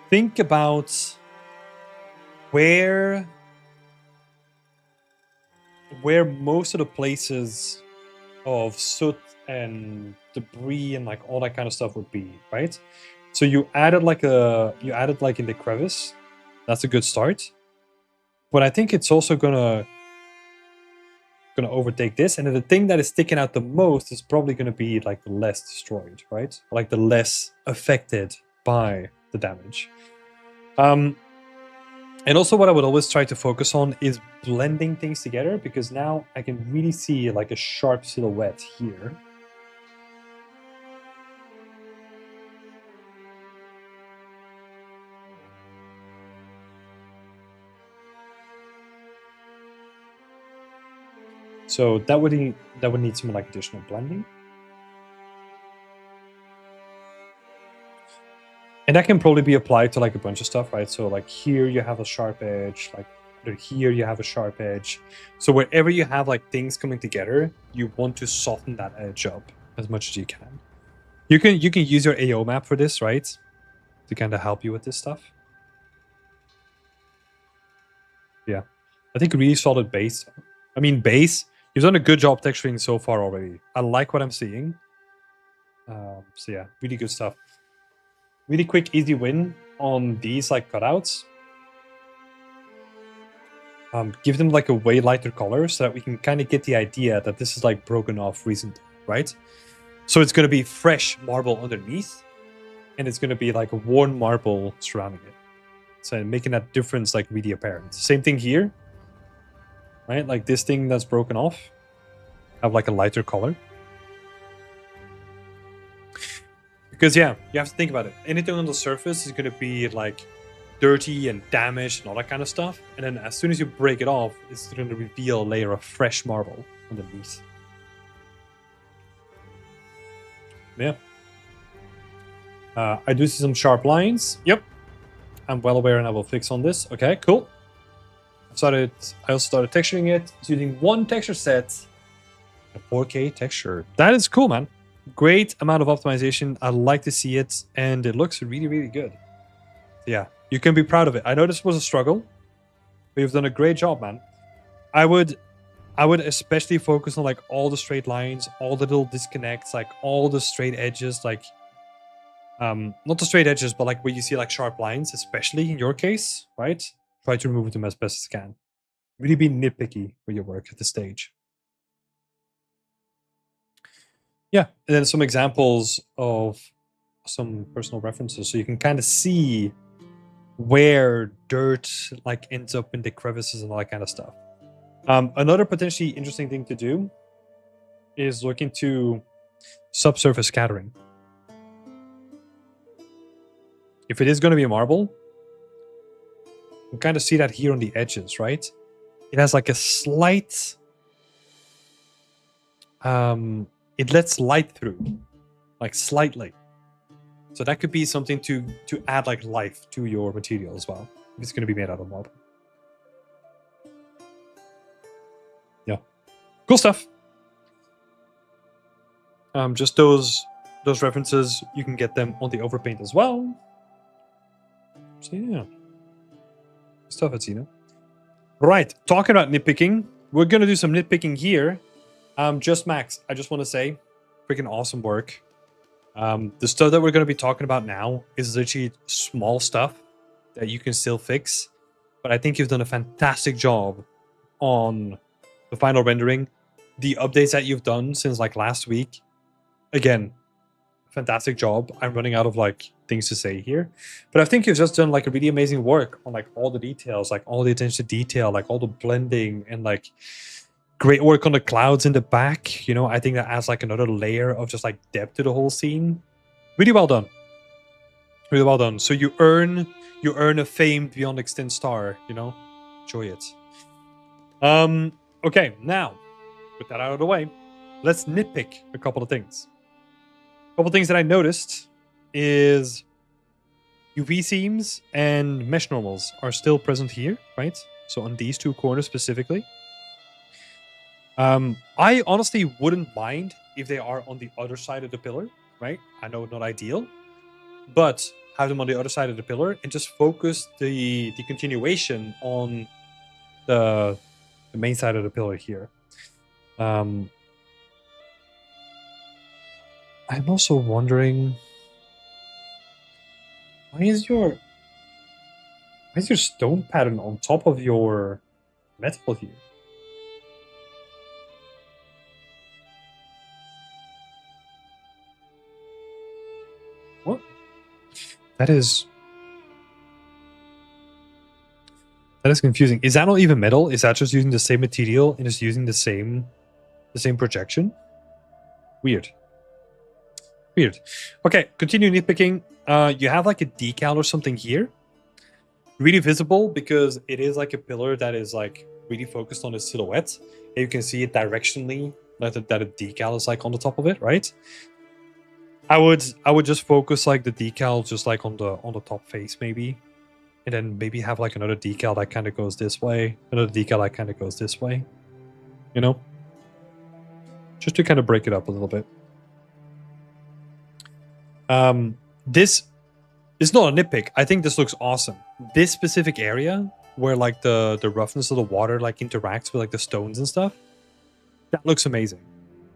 think about where most of the places of soot and debris and like all that kind of stuff would be, right? So you added like in the crevice. That's a good start. But I think it's also gonna overtake this, and then the thing that is sticking out the most is probably gonna be like the less destroyed, right? Like the less affected by the damage. And also what I would always try to focus on is blending things together, because now I can really see like a sharp silhouette here. So that would need some like additional blending. And that can probably be applied to like a bunch of stuff, right? So like here you have a sharp edge, like here you have a sharp edge. So wherever you have like things coming together, you want to soften that edge up as much as you can. You can use your AO map for this, right? To kind of help you with this stuff. Yeah. I think really solid base. I mean, base, you've done a good job texturing so far already. I like what I'm seeing. So yeah, really good stuff. Really quick, easy win on these like cutouts. Give them like a way lighter color so that we can kind of get the idea that this is like broken off recently, right? So it's going to be fresh marble underneath, and it's going to be like a worn marble surrounding it. So making that difference like really apparent. Same thing here, right? Like this thing that's broken off, have like a lighter color. Because yeah, you have to think about it. Anything on the surface is going to be like dirty and damaged and all that kind of stuff. And then as soon as you break it off, it's going to reveal a layer of fresh marble underneath. Yeah. I do see some sharp lines. Yep. I'm well aware and I will fix on this. Okay, cool. I also started texturing it using one texture set. A 4K texture. That is cool, man. Great amount of optimization. I like to see it, and it looks really, really good. Yeah, you can be proud of it. I know this was a struggle, but you've done a great job, man. I would especially focus on like all the straight lines, all the little disconnects, like all the straight edges, like not the straight edges, but like where you see like sharp lines, especially in your case, right? Try to remove them as best as you can. Really be nitpicky with your work at this stage. Yeah, and then some examples of some personal references, so you can kind of see where dirt like ends up in the crevices and all that kind of stuff. Another potentially interesting thing to do is look into subsurface scattering. If it is going to be a marble, you can kind of see that here on the edges, right? It has like a slight it lets light through, like slightly. So that could be something to add like life to your material as well, if it's going to be made out of marble. Yeah, cool stuff. Just those references, you can get them on the overpaint as well. So yeah, stuff at Zeno. Right, talking about nitpicking, we're gonna do some nitpicking here. Just Max, I just want to say, freaking awesome work. The stuff that we're going to be talking about now is literally small stuff that you can still fix, but I think you've done a fantastic job on the final rendering. The updates that you've done since like last week again, fantastic job. I'm running out of like things to say here, but I think you've just done like a really amazing work on like all the details, like all the attention to detail, like all the blending, and like great work on the clouds in the back. You know, I think that adds like another layer of just like depth to the whole scene. Really well done. Really well done. So you earn a fame beyond extent star. You know, enjoy it. Okay, now with that out of the way, let's nitpick a couple of things. A couple of things that I noticed is UV seams and mesh normals are still present here, right? So on these two corners specifically. I honestly wouldn't mind if they are on the other side of the pillar, right? I know not ideal, but have them on the other side of the pillar and just focus the continuation on the main side of the pillar here. I'm also wondering, why is your stone pattern on top of your metal here? What? That is confusing. Is that not even metal? Is that just using the same material and just using the same projection? Weird. Okay, continue nitpicking. You have like a decal or something here. Really visible because it is like a pillar that is like really focused on the silhouette. And you can see it directionally that a decal is like on the top of it, right? I would just focus like the decal just like on the top face maybe. And then maybe have like another decal that kind of goes this way, another decal that kind of goes this way. You know? Just to kind of break it up a little bit. This is not a nitpick. I think this looks awesome. This specific area where like the roughness of the water like interacts with like the stones and stuff, that looks amazing.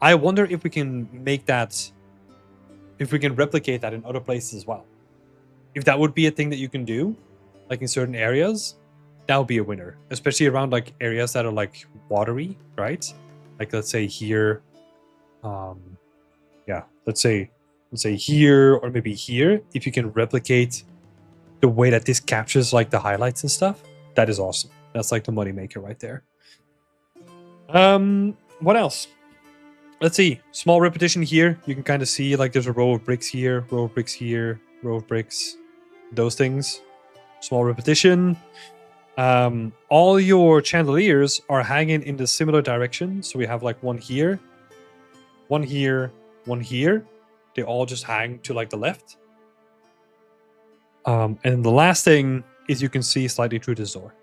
I wonder if we can make that, if we can replicate that in other places as well. If that would be a thing that you can do, like in certain areas, that would be a winner. Especially around like areas that are like watery, right? Like let's say here, yeah, let's say here or maybe here. If you can replicate the way that this captures like the highlights and stuff, that is awesome. That's like the money maker right there. What else? Let's see. Small repetition here. You can kind of see like there's a row of bricks here, row of bricks here, row of bricks. Those things. Small repetition. All your chandeliers are hanging in the similar direction. So we have like one here, one here, one here. They all just hang to like the left. And the last thing is you can see slightly through this door.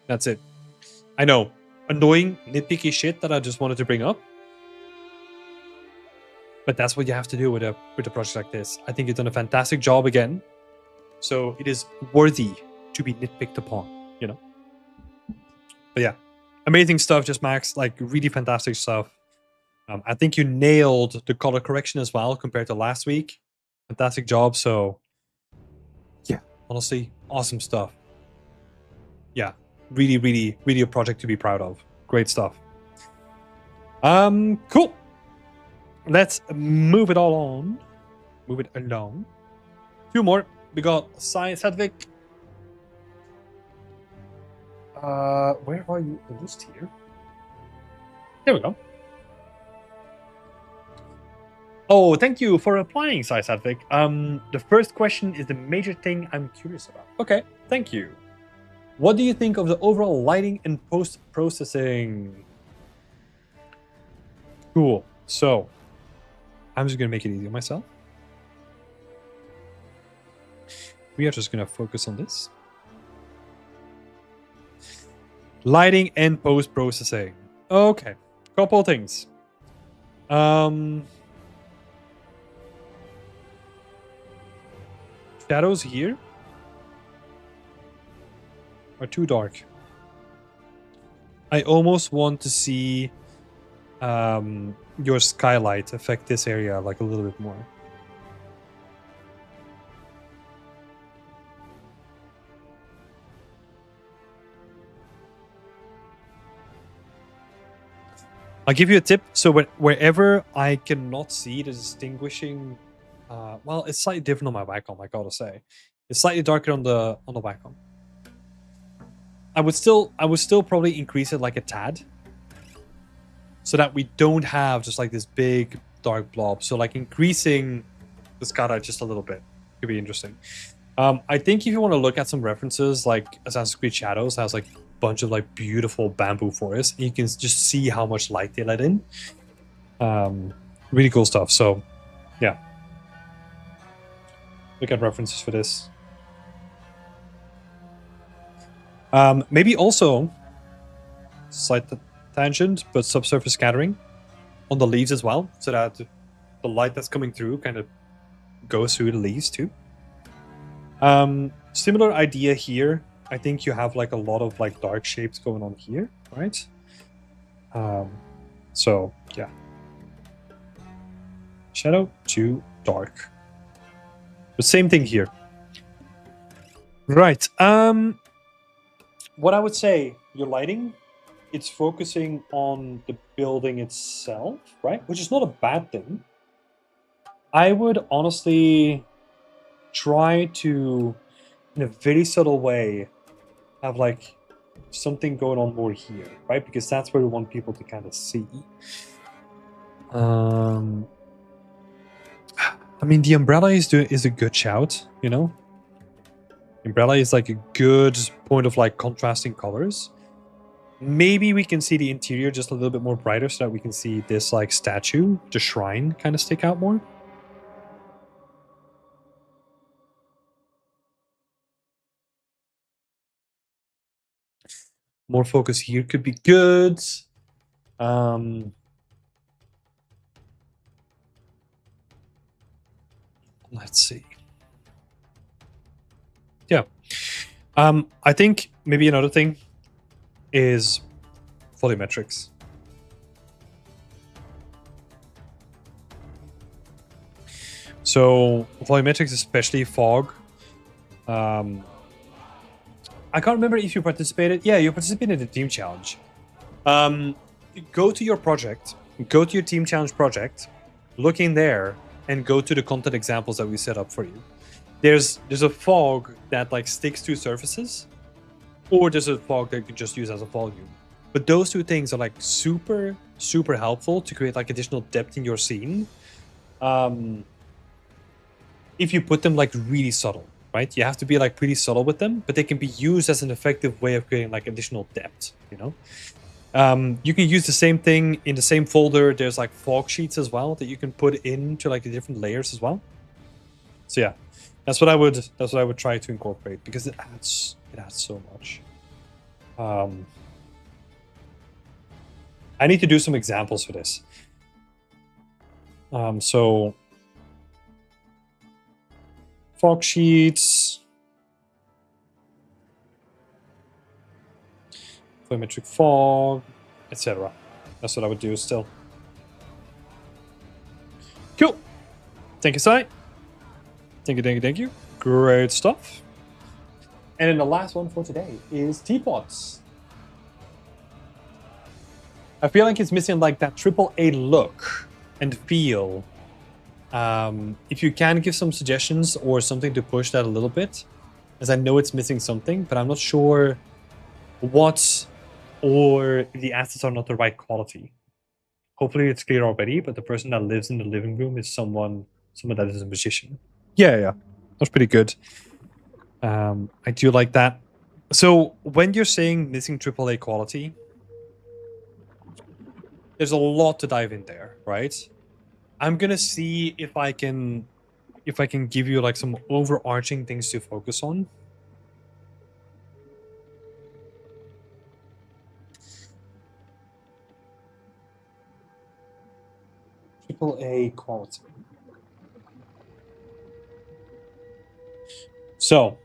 That's it. I know. Annoying, nitpicky shit that I just wanted to bring up. But that's what you have to do with a project like this. I think you've done a fantastic job again. So it is worthy to be nitpicked upon, you know. But yeah, amazing stuff, just Max. Like really fantastic stuff. I think you nailed the color correction as well compared to last week. Fantastic job. So yeah, honestly, awesome stuff. Yeah, really a project to be proud of. Great stuff. Cool. Let's move it all on. Move it along. Two more. We got Science Hedvig. Where are you? The list here. There we go. Oh, thank you for replying, Science Hedvig. The first question is the major thing I'm curious about. Okay, thank you. What do you think of the overall lighting and post-processing? Cool. So, I'm just going to make it easy on myself. We are just going to focus on this. Lighting and post-processing. Okay. Couple of things. Shadows here are too dark. I almost want to see your skylight affect this area like a little bit more. I'll give you a tip. So wherever I cannot see the distinguishing, well, it's slightly different on my Wacom, I gotta say. It's slightly darker on the Wacom. I would still probably increase it like a tad, so that we don't have just like this big dark blob. So like increasing the scatter just a little bit could be interesting. I think if you want to look at some references, like Assassin's Creed Shadows has like a bunch of like beautiful bamboo forests, and you can just see how much light they let in. Really cool stuff. So yeah, look at references for this. Maybe also slight tangent, but subsurface scattering on the leaves as well, so that the light that's coming through kind of goes through the leaves too. Similar idea here. I think you have like a lot of like dark shapes going on here, right? So yeah, shadow to dark. The same thing here. Right. What I would say, your lighting, it's focusing on the building itself, right? Which is not a bad thing. I would honestly try to, in a very subtle way, have like something going on more here, right? Because that's where we want people to kind of see. I mean, the umbrella is a good shout, you know? Umbrella is like a good point of like contrasting colors. Maybe we can see the interior just a little bit more brighter so that we can see this like statue, the shrine, kind of stick out more. More focus here could be good. Let's see. Yeah. I think maybe another thing is volumetrics. So volumetrics, especially fog. I can't remember if you participated. Yeah, you participated in the team challenge. Go to your project, go to your team challenge project, look in there, and go to the content examples that we set up for you. There's a fog that like sticks to surfaces, or there's a fog that you can just use as a volume. But those two things are like super helpful to create like additional depth in your scene. If you put them like really subtle, right? You have to be like pretty subtle with them, but they can be used as an effective way of creating like additional depth, you know? You can use the same thing in the same folder. There's like fog sheets as well that you can put into like the different layers as well. So yeah, that's what I would try to incorporate, because it adds so much. I need to do some examples for this. So fog sheets, volumetric fog, etc. That's what I would do still. Cool. Thank you, Sai. Thank you. Great stuff. And then the last one for today is teapots. I feel like it's missing like that AAA look and feel. If you can give some suggestions or something to push that a little bit, as I know it's missing something, but I'm not sure what, or the assets are not the right quality. Hopefully it's clear already, but the person that lives in the living room is someone that is a musician. Yeah. That's pretty good. I do like that. So when you're saying missing AAA quality, there's a lot to dive in there, right? I'm gonna see if I can give you like some overarching things to focus on. AAA quality. So,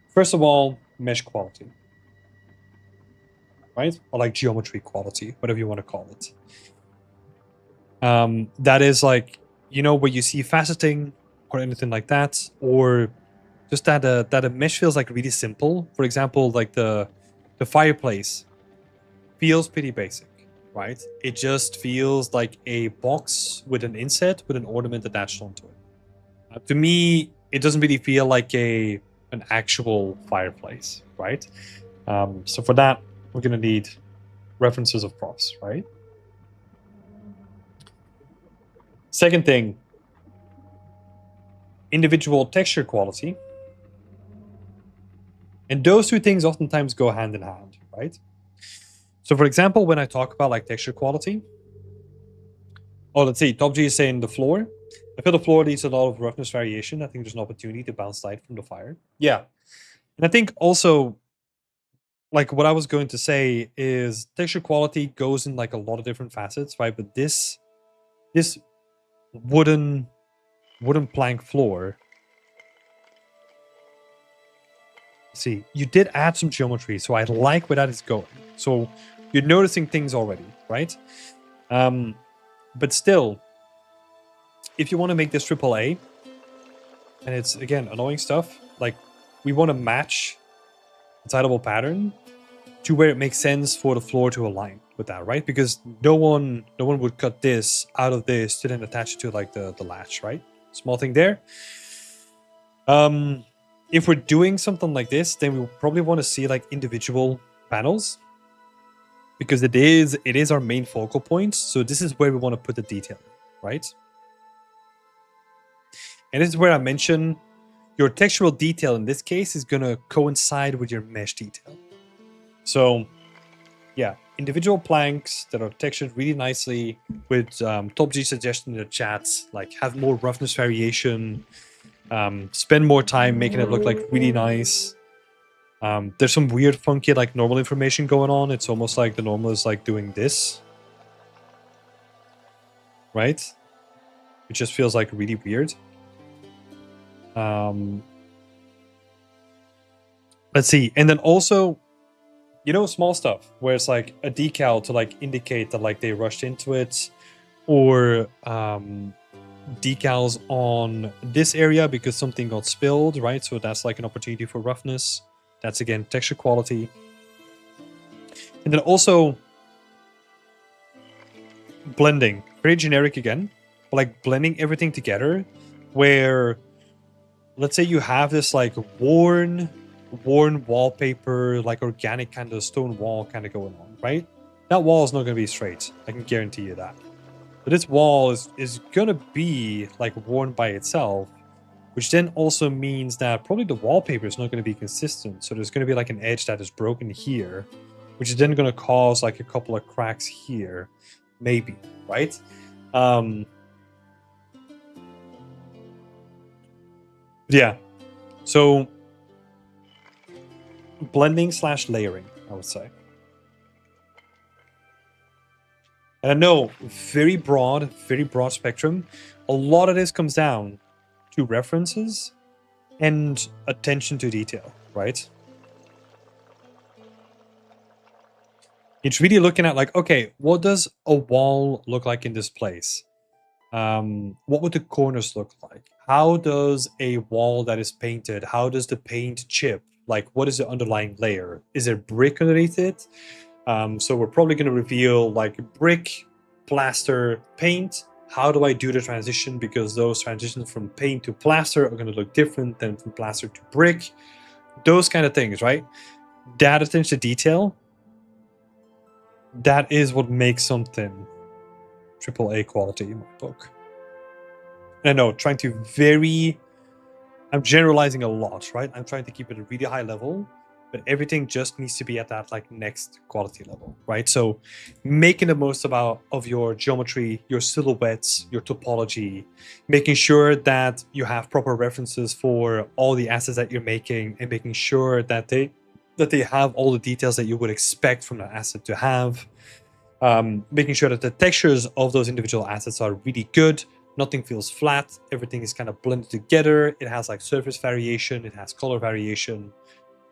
first of all, mesh quality, right? Or like geometry quality, whatever you want to call it. That is like, you know, where you see faceting or anything like that, or just that a mesh feels like really simple. For example, like the fireplace. feels pretty basic, right? It just feels like a box with an inset with an ornament attached onto it. To me, it doesn't really feel like an actual fireplace, right? So for that, we're gonna need references of props, right? Second thing, individual texture quality. And those two things oftentimes go hand in hand, right? So for example, when I talk about like texture quality, let's see, Top G is saying the floor. I feel the floor needs a lot of roughness variation. I think there's an opportunity to bounce light from the fire. Yeah. And I think also, like what I was going to say is texture quality goes in like a lot of different facets, right? But this wooden plank floor, see, you did add some geometry, so I like where that is going. So you're noticing things already, right? But still, if you want to make this AAA, and it's again annoying stuff, like we want to match the titleable pattern to where it makes sense for the floor to align with that, right? Because no one would cut this out of this to then attach it to like the latch, right? Small thing there. If we're doing something like this, then we probably want to see like individual panels, because it is our main focal point. So this is where we want to put the detail, right? And this is where I mention your textural detail in this case is going to coincide with your mesh detail. So yeah, individual planks that are textured really nicely with Top G suggestion in the chats, like have more roughness variation, spend more time making it look like really nice. There's some weird funky like normal information going on. It's almost like the normal is like doing this, right? It just feels like really weird. Let's see. And then also, you know, small stuff where it's like a decal to like indicate that like they rushed into it, or decals on this area because something got spilled, right? So that's like an opportunity for roughness. That's again texture quality. And then also blending, very generic again, but like blending everything together, where let's say you have this like worn wallpaper, like organic kind of stone wall kind of going on, right? That wall is not going to be straight. I can guarantee you that. But this wall is going to be like worn by itself, which then also means that probably the wallpaper is not going to be consistent. So there's going to be like an edge that is broken here, which is then going to cause like a couple of cracks here, maybe, right? Yeah. So blending / layering, I would say. And I know, very broad spectrum. A lot of this comes down to references and attention to detail, right? It's really looking at like, okay, what does a wall look like in this place? What would the corners look like? How does a wall that is painted, how does the paint chip? Like, what is the underlying layer? Is there brick underneath it? So we're probably going to reveal like brick, plaster, paint. How do I do the transition? Because those transitions from paint to plaster are going to look different than from plaster to brick. Those kind of things, right? That attention to detail, that is what makes something AAA quality in my book. And I know, I'm generalizing a lot, right? I'm trying to keep it a really high level, but everything just needs to be at that like next quality level, right? So making the most of your geometry, your silhouettes, your topology, making sure that you have proper references for all the assets that you're making, and making sure that they have all the details that you would expect from an asset to have. Making sure that the textures of those individual assets are really good. Nothing feels flat. Everything is kind of blended together. It has like surface variation. It has color variation.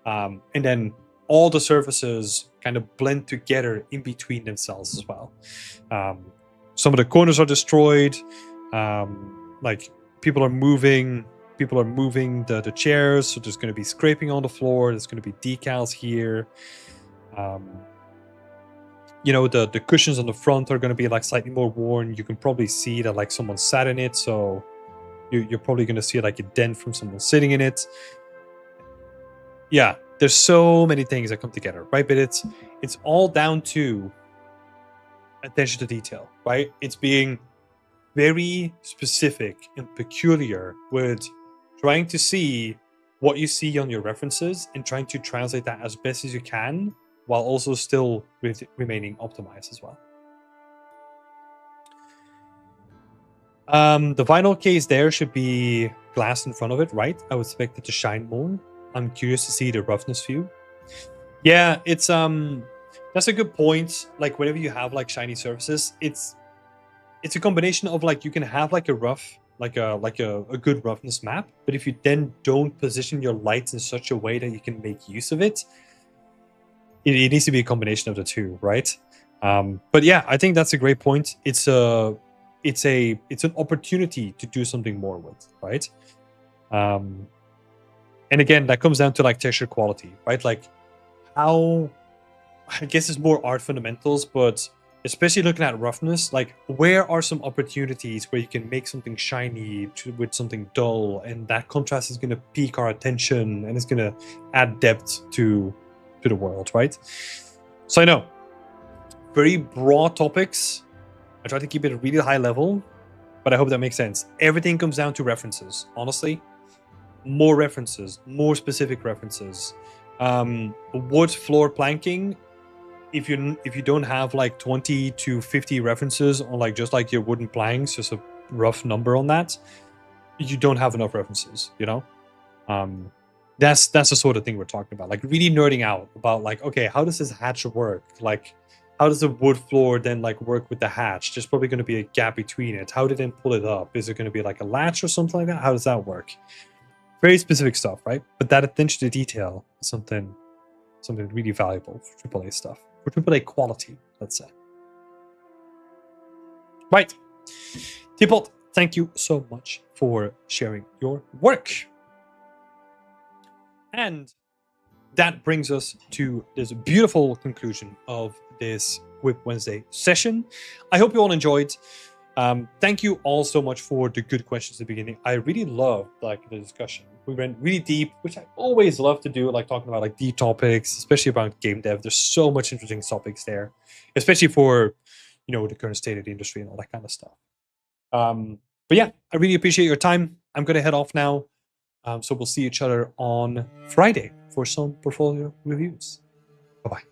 And then all the surfaces kind of blend together in between themselves as well. Some of the corners are destroyed. Like people are moving the chairs. So there's going to be scraping on the floor. There's going to be decals here. you know, the cushions on the front are going to be like slightly more worn. You can probably see that like someone sat in it, so you're probably going to see like a dent from someone sitting in it. Yeah, there's so many things that come together, right? But it's all down to attention to detail, right? It's being very specific and peculiar with trying to see what you see on your references and trying to translate that as best as you can while also still remaining optimized as well. The final case there should be glass in front of it, right? I would expect it to shine more. I'm curious to see the roughness view. Yeah, it's that's a good point. Like whenever you have like shiny surfaces, it's a combination of like you can have like a rough, like a good roughness map, but if you then don't position your lights in such a way that you can make use of it, it needs to be a combination of the two, right? But yeah, I think that's a great point. It's an opportunity to do something more with, right? And again, that comes down to like texture quality, right? Like how, I guess it's more art fundamentals, but especially looking at roughness, like where are some opportunities where you can make something shiny with something dull, and that contrast is going to pique our attention and it's going to add depth to the world, right? So I know, very broad topics. I try to keep it a really high level, but I hope that makes sense. Everything comes down to references, honestly. More references, more specific references. Wood floor planking, if you don't have like 20 to 50 references on like just like your wooden planks, just a rough number on that, you don't have enough references, you know. That's the sort of thing we're talking about, like really nerding out about like, okay, how does this hatch work? Like how does the wood floor then like work with the hatch? There's probably going to be a gap between it. How did it pull it up? Is it going to be like a latch or something like that? How does that work? Very specific stuff, right? But that attention to detail is something really valuable for AAA stuff, for AAA quality, let's say. Right. Teapot, thank you so much for sharing your work. And that brings us to this beautiful conclusion of this Whip Wednesday session. I hope you all enjoyed. Thank you all so much for the good questions at the beginning. I really loved like the discussion. We went really deep, which I always love to do, like talking about like deep topics, especially about game dev. There's so much interesting topics there, especially for, you know, the current state of the industry and all that kind of stuff. But yeah, I really appreciate your time. I'm gonna head off now. So we'll see each other on Friday for some portfolio reviews. Bye-bye.